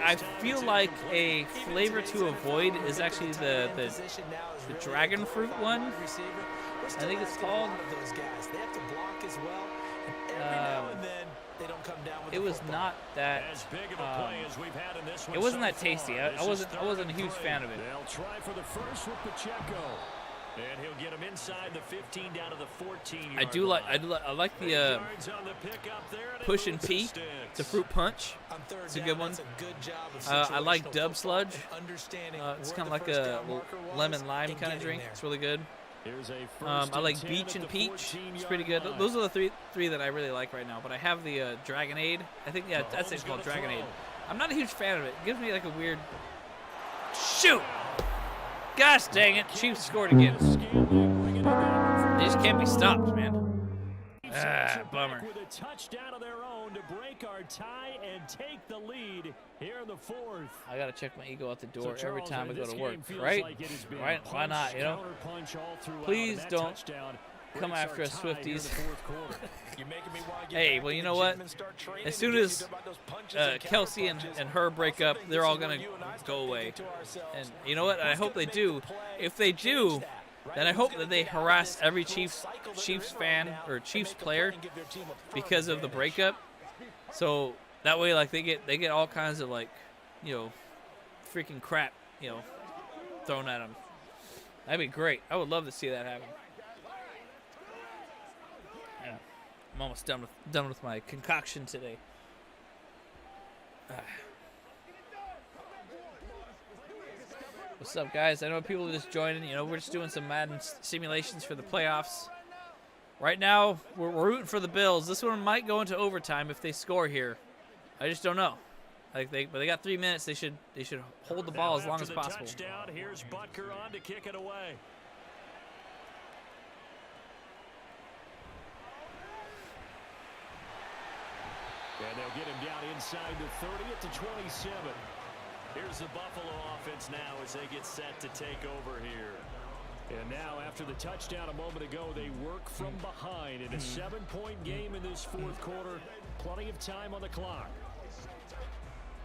Speaker 1: I feel like a flavor to avoid is actually the dragon fruit one. I think it's called. It was not that. It wasn't that tasty. I wasn't a huge fan of it.
Speaker 2: They'll try for the first with Pacheco, and he'll get him inside the 15 down to the 14.
Speaker 1: I like the push and pea. It's a fruit punch. It's a good one. I like Dub Sludge. It's kind of like a lemon lime kind of drink. It's really good. I like Beach and Peach. It's pretty good. Those are the three that I really like right now. But I have the Dragonade. I think that's it called Dragonade. I'm not a huge fan of it. It gives me like a weird. Shoot! Gosh dang it! Chiefs scored again. They just can't be stopped, man. Bummer.
Speaker 2: With a touchdown of their own to break our tie and take the lead here in the fourth.
Speaker 1: I gotta check my ego out the door every time I go to work, right? Right? Why not? You know. Please don't come after us, Swifties. Hey, well, you know what? As soon as Kelsey and her break up, they're all gonna go away. And you know what? I hope they do. If they do, then I hope that they harass every Chiefs fan or Chiefs player because of the breakup. So that way, like they get all kinds of like, you know, freaking crap, you know, thrown at them. That'd be great. I would love to see that happen. Yeah, I'm almost done with my concoction today. What's up, guys? I know people are just joining. You know, we're just doing some Madden simulations for the playoffs. Right now, we're rooting for the Bills. This one might go into overtime if they score here. I just don't know. But they got 3 minutes. They should hold the ball as long as possible.
Speaker 2: Touchdown, here's Butker on to kick it away. And they'll get him down inside the 30 at the 27. Here's the Buffalo offense now as they get set to take over here. And now after the touchdown a moment ago, they work from behind in a 7-point game in this fourth quarter. Plenty of time on the clock.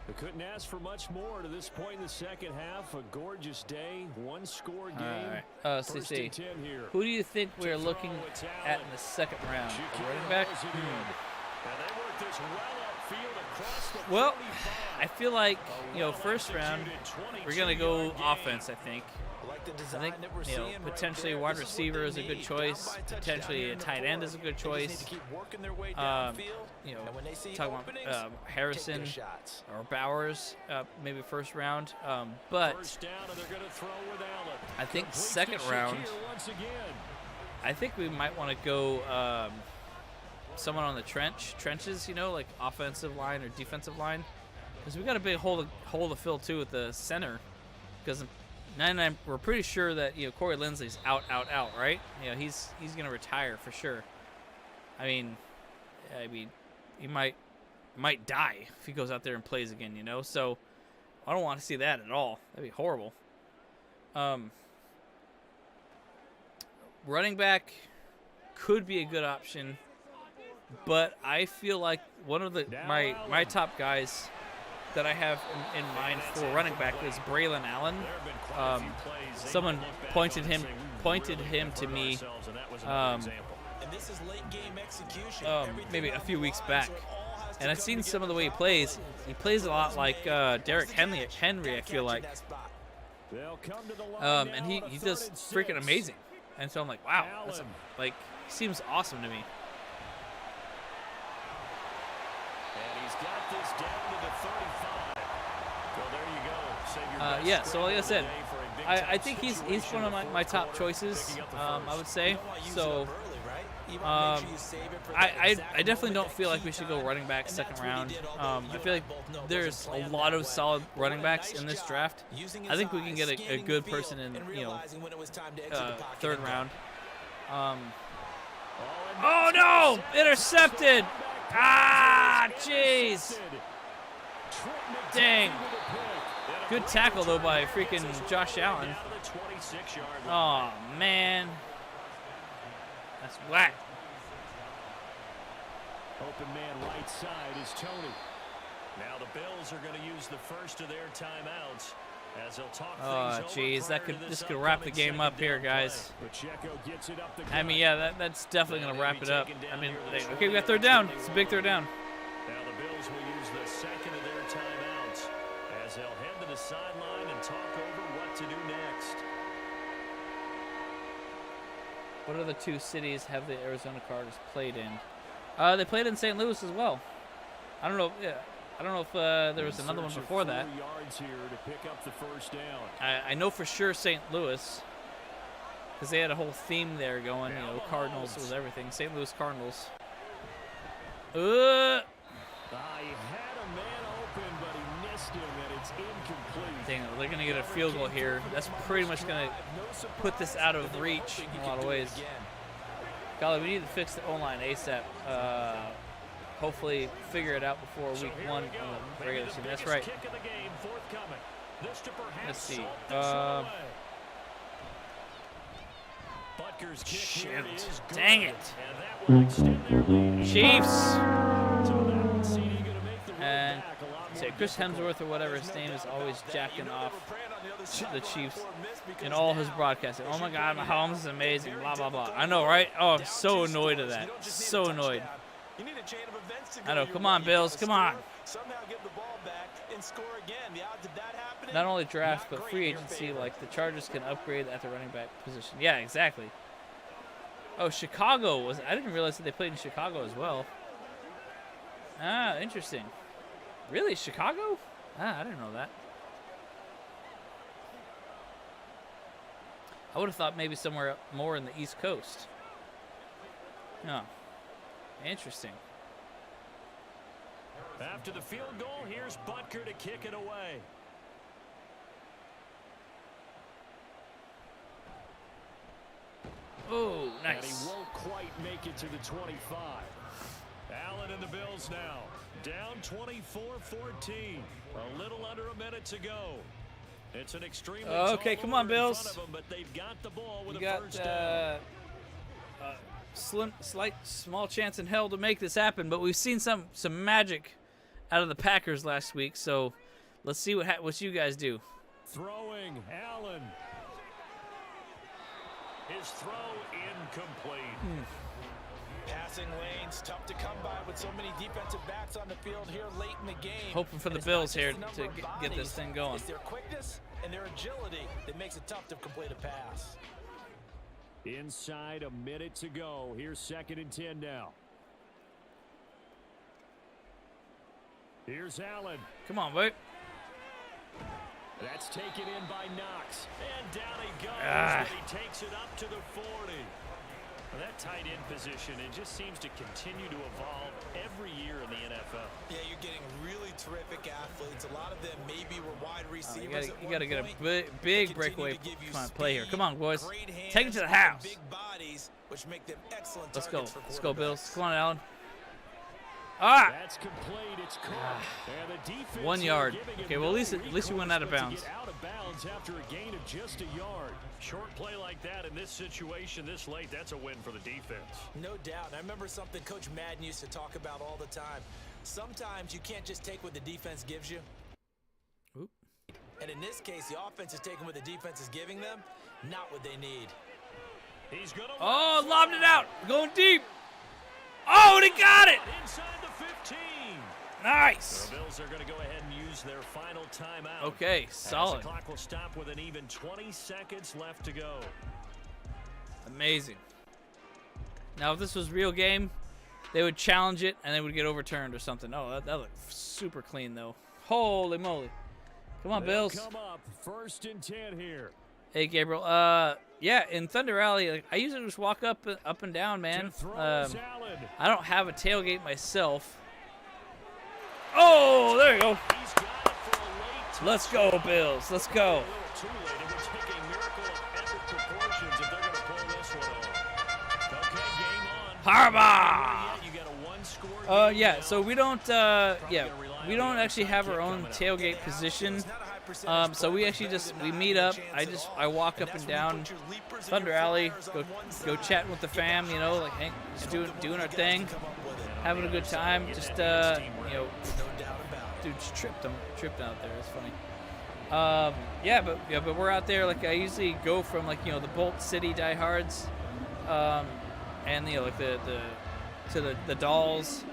Speaker 2: They couldn't ask for much more to this point in the second half. A gorgeous day, one-score game.
Speaker 1: All right. CC, who do you think we're looking at in the second round? Running back? Well, I feel like, you know, first round, we're going to go offense, I think. You know, potentially a wide receiver is a good choice. Potentially a tight end is a good choice. You know, talking about Harrison or Bowers, maybe first round. But I think second round, I think we might want to go someone on the trenches, you know, like offensive line or defensive line. Because we got a big hole to fill, too, with the center. Because 99, we're pretty sure that, you know, Corey Linsley's out, right? You know, he's going to retire for sure. I mean, he might die if he goes out there and plays again, you know? So I don't want to see that at all. That'd be horrible. Running back could be a good option. But I feel like one of my top guys that I have in mind for running back is Braylon Allen. Someone pointed him to me maybe a few weeks back. And I've seen some of the way he plays. He plays a lot like Derrick Henry, I feel like. And he does freaking amazing. And so I'm like, wow, that's like, seems awesome to me.
Speaker 2: And he's got this down to the 35. Well, there you go. Save your
Speaker 1: yeah, so like I said, I think he's one of my top choices, I would say. So I definitely don't feel like we should go running back second round. I feel like there's a lot of solid running backs in this draft. I think we can get a good person in, third round. Oh no! Intercepted! Ah, jeez! Dang. Good tackle though by freaking Josh Allen. Oh man. That's whack.
Speaker 2: Open man right side is Tony. Now the Bills are going to use the first of their timeouts as they'll talk things over.
Speaker 1: This could wrap the game up here, guys. I mean, yeah, that's definitely going to wrap it up. I mean, okay, we got third down. It's a big third down.
Speaker 2: Now the Bills will use the second of their timeouts as they'll head to the sideline and talk over what to do next.
Speaker 1: What other two cities have the Arizona Cardinals played in? They played in St. Louis as well. I don't know. Yeah, I don't know if there was another one before that. I know for sure St. Louis, because they had a whole theme there going. You know, Cardinals was everything. St. Louis Cardinals.
Speaker 2: He had a man open, but he missed him, and it's incomplete.
Speaker 1: Dang it, they're gonna get a field goal here. That's pretty much gonna put this out of reach in a lot of ways. Golly, we need to fix the O-line ASAP. Hopefully figure it out before week 1 on the regular season. That's right. Let's see. Shit. Dang it. Chiefs. And say Chris Hemsworth or whatever his name is always jacking off the Chiefs in all his broadcasting. Oh my God, Mahomes is amazing. Blah blah blah. I know, right? Oh, I'm so annoyed at that. So annoyed. I know. Come on, Bills. Come on. Not only draft, but free agency. Like the Chargers can upgrade at the running back position. Yeah, exactly. Oh, Chicago was. I didn't realize that they played in Chicago as well. Ah, interesting. Really, Chicago? Ah, I didn't know that. I would have thought maybe somewhere more in the East Coast. Oh, interesting.
Speaker 2: After the field goal, here's Butker to kick it away.
Speaker 1: Oh, nice.
Speaker 2: And he won't quite make it to the 25. Allen and the Bills now. Down 24-14. A little under a minute to go. It's an extremely
Speaker 1: okay, come on, Bills.
Speaker 2: Them, but they've got the ball with
Speaker 1: you
Speaker 2: a
Speaker 1: got
Speaker 2: first down.
Speaker 1: small chance in hell to make this happen, but we've seen some magic out of the Packers last week, so let's see what you guys do.
Speaker 2: Throwing, Allen. His throw incomplete.
Speaker 3: Passing lanes, tough to come by with so many defensive backs on the field here late in the game.
Speaker 1: Hoping for the Bills here to get this thing going.
Speaker 3: It's their quickness and their agility that makes it tough to complete a pass.
Speaker 2: Inside a minute to go. Here's 2nd and 10 now. Here's Allen.
Speaker 1: Come on, boy.
Speaker 2: That's taken in by Knox. And down he goes, but he takes it up to the 40. Well, that tight end position, it just seems to continue to evolve every year in the NFL.
Speaker 3: Yeah, you're getting really terrific athletes. A lot of them maybe were wide receivers.
Speaker 1: You got to get a big breakaway play here. Come on, boys. Take it to the house.
Speaker 3: Big bodies, which make them excellent
Speaker 1: Let's go.
Speaker 3: Let's
Speaker 1: go, Bills. Come on, Allen. Ah!
Speaker 2: That's complete. It's caught. And the defense
Speaker 1: 1 yard. Okay, well, at least we went out of bounds.
Speaker 2: Out of bounds after a gain of just a yard. Short play like that in this situation this late, that's a win for the defense.
Speaker 3: No doubt. I remember something Coach Madden used to talk about all the time. Sometimes you can't just take what the defense gives you.
Speaker 1: Oop.
Speaker 3: And in this case, the offense is taking what the defense is giving them, not what they need.
Speaker 2: He's gonna
Speaker 1: lobbed it out. Going deep. Oh, they got it!
Speaker 2: Inside the 15.
Speaker 1: Nice.
Speaker 2: The Bills are going to go ahead and use their final timeout.
Speaker 1: Okay, solid.
Speaker 2: As the clock will stop with an even 20 seconds left to go.
Speaker 1: Amazing. Now, if this was real game, they would challenge it and they would get overturned or something. Oh, that looked super clean though. Holy moly! Come on, Bills.
Speaker 2: Come up 1st and 10 here.
Speaker 1: Hey, Gabriel. Yeah, in Thunder Alley, like, I usually just walk up and down, man. I don't have a tailgate myself. Oh, there you go. Let's go, Bills. Let's go. Harbaugh. Yeah, so we don't we don't actually have our own tailgate position. So we actually we meet up. I walk up and down Thunder Alley, go chatting with the fam, you know, like just doing our thing, having a good time. Just you know, dude just tripped out there. It's funny. Yeah, but we're out there. Like I usually go from like, you know, the Bolt City diehards, and you know, like the Dolls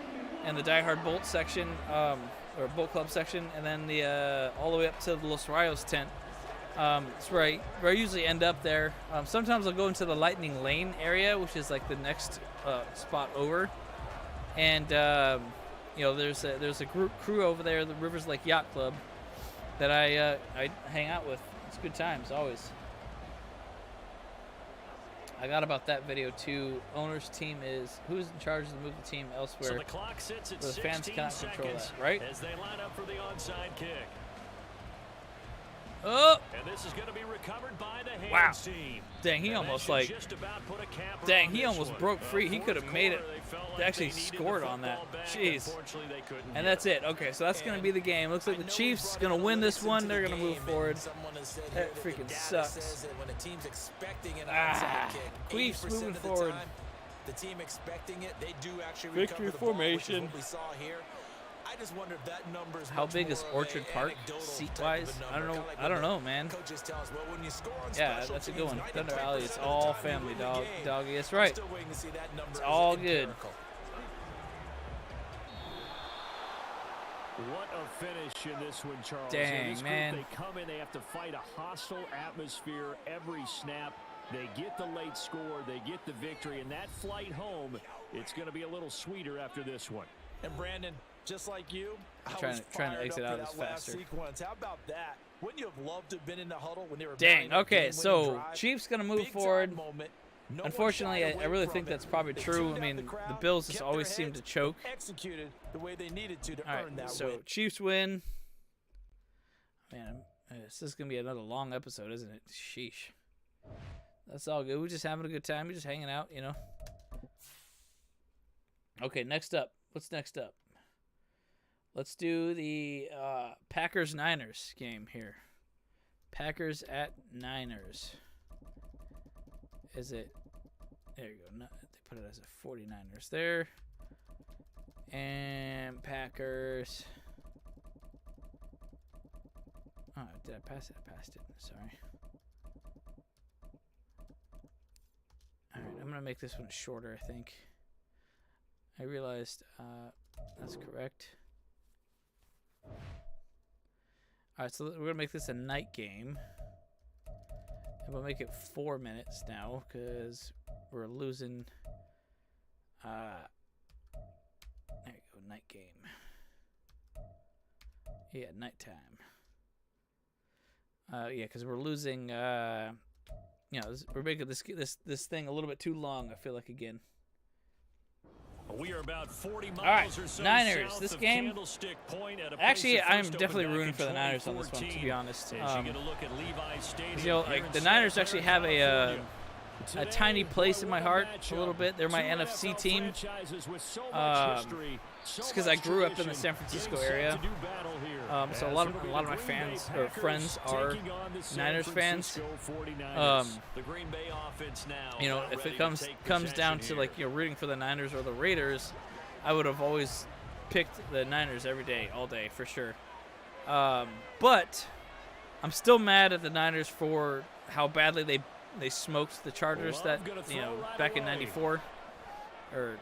Speaker 1: and the diehard Bolt section, or Bolt Club section, and then the all the way up to the Los Rayos tent. It's where I usually end up there. Sometimes I'll go into the Lightning Lane area, which is like the next spot over, and you know, there's a crew over there, the Rivers Lake Yacht Club, that I hang out with. It's good times always. I got about that video too. Owner's team is who's in charge to move the team elsewhere.
Speaker 2: So the clock sits at
Speaker 1: the fans cannot control that, right?
Speaker 2: As they line up for the onside kick.
Speaker 1: Oh!
Speaker 2: And this is going to be recovered by the Hands team.
Speaker 1: Dang, he almost like. Dang, he almost broke free. He could have made it. They actually scored on that. Jeez. And that's it. Okay, so that's going to be the game. Looks like the Chiefs going to win this one. They're going to move forward. That freaking sucks. Chiefs moving forward.
Speaker 3: The team expecting it, they do actually
Speaker 1: victory formation.
Speaker 3: What we saw here. I just wonder if that number's
Speaker 1: how big is Orchard Park seat-wise? I don't know, man. Yeah, that's a good one. Thunder Alley, it's all family, doggy. That's right. It's all good.
Speaker 2: What a finish in this one, Charles.
Speaker 1: Dang, man.
Speaker 2: They come in, they have to fight a hostile atmosphere every snap. They get the late score, they get the victory, and that flight home, it's going to be a little sweeter after this one.
Speaker 3: And Brandon, just like you,
Speaker 1: I'm trying to exit out of this faster.
Speaker 3: Sequence. How about that? Wouldn't you have loved to have been in the huddle when they were
Speaker 1: dang, okay, so Chiefs going to move forward. Unfortunately, I really think that's probably true. I mean, the Bills just always seem to choke.
Speaker 3: Executed the way they needed to earn that
Speaker 1: so
Speaker 3: win.
Speaker 1: Chiefs win. Man, this is going to be another long episode, isn't it? Sheesh. That's all good. We're just having a good time. We're just hanging out, you know. Okay, next up. What's next up? Let's do the Packers-Niners game here. Packers at Niners. Is it? There you go. No, they put it as a 49ers there. And Packers. Oh, did I pass it? I passed it. Sorry. All right, I'm going to make this one shorter, I think. I realized that's correct. All right, so we're going to make this a night game. And we'll make it 4 minutes now because we're losing. There you go, night game. Yeah, nighttime. Yeah, because we're losing. You know, we're making this thing a little bit too long. I feel like again.
Speaker 2: We are about 40 miles or so
Speaker 1: Niners. This game. Actually, I'm
Speaker 2: definitely
Speaker 1: definitely rooting for the Niners on this one, to be honest.
Speaker 2: You
Speaker 1: know, like the Niners actually have a tiny place in my heart a little bit. They're my NFC team. Just because I grew up in the San Francisco area. So a lot of my fans or friends are Niners fans. You know, if it comes down to like, you know, rooting for the Niners or the Raiders, I would have always picked the Niners every day, all day for sure. But I'm still mad at the Niners for how badly they smoked the Chargers that, you know, back in '94 or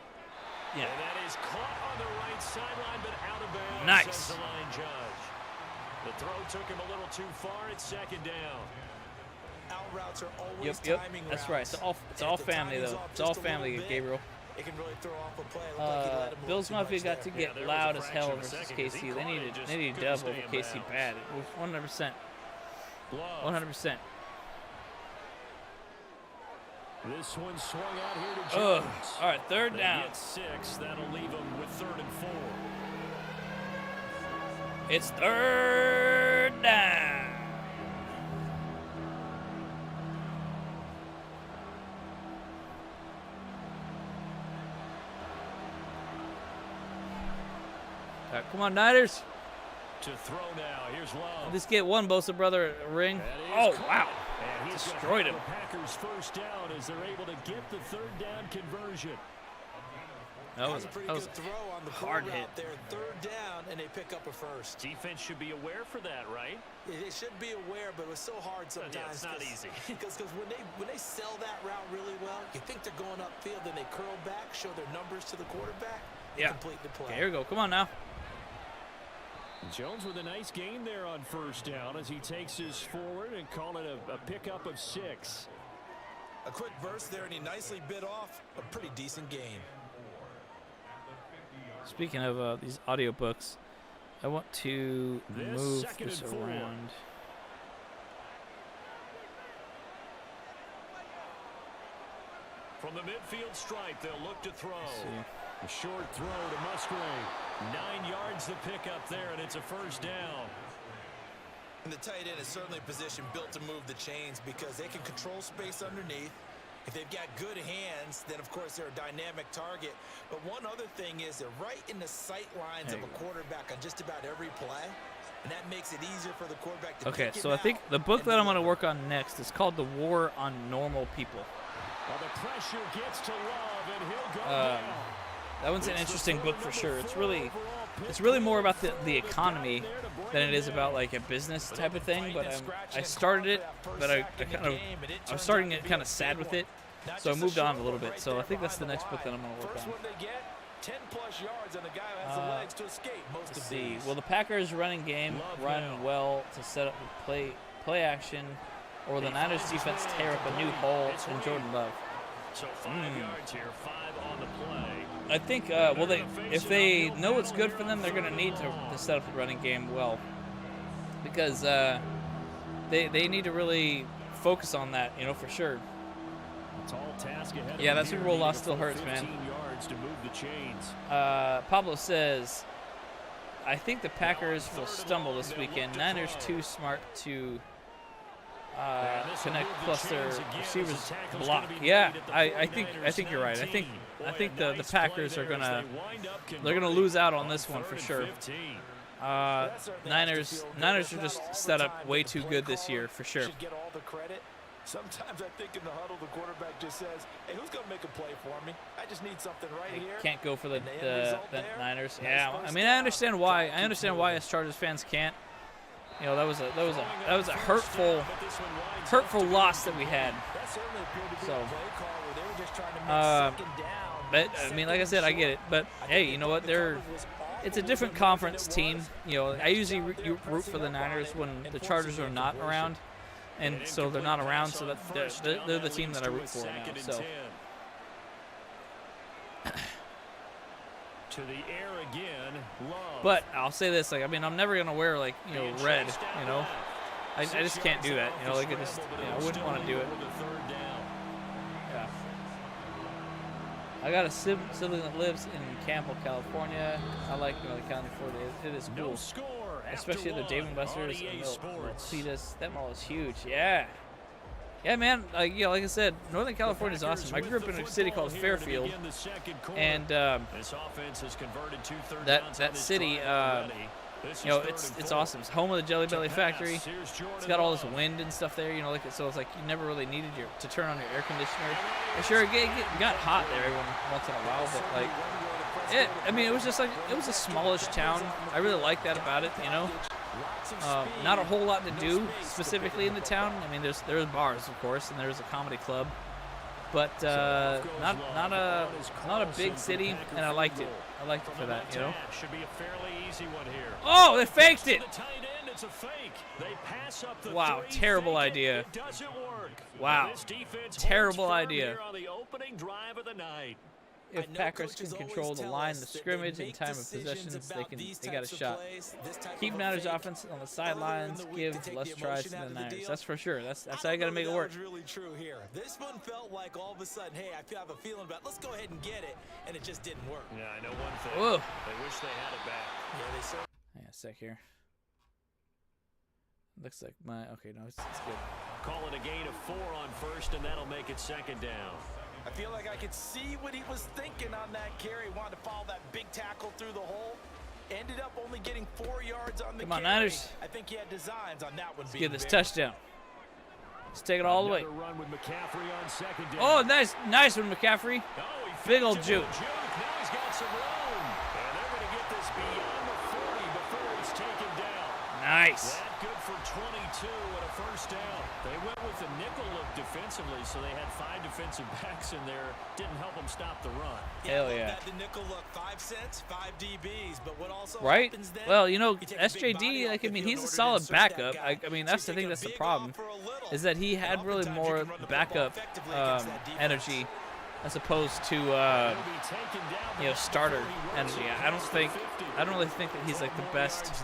Speaker 1: Yeah.
Speaker 2: And that is caught on the right sideline, but out of bounds.
Speaker 1: Nice.
Speaker 2: Says the line judge. The throw took him a little too far. It's second down.
Speaker 3: Out routes are always
Speaker 1: Yep.
Speaker 3: timing
Speaker 1: That's
Speaker 3: routes.
Speaker 1: right. It's all family though. It's all family, Gabriel.
Speaker 3: It can really throw off a play. It looked like he let him
Speaker 1: Bills
Speaker 3: a little too
Speaker 1: Mafia
Speaker 3: much
Speaker 1: got
Speaker 3: there.
Speaker 1: to get loud as hell versus KC. They needed a dub over KC bad. It was 100%. 100%.
Speaker 2: This one swung out here to Jones.
Speaker 1: All right, third down.
Speaker 2: Get 6. That'll leave them with 3rd and 4.
Speaker 1: It's third down. All right, come on, Niners.
Speaker 2: To throw now. Here's Love.
Speaker 1: Just get one Bosa brother ring. Oh, wow.
Speaker 2: And he's
Speaker 1: Destroyed him.
Speaker 2: The Packers first down as they're able to get the 3rd down conversion.
Speaker 1: That was
Speaker 3: a pretty
Speaker 1: a
Speaker 3: good throw on the
Speaker 1: hard hit.
Speaker 3: Out there. 3rd down, and they pick up a first.
Speaker 2: Defense should be aware for that, right?
Speaker 3: They should be aware, but it was so hard sometimes.
Speaker 2: Yeah, it's not easy.
Speaker 3: Because when they sell that route really well, you think they're going upfield, then they curl back, show their numbers to the quarterback, and complete the play.
Speaker 1: Okay, here we go. Come on now.
Speaker 2: Jones with a nice gain there on first down as he takes his forward and call it a pickup of 6.
Speaker 3: A quick burst there, and he nicely bit off a pretty decent gain.
Speaker 1: Speaking of these audiobooks, I want to move this around.
Speaker 2: From the midfield stripe, they'll look to throw. A short throw to Musgrave. 9 yards to pick up there, and it's a first down.
Speaker 3: And the tight end is certainly a position built to move the chains because they can control space underneath. If they've got good hands, then, of course, they're a dynamic target. But one other thing is they're right in the sight lines of a quarterback on just about every play, and that makes it easier for the quarterback to
Speaker 1: Okay,
Speaker 3: pick
Speaker 1: so
Speaker 3: him
Speaker 1: I think
Speaker 3: out
Speaker 1: the book that I'm going to
Speaker 3: deliver.
Speaker 1: work on next is called The War on Normal People.
Speaker 2: Well, the pressure gets to Love, and he'll go down.
Speaker 1: That one's an interesting book for sure. It's really more about the economy than it is about like a business type of thing. But I started it, but I was starting it kind of sad with it, so I moved on a little bit. So I think that's the next book that I'm going to work on.
Speaker 3: 10+ yards, and the guy has the legs to escape most
Speaker 1: Let's
Speaker 3: of
Speaker 1: see.
Speaker 3: these.
Speaker 1: Will the Packers running game run well to set up the play action, or will the Niners defense tear up a new hole in Jordan Love?
Speaker 2: So 5 yards here, 5 on the play.
Speaker 1: I think, if they know what's good for them, they're going to need to set up the running game well. Because they need to really focus on that, for sure. Yeah, that Super Bowl loss still hurts, man.
Speaker 2: Yards to move the chains.
Speaker 1: Pablo says, I think the Packers will stumble this weekend. Niners too smart to connect plus their receivers block. Yeah, I think you're right. I think the Packers are gonna lose out on this one for sure. Niners are just set up way too good this year for sure.
Speaker 3: Get all the credit. Sometimes I think in the huddle the quarterback just says, "Hey, who's gonna make a play for me? I just need something right here."
Speaker 1: Can't go for the Niners. Yeah, I mean I understand why. I understand why us Chargers fans can't. That was a hurtful loss that we had. So, but I mean, like I said, I get it. But hey, you know what? It's a different conference team. I usually root for the Niners when the Chargers are not around, and so they're not around. So that they're the team that I root for now. So.
Speaker 2: To the air again, Love.
Speaker 1: But I'll say this, I'm never gonna wear red, I just can't do that, I wouldn't want to do it. Yeah. I got a sibling that lives in Campbell, California. I like Northern California. It is cool, especially the Dave & Buster's and Cletus. That mall is huge. Yeah. Yeah, man. Like I said, Northern California is awesome. I grew up in a city called Fairfield, and that city, it's awesome. It's home of the Jelly Belly factory. It's got all this wind and stuff there. So it's like you never really needed to turn on your air conditioner. And sure, it got hot there every once in a while, but it was just it was a smallish town. I really like that about it. Not a whole lot to do specifically in the town. I mean, there's bars, of course, and there's a comedy club. but not a big city, and I liked it. I liked it for that, you know.
Speaker 2: Should be a fairly easy one here.
Speaker 1: Oh, they faked it.
Speaker 2: It's a fake. They pass up the
Speaker 1: wow, terrible idea.
Speaker 2: It doesn't work.
Speaker 1: Wow, terrible idea.
Speaker 2: On the opening drive of the night.
Speaker 1: If Packers can control the line, the scrimmage, and time of possession, they got a shot. Keep Niners offense on the sidelines, give less tries to the Niners. That's for sure. That's how you got to make it work.
Speaker 3: Really true here. This one felt like all of a sudden, hey, I have a feeling about. Let's go ahead and get it, and it just didn't work.
Speaker 2: Yeah, I know one thing.
Speaker 1: Whoa.
Speaker 2: They wish they had it back.
Speaker 3: Yeah, they certainly.
Speaker 1: Hang on a sec here. Looks like okay, no, it's good.
Speaker 2: Call it a gain of 4 on first, and that'll make it second down.
Speaker 3: I feel like I could see what he was thinking on that carry. Wanted to follow that big tackle through the hole. Ended up only getting 4 yards on the carry.
Speaker 1: Come on, Niners.
Speaker 3: I think he had designs on that one.
Speaker 1: Let's get this touchdown. Let's take it all the way.
Speaker 2: Run with McCaffrey on second down.
Speaker 1: Oh, nice one, McCaffrey. Big old juke.
Speaker 2: Now he's got some room. And they're going to get this beyond the 40 before it's taken down.
Speaker 1: Nice.
Speaker 2: That good for 22 and a first down. They went with the nickel look defensively, so they had 5 defensive backs in there. Didn't help them stop the run.
Speaker 1: Hell yeah.
Speaker 3: The nickel look, 5 cents, 5 DBs, but what also
Speaker 1: right?
Speaker 3: happens then,
Speaker 1: well, you know, SJD, like, I mean, he's a solid backup. I mean, that's the thing that's the problem, is that he had really more backup energy as opposed to, you know, starter energy. I don't really think that he's like the best.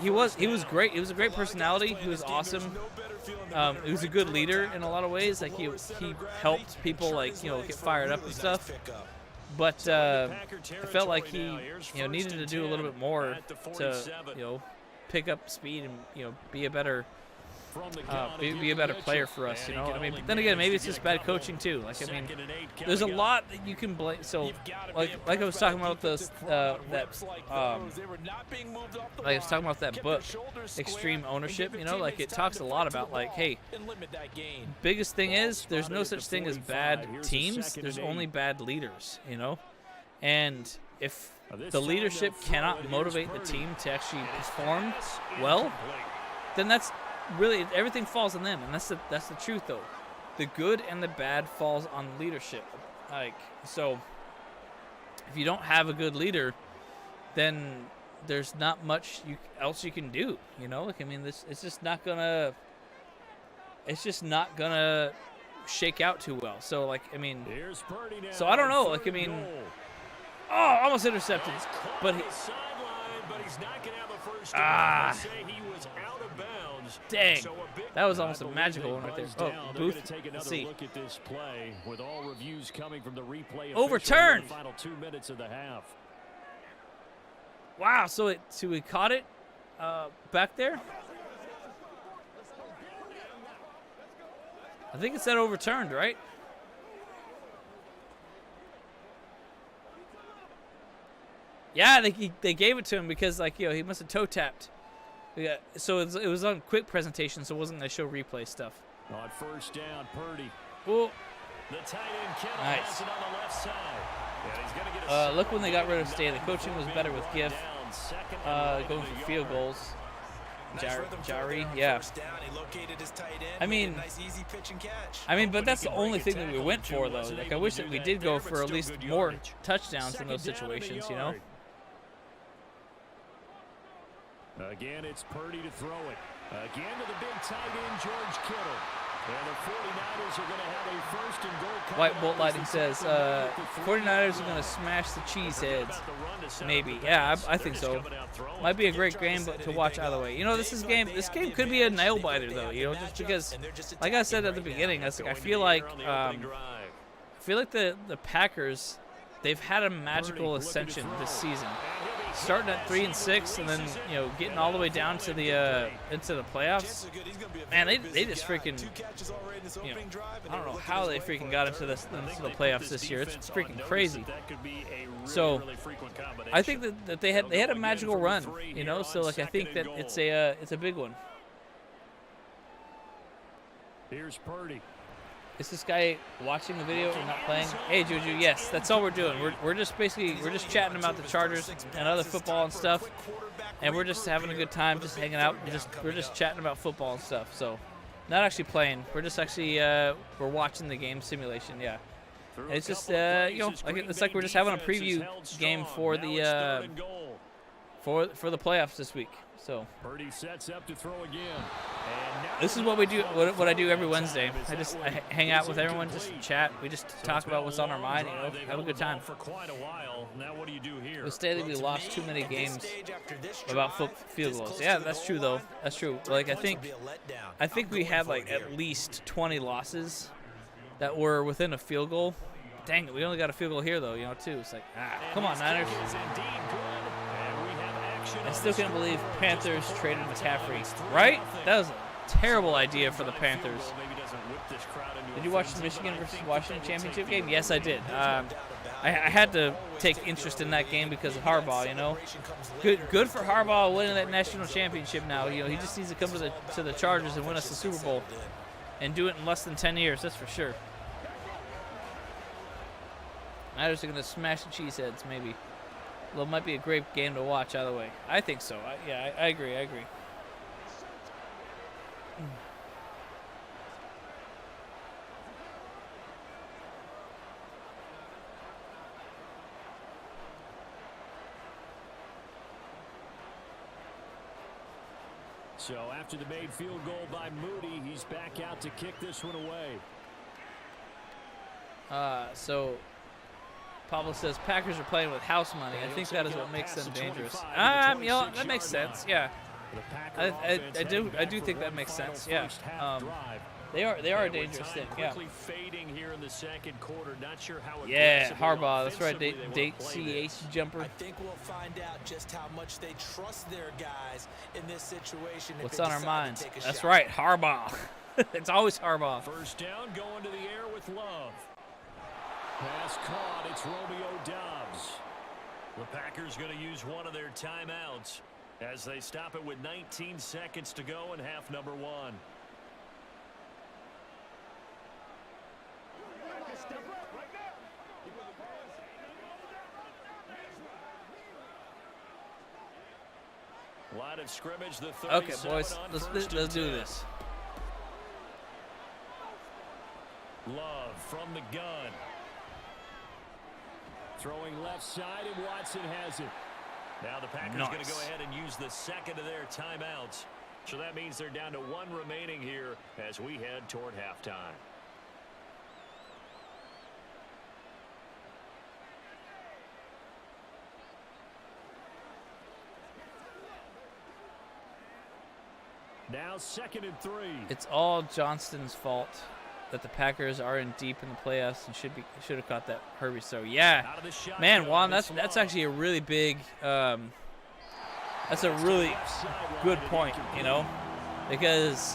Speaker 1: He was great. He was a great personality. He was awesome. He was a good leader in a lot of ways. Like he helped people, like, you know, get fired up and stuff. But I felt like he, you know, needed to do a little bit more to, you know, pick up speed and, you know, be a better player for us, you know. I mean, but then again, maybe it's just bad coaching too. Like, I mean, there's a lot that you can blame. So, like I was talking about this, like I was talking about that book, Extreme Ownership. You know, like it talks a lot about like, hey, biggest thing is there's no such thing as bad teams. There's only bad leaders. You know, and if the leadership cannot motivate the team to actually perform well, then that's really everything falls on them, and that's the truth though. The good and the bad falls on leadership. Like, so if you don't have a good leader, then there's not much else you can do, you know. Like, I mean, it's just not gonna shake out too well. So, like, I mean, so I don't know, like, I mean, oh, almost intercepted, but he's not gonna have a first down. He was out of bounds. Dang, that was almost a magical one right there. Oh, Booth, let's see.
Speaker 2: Look at this play with all reviews coming from the replay.
Speaker 1: Overturned.
Speaker 2: The final 2 minutes of the half.
Speaker 1: Wow, so he caught it back there. I think it said overturned, right? Yeah, they gave it to him because, like, you know, he must have toe tapped. Yeah, so it was on quick presentation, so it wasn't going to show replay stuff.
Speaker 2: On first down, Purdy.
Speaker 1: Cool.
Speaker 2: The tight end Kittle has it on the left side. Yeah, he's gonna get
Speaker 1: look when they got rid of Stay. The coaching was better with Giff. Going for field goals. Jari, yeah. I mean, but that's the only thing that we went for, though. Like, I wish that we did go for at least more touchdowns in those situations, you know.
Speaker 2: Again, it's Purdy to throw it. Again to the big tight end, George Kittle. And the 49ers are going to have a first and goal.
Speaker 1: White Bolt Lighting says 49ers are going to smash the cheeseheads. Maybe. Yeah, I think so. Might be a great game to watch either way. You know, this game could be a nail biter, though. You know, just because, like I said at the beginning, I feel like the Packers, they've had a magical ascension this season. Starting at 3-6 and then, you know, getting all the way down to the into the playoffs. Man, they just freaking, you know, I don't know how they freaking got into the playoffs this year. It's freaking crazy. So I think that they had a magical run, you know. So, like, I think that it's a big one.
Speaker 2: Here's Purdy.
Speaker 1: Is this guy watching the video and not playing? Hey, Juju, yes, that's all we're doing. We're just chatting about the Chargers and other football and stuff, and we're just having a good time, just hanging out. We're just chatting about football and stuff. So, Not actually playing. We're just actually we're watching the game simulation. Yeah. And it's just it's like we're just having a preview game for the for the playoffs this week. So
Speaker 2: Purdy sets up to throw again.
Speaker 1: This is what we do. What I do every Wednesday. I hang out with everyone, just chat. We just talk about what's on our mind. Have a good time.
Speaker 2: For quite a while. Now what do you do here?
Speaker 1: With Staley, we lost too many games about field goals. Yeah, that's true though. That's true. Like I think we had like at least 20 losses that were within a field goal. Dang it, we only got a field goal here though. Too. It's like come on, Niners. I still can't believe Panthers traded McCaffrey. Right? That was a terrible idea for the Panthers. Did you watch the Michigan versus Washington championship game? Yes, I did. I had to take interest in that game because of Harbaugh. Good for Harbaugh winning that national championship. Now, he just needs to come to the Chargers and win us the Super Bowl, and do it in less than 10 years. That's for sure. Niners are gonna smash the Cheeseheads, maybe. Well, it might be a great game to watch either way. I think so. I agree.
Speaker 2: So after the made field goal by Moody, he's back out to kick this one away.
Speaker 1: So Pablo says Packers are playing with house money. I think that is what makes them dangerous. That makes sense. Yeah, I do think that makes sense. Yeah, they are a dangerous thing. Yeah. Yeah, Harbaugh. That's right. CH jumper.
Speaker 3: I think we'll find out just how much they trust their guys in this situation.
Speaker 1: What's on our minds? That's right, Harbaugh. It's always Harbaugh.
Speaker 2: First down, going to the air with Love. Pass caught. It's Romeo Doubs. The Packers going to use one of their timeouts as they stop it with 19 seconds to go in half number one. Line of scrimmage, the 37
Speaker 1: okay, boys, let's do this.
Speaker 2: Love from the gun. Throwing left side, and Watson has it. Now the Packers going to go ahead and use the second of their timeouts. So that means they're down to one remaining here as we head toward halftime. Now 2nd and 3.
Speaker 1: It's all Johnston's fault that the Packers are in deep in the playoffs and should have caught that Herbie. So yeah, man, Juan, that's actually a really big, that's a really good point, because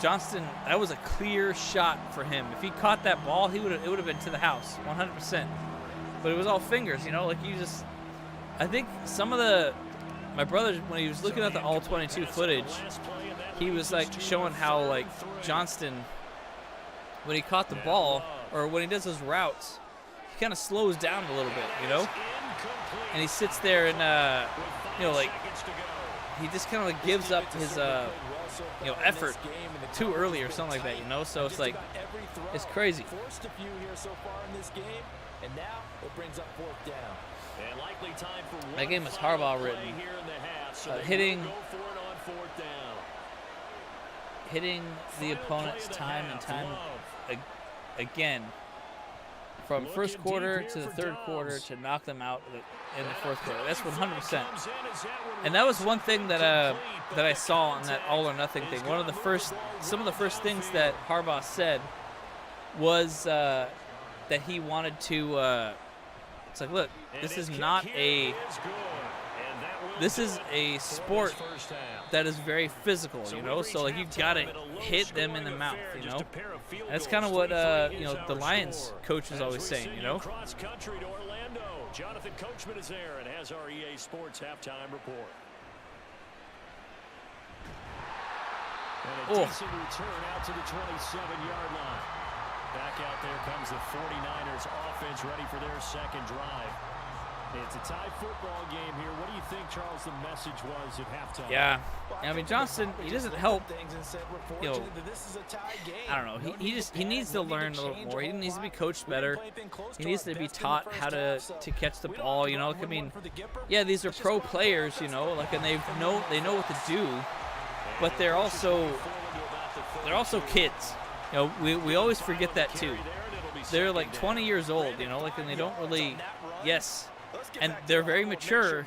Speaker 1: Johnston, that was a clear shot for him. If he caught that ball, it would have been to the house, 100%. But it was all fingers, I think some of my brother, when he was looking at the all 22 footage, he was like showing how Johnston, when he caught the ball, or when he does his routes, he kind of slows down a little bit, and he sits there and, he just kind of gives up his, effort too early or something like that, so it's like, it's crazy.
Speaker 3: Forced a few here so far in this game, and now it brings up 4th down.
Speaker 2: And likely time for
Speaker 1: that game is Harbaugh written. Hitting the opponents time and time again, from first quarter to the third quarter, to knock them out in the fourth quarter. That's 100%. And that was one thing that I saw on that all or nothing thing. Some of the first things that Harbaugh said was that he wanted to. It's like, look, this is a sport that is very physical, so you gotta hit them in the mouth, That's kind of what the Lions coach is always saying,
Speaker 2: Cross country to Orlando. Jonathan Coachman is there and has our EA Sports halftime report. And a decent return out to the 27-yard line. Back out there comes the 49ers offense, ready for their second drive. It's a tie football game here. What do you think, Charles, the message was at halftime?
Speaker 1: Yeah. I mean, Johnson, he doesn't help. You know, I don't know. He needs to learn a little more. He needs to be coached better. He needs to be taught how to catch the ball. You know, like, I mean, yeah, these are pro players. You know, like, and they know what to do, but they're also kids. You know, we always forget that too. They're like 20 years old. You know, like, and they don't really. Yes. And they're very mature,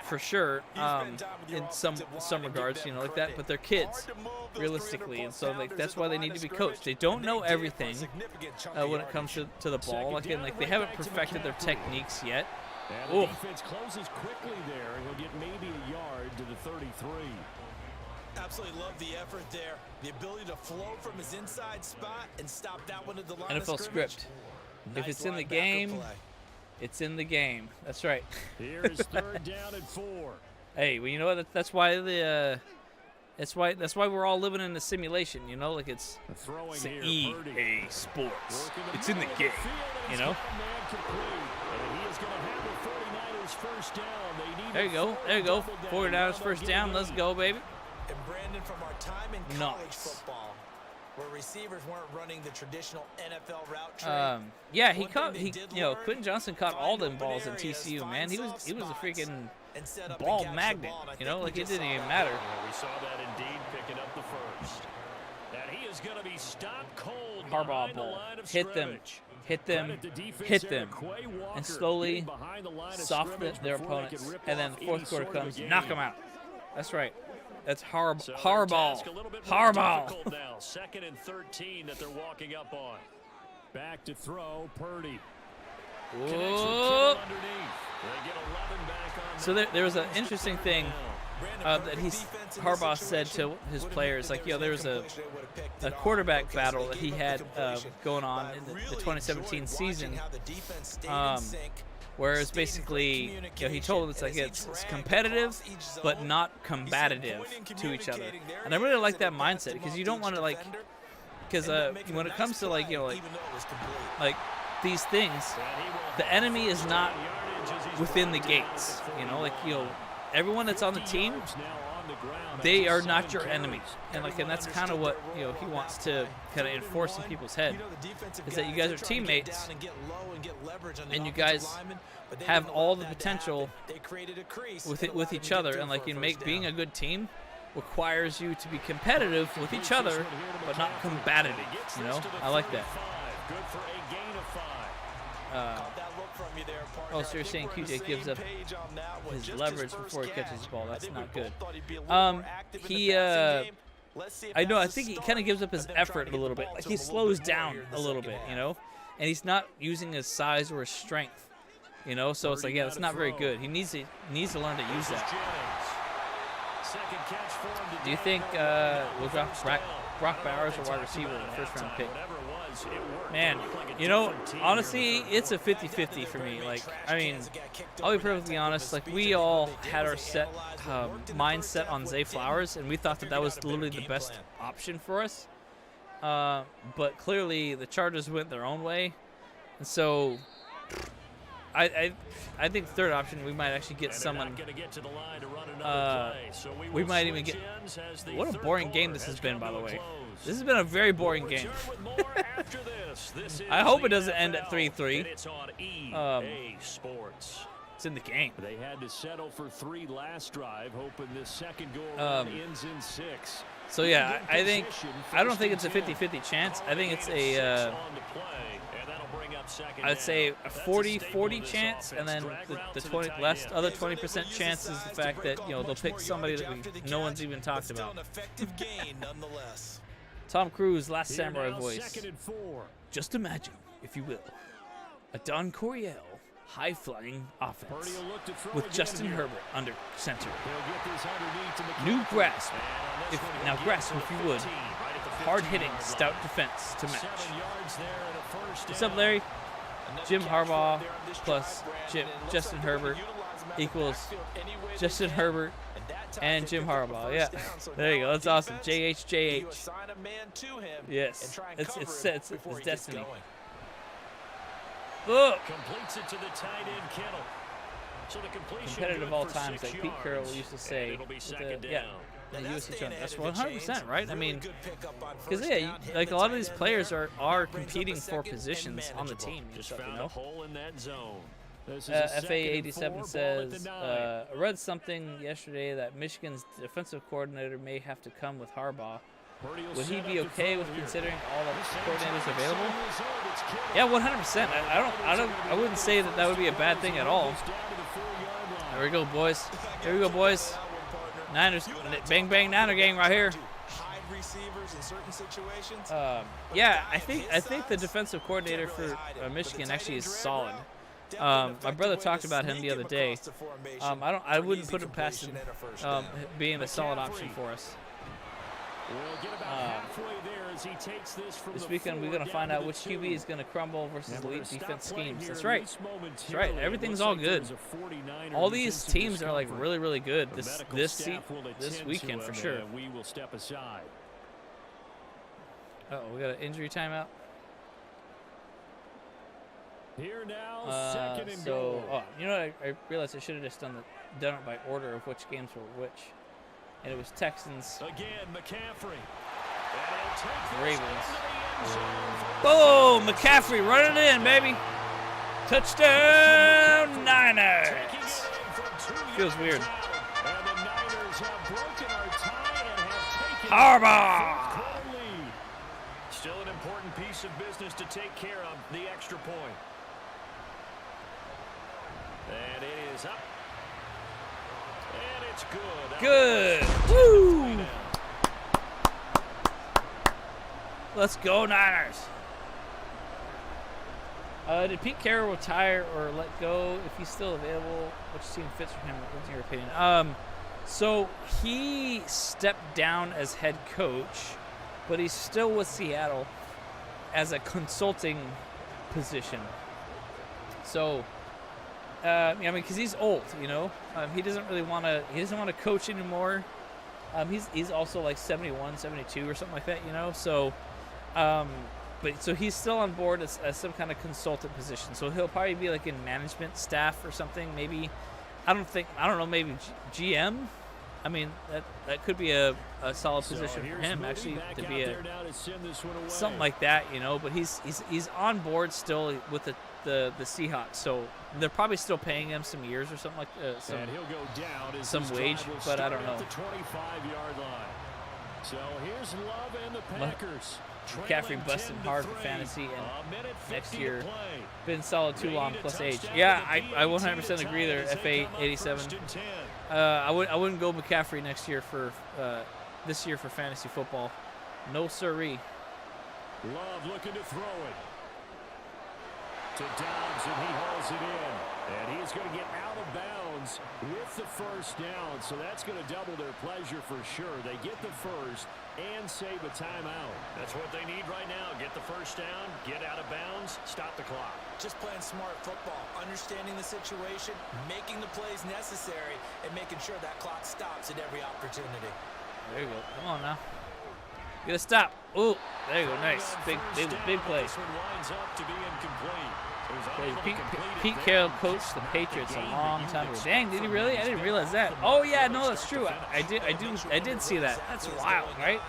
Speaker 1: for sure, in some regards, you know, like that. But they're kids, realistically, and so like that's why they need to be coached. They don't know everything when it comes to the ball, like, and like they haven't perfected their techniques yet.
Speaker 2: And the defense closes quickly there. He'll get maybe a yard to the 33.
Speaker 3: Absolutely love the effort there. The ability to flow from his inside spot and stop that one at the line of
Speaker 1: NFL
Speaker 3: scrimmage.
Speaker 1: script. If it's in the game. It's in the game. That's right.
Speaker 2: Here is 3rd down and 4.
Speaker 1: Hey, well, you know what? That's why we're all living in a simulation. You know, like it's EA Sports. It's in the game. You know. There you go. There you go. 49ers first down. Let's go, baby.
Speaker 3: And Brandon, from our time in college football, where receivers weren't running the traditional NFL route tree.
Speaker 1: Yeah, Quentin Johnson caught all them balls at TCU, man. He was a freaking ball magnet, you know, like it didn't even matter.
Speaker 2: We saw that indeed, picking up the first. And he is going to be stopped cold.
Speaker 1: Harbaugh ball. Hit them, and slowly soften their opponents. And then the fourth quarter comes, knock them out. That's right. That's Harbaugh. Now.
Speaker 2: 2nd and 13 that they're walking up on. Back to throw, Purdy.
Speaker 1: Whoa. So there was an interesting thing that Harbaugh said to his players, like, there was a quarterback battle that he had going on in the 2017 season. Whereas basically, he told us, like, it's competitive, but not combative to each other. And I really like that mindset, because you don't want to, like, because when it comes to, like these things, the enemy is not within the gates. You know, like, everyone that's on the team, they are not your enemy. And that's kind of what he wants to kind of enforce in people's head, is that you guys are teammates, and you guys have all the potential with each other, and like being a good team requires you to be competitive with each other, but not combative. You know, I like that. So you're saying QJ gives up his leverage before he catches the ball? That's not good. I think he kind of gives up his effort a little bit. Like, he slows down a little bit, and he's not using his size or his strength, So it's like, that's not very good. He needs to learn to use that. Do you think we'll drop Brock Bowers or wide receiver in the first-round pick? Man, honestly, it's a 50-50 for me. Like, I mean, I'll be perfectly honest. Like, we all had our mindset on Zay Flowers, and we thought that was literally the best option for us. But clearly, the Chargers went their own way, and so I think third option, we might actually get someone. We might even get. What a boring game this has been, by the way. This has been a very boring game. I hope it doesn't end at 3-3. It's in the game.
Speaker 2: They had to settle for 3 last drive, hoping this second go around ends in 6.
Speaker 1: So yeah, I don't think it's a 50-50 chance. I think it's I'd say a 40-40 chance, and then the other 20% chance is the fact that they'll pick somebody that no one's even talked about. Tom Cruise, Last Samurai voice. Just imagine, if you will, a Don Coryell high-flying offense with Justin Herbert under center. New grasp, if you would. Hard-hitting, stout defense to match. What's up, Larry? Jim Harbaugh plus Justin Herbert equals Justin Herbert and Jim Harbaugh. Yeah, there you go. That's awesome. JH. Yes, it's destiny. Look.
Speaker 2: Completes it to the tight end, Kittle.
Speaker 1: competitive all times, like Pete Carroll used to say. The USC tournament. That's 100%, right? I mean, because like a lot of these players are competing for positions on the team and stuff, you know. FA87 says, I read something yesterday that Michigan's defensive coordinator may have to come with Harbaugh. Would he be okay with considering all the coordinators available? Yeah, 100%. I wouldn't say that would be a bad thing at all. There we go, boys. Here we go, boys. Niners, bang bang Niner gang right here. Yeah, I think the defensive coordinator for Michigan actually is solid. My brother talked about him the other day. I wouldn't put it past him being a solid option for us. This weekend we're going to find out which QB is going to crumble versus elite defense schemes. That's right. That's right. Everything's all good. All these teams are like really, really good this weekend for sure. Uh-oh, we got an injury timeout.
Speaker 2: Here now, second and
Speaker 1: goal. You know what? I realized I should have just done it by order of which games were which. And it was Texans.
Speaker 2: Again, McCaffrey.
Speaker 1: Ravens. Boom! McCaffrey running it in, baby. Touchdown, Niners. Feels weird. Harbaugh.
Speaker 2: Still an important piece of business to take care of, the extra point. And it is up. And it's good.
Speaker 1: Good. Woo! Let's go, Niners. Did Pete Carroll retire or let go if he's still available? Which team fits for him? What's your opinion? So he stepped down as head coach, but he's still with Seattle as a consulting position. So, I mean, because he's old, you know, he doesn't really want to. He doesn't want to coach anymore. He's also like 71, 72 or something like that, you know. So, but so he's still on board as some kind of consultant position. So he'll probably be like in management staff or something. Maybe, I don't know. Maybe GM. I mean, that could be a solid position for him actually to be something like that, you know. But he's on board still with the Seahawks, so they're probably still paying him some years or something like some wage, but I don't know.
Speaker 2: So here's Love and the Packers.
Speaker 1: McCaffrey busting hard for fantasy, and next year been solid too long plus age. Yeah, I 100% agree there. FA87. I wouldn't go McCaffrey next year for this year for fantasy football. No siree.
Speaker 2: Love looking to throw it to Dobbs, and he hauls it in. And he's going to get out of bounds with the first down. So that's going to double their pleasure for sure. They get the first and save a timeout. That's what they need right now. Get the first down, get out of bounds, stop the clock.
Speaker 3: Just playing smart football, understanding the situation, making the plays necessary, and making sure that clock stops at every opportunity.
Speaker 1: There you go. Come on now. Get a stop. Ooh, there you go. Nice. Big play.
Speaker 2: This one winds up to be incomplete.
Speaker 1: Pete Carroll coached the Patriots a long time ago. Dang, did he really? I didn't realize that. Oh yeah, no, that's true. I did see that. That's wild, right?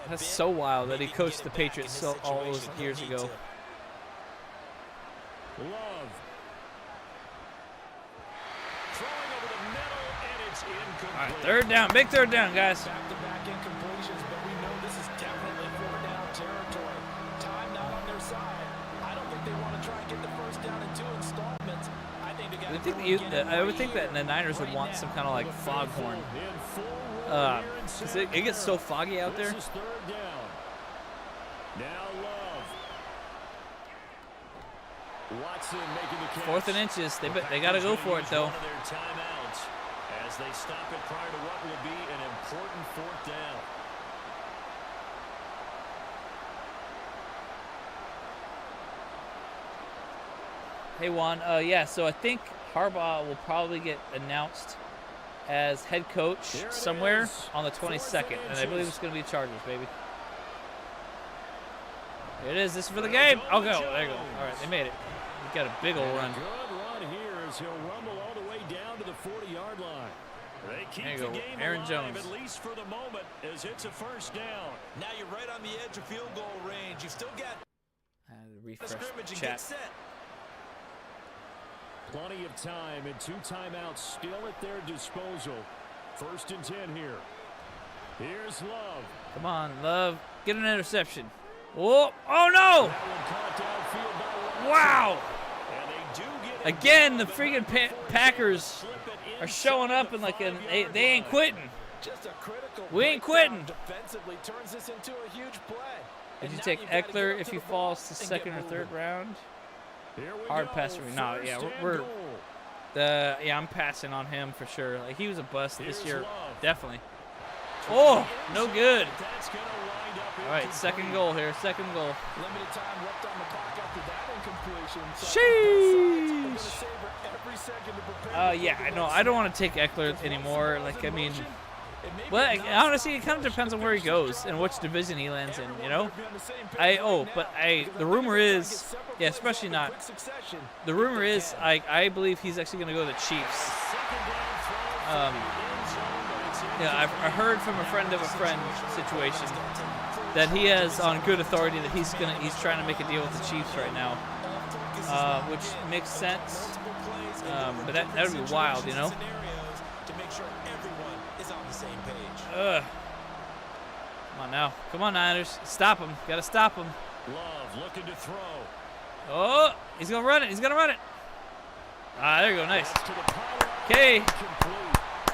Speaker 1: That's so wild that he coached the Patriots all those years ago.
Speaker 2: Love. Throwing over the middle, and it's incomplete.
Speaker 1: All right, third down, big third down, guys.
Speaker 3: Back-to-back incompletions, but we know this is definitely fourth down territory. Time not on their side. I don't think they want to try and get the first down in 2 installments. I think they got to
Speaker 1: I would think that the Niners would want some kind of like foghorn. Because it gets so foggy out there.
Speaker 2: This is third down. Now Love. Watson making the catch.
Speaker 1: 4th and inches. They got to go for it though.
Speaker 2: Their timeouts as they stop it prior to what will be an important 4th down.
Speaker 1: Hey Juan, yeah. So I think Harbaugh will probably get announced as head coach somewhere on the 22nd, and I believe it's going to be Chargers, baby. Here it is. This is for the game. I'll go. There you go. All right, they made it. got a big old run.
Speaker 2: Good run here as he'll rumble all the way down to the 40-yard line. They keep
Speaker 1: there you
Speaker 2: the
Speaker 1: go,
Speaker 2: game
Speaker 1: Aaron
Speaker 2: alive,
Speaker 1: Jones.
Speaker 2: at least for the moment, as it's a first down.
Speaker 3: Now you're right on the edge of field goal range. You've still got
Speaker 1: refresh
Speaker 3: scrimmage and
Speaker 1: chat.
Speaker 3: get set.
Speaker 2: Plenty of time and 2 timeouts still at their disposal. 1st and 10 here. Here's Love.
Speaker 1: Come on, Love. Get an interception. Oh, oh no! Wow! Again, the freaking Packers are showing up and like they ain't quitting. We ain't quitting.
Speaker 3: Defensively turns this into a huge play.
Speaker 1: Did you take Eckler if he falls to 2nd or 3rd round? Hard passer. No, yeah, I'm passing on him for sure. Like he was a bust this year, definitely. Oh, no good. All right, 2nd goal here. 2nd goal.
Speaker 3: Limited time left on the clock after that incompletion.
Speaker 1: Sheesh. Yeah, I know. I don't want to take Eckler anymore. Like, I mean, well, honestly, it kind of depends on where he goes and which division he lands in. You know. The rumor is, yeah, especially not. The rumor is, I believe he's actually going to go to the Chiefs. Yeah, I heard from a friend of a friend situation that he has on good authority that he's trying to make a deal with the Chiefs right now, which makes sense. But that would be wild, you know. Ugh. Come on now, come on Niners, stop him! Gotta stop him.
Speaker 2: Love looking to throw.
Speaker 1: Oh, he's gonna run it. He's gonna run it. Ah, there you go, nice. Okay,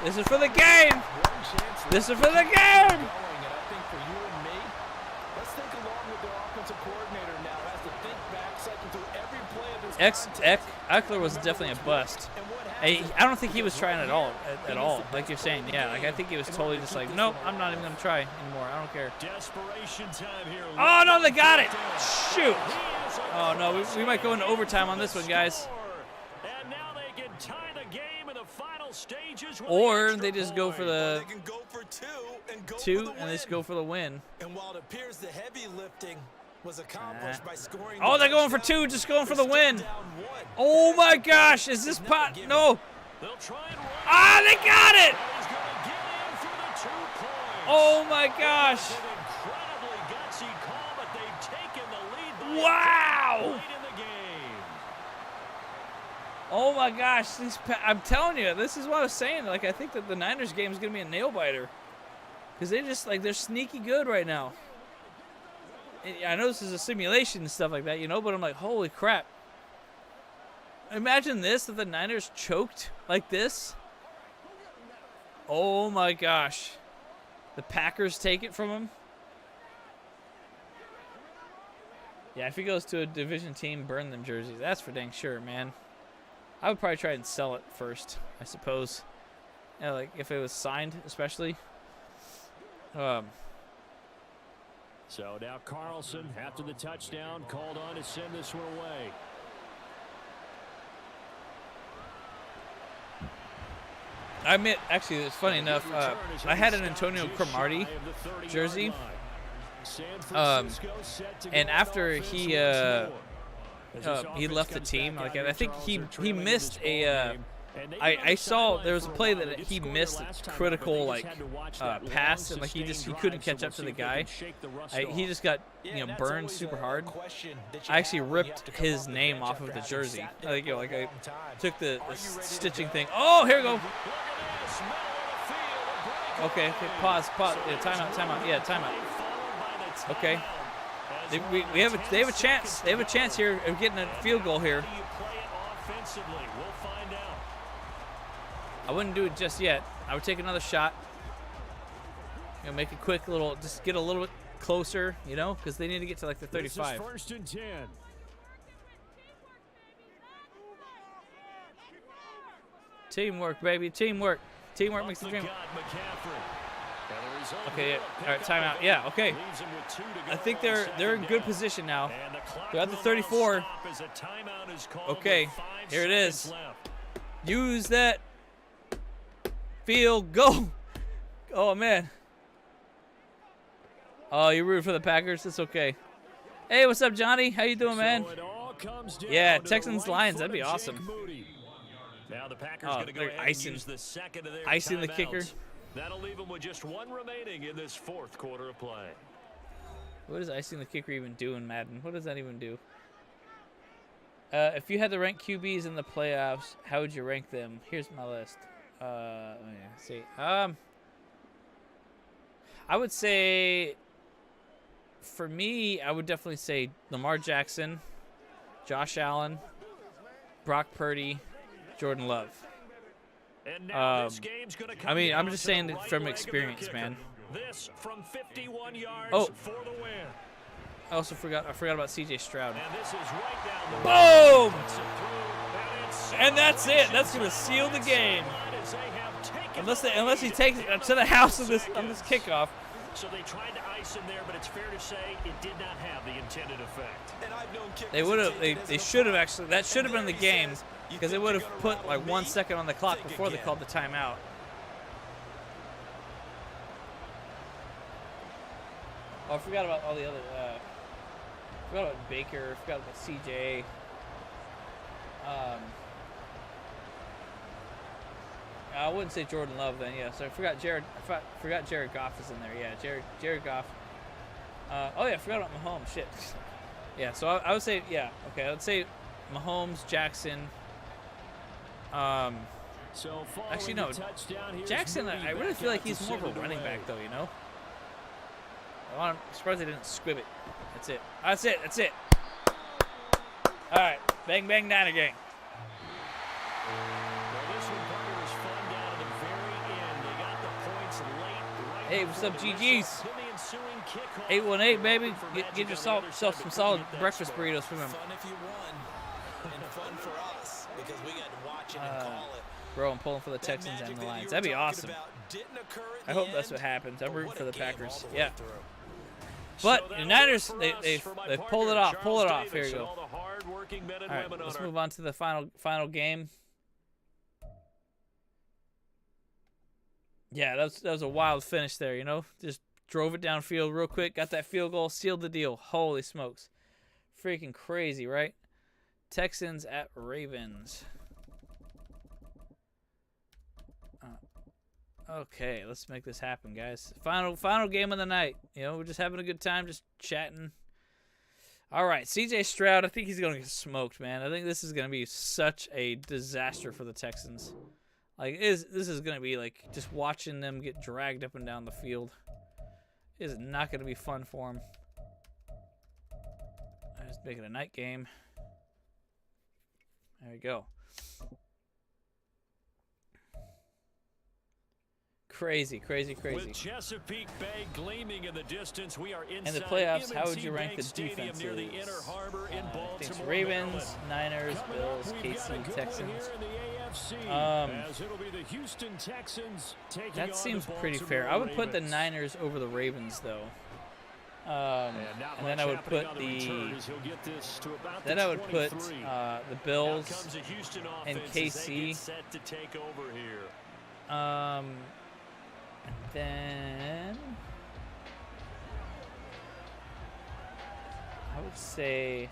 Speaker 1: this is for the game. This is for the game. Eckler was definitely a bust. I don't think he was trying at all. Like you're saying, yeah. Like I think he was totally just like, nope, I'm not even gonna try anymore. I don't care.
Speaker 2: Desperation time here.
Speaker 1: Oh no, they got it! Shoot! Oh no, we might go into overtime on this one, guys.
Speaker 2: And now they can tie the game in the final stages.
Speaker 1: Or they just go for the
Speaker 3: They can go for
Speaker 1: two and they just go for the win.
Speaker 3: And while it appears the heavy lifting was accomplished by scoring.
Speaker 1: Oh, they're going for 2, just going for the win. Oh my gosh, is this pot? No. Ah, they got it! Oh my gosh. Wow. Oh my gosh, I'm telling you, this is what I was saying. Like, I think that the Niners game is going to be a nail biter. Because they just, like, they're sneaky good right now. I know this is a simulation and stuff like that, you know, but I'm like, holy crap. Imagine this, if the Niners choked like this. Oh my gosh. The Packers take it from him. Yeah, if he goes to a division team, burn them jerseys. That's for dang sure, man. I would probably try and sell it first, I suppose. Yeah, like if it was signed, especially.
Speaker 2: So now Carlson, after the touchdown, called on to send this one away.
Speaker 1: I admit, actually, it's funny enough. I had an Antonio Cromartie jersey, and after he left the team, like I think he missed a. I saw there was a play that he missed a critical pass, and like he couldn't catch up to the guy. He just got burned super hard. I actually ripped his name off of the jersey. I took the stitching thing. Oh, here we go. Okay, pause. Yeah, timeout. Yeah, timeout. Okay. They have a chance. They have a chance here of getting a field goal here. I wouldn't do it just yet. I would take another shot. Make a quick little, just get a little bit closer, because they need to get to like the 35.
Speaker 2: This is 1st and 10.
Speaker 1: Teamwork, baby, teamwork. Teamwork makes the dream. Okay, yeah. All right, timeout. Yeah, okay. I think they're in good position now. They're at the 34. Okay, here it is. Use that. Field goal. Oh, man. Oh, you're rooting for the Packers? It's okay. Hey, what's up, Johnny? How you doing, man?
Speaker 2: So it all comes down.
Speaker 1: Yeah, Texans Lions, that'd be awesome.
Speaker 2: Now the Packers going to go ahead and use the second of their
Speaker 1: icing the kicker.
Speaker 2: That'll leave them with just one remaining in this fourth quarter of play.
Speaker 1: What does icing the kicker even do in Madden? What does that even do? If you had to rank QBs in the playoffs, how would you rank them? Here's my list. Let me see. I would say, for me, I would definitely say Lamar Jackson, Josh Allen, Brock Purdy, Jordan Love.
Speaker 2: And now this game's gonna come
Speaker 1: I'm just saying it from experience, man.
Speaker 2: This from 51 yards for the win.
Speaker 1: I forgot about CJ Stroud.
Speaker 2: And this is right down the
Speaker 1: boom! And that's it. That's gonna seal the game. Unless he takes it to the house on this kickoff.
Speaker 2: So they tried to ice him there, but it's fair to say it did not have the intended effect.
Speaker 1: They would have. They should have actually. That should have been the game because they would have put like 1 second on the clock before they called the timeout. Oh, I forgot about all the other. I forgot about Baker. I forgot about CJ. I wouldn't say Jordan Love then. Yeah, so I forgot Jared Goff is in there. Yeah, Jared Goff. Oh yeah, I forgot about Mahomes. Shit. Yeah, so I would say I would say Mahomes, Jackson. Actually no, Jackson. I really feel like he's more of a running back though. You know. I'm surprised they didn't squib it. That's it. That's it. All right, bang bang Niner gang. Hey, what's up, GGs? 818, baby. Get yourself some solid breakfast burritos from him.
Speaker 3: Fun if you won, and fun for us because we got to watch it and call it.
Speaker 1: Bro, I'm pulling for the Texans and the Lions. That'd be awesome. I hope that's what happens. I'm rooting for the Packers. Yeah. But the Niners, they pulled it off. Pull it off. Here you go. All right, let's move on to the final game. Yeah, that was a wild finish there, you know? Just drove it downfield real quick, got that field goal, sealed the deal. Holy smokes. Freaking crazy, right? Texans at Ravens. Okay, let's make this happen, guys. Final game of the night. You know, we're just having a good time, just chatting. All right, CJ Stroud, I think he's going to get smoked, man. I think this is going to be such a disaster for the Texans. Like, this is going to be, like, just watching them get dragged up and down the field. It is not going to be fun for them. I just make it a night game. There we go. Crazy.
Speaker 2: With Chesapeake Bay gleaming in the distance, we are inside
Speaker 1: in the playoffs, how would you
Speaker 2: M&T
Speaker 1: rank
Speaker 2: Bank
Speaker 1: the
Speaker 2: Stadium
Speaker 1: defenses?
Speaker 2: near the Inner Harbor in Baltimore,
Speaker 1: Ravens,
Speaker 2: Maryland.
Speaker 1: Niners,
Speaker 2: Coming
Speaker 1: Bills,
Speaker 2: up, we've got a
Speaker 1: KC,
Speaker 2: good
Speaker 1: Texans.
Speaker 2: one here in the AFC, as it'll be the Houston Texans taking on
Speaker 1: That seems
Speaker 2: the
Speaker 1: pretty
Speaker 2: Baltimore
Speaker 1: fair. I would put the
Speaker 2: Ravens.
Speaker 1: Niners over the Ravens, though. And then I would put the Bills and KC. And then I would say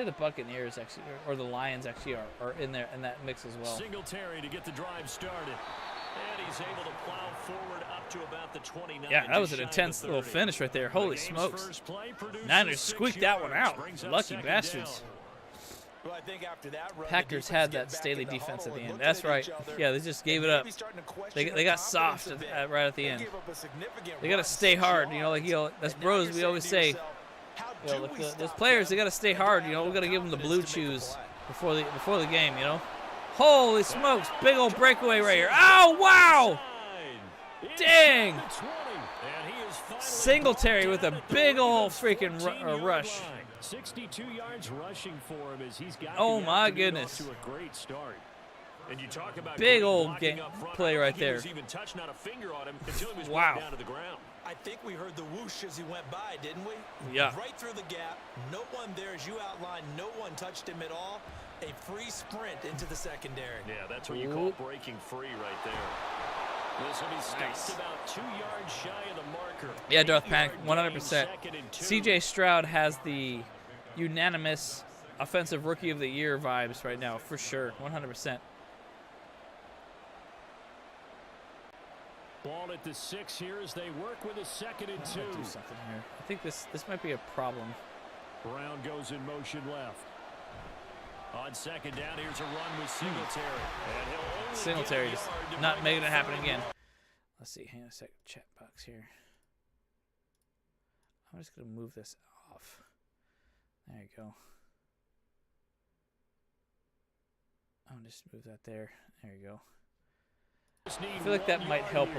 Speaker 1: the Buccaneers actually, or the Lions actually are in there in that mix as well.
Speaker 2: Singletary to get the drive started. And he's able to plow forward up to about the 29.
Speaker 1: Yeah, that was an intense little finish right there. Holy smokes. Niners squeaked that one out. Lucky bastards.
Speaker 3: Well, I think after that run,
Speaker 1: Packers had that Staley defense at the end. That's right. Yeah, they just gave it up. They got soft right at the end. They got to stay hard. You know, that's bros. We always say, those players, they got to stay hard. You know, we got to give them the blue chews before the game. You know. Holy smokes! Big old breakaway right here. Oh wow! Dang! Singletary with a big old freaking rush.
Speaker 2: 62 yards rushing for him as he's got.
Speaker 1: Oh my goodness!
Speaker 2: To a great start. And you talk about
Speaker 1: big old play right there.
Speaker 2: He even touched not a finger on him until he was
Speaker 1: wow.
Speaker 2: down to the ground.
Speaker 3: I think we heard the whoosh as he went by, didn't we?
Speaker 1: Yeah.
Speaker 3: Right through the gap. No one there, as you outlined. No one touched him at all. A free sprint into the secondary.
Speaker 2: Yeah, that's what you call breaking free right there. This will be stopped about 2 yards shy of the marker.
Speaker 1: Yeah, Darth Panic, 100%. CJ Stroud has the unanimous offensive rookie of the year vibes right now, for sure, 100%.
Speaker 2: Ball at the 6 here as they work with a 2nd and 2.
Speaker 1: Do something here. I think this might be a problem.
Speaker 2: Brown goes in motion left. On 2nd down, here's a run with Singletary. And he'll only
Speaker 1: Singletary just not making it happen again. Let's see. Hang on a second. Chat box here. I'm just going to move this off. There you go. I'll just move that there. There you go. I feel like that might help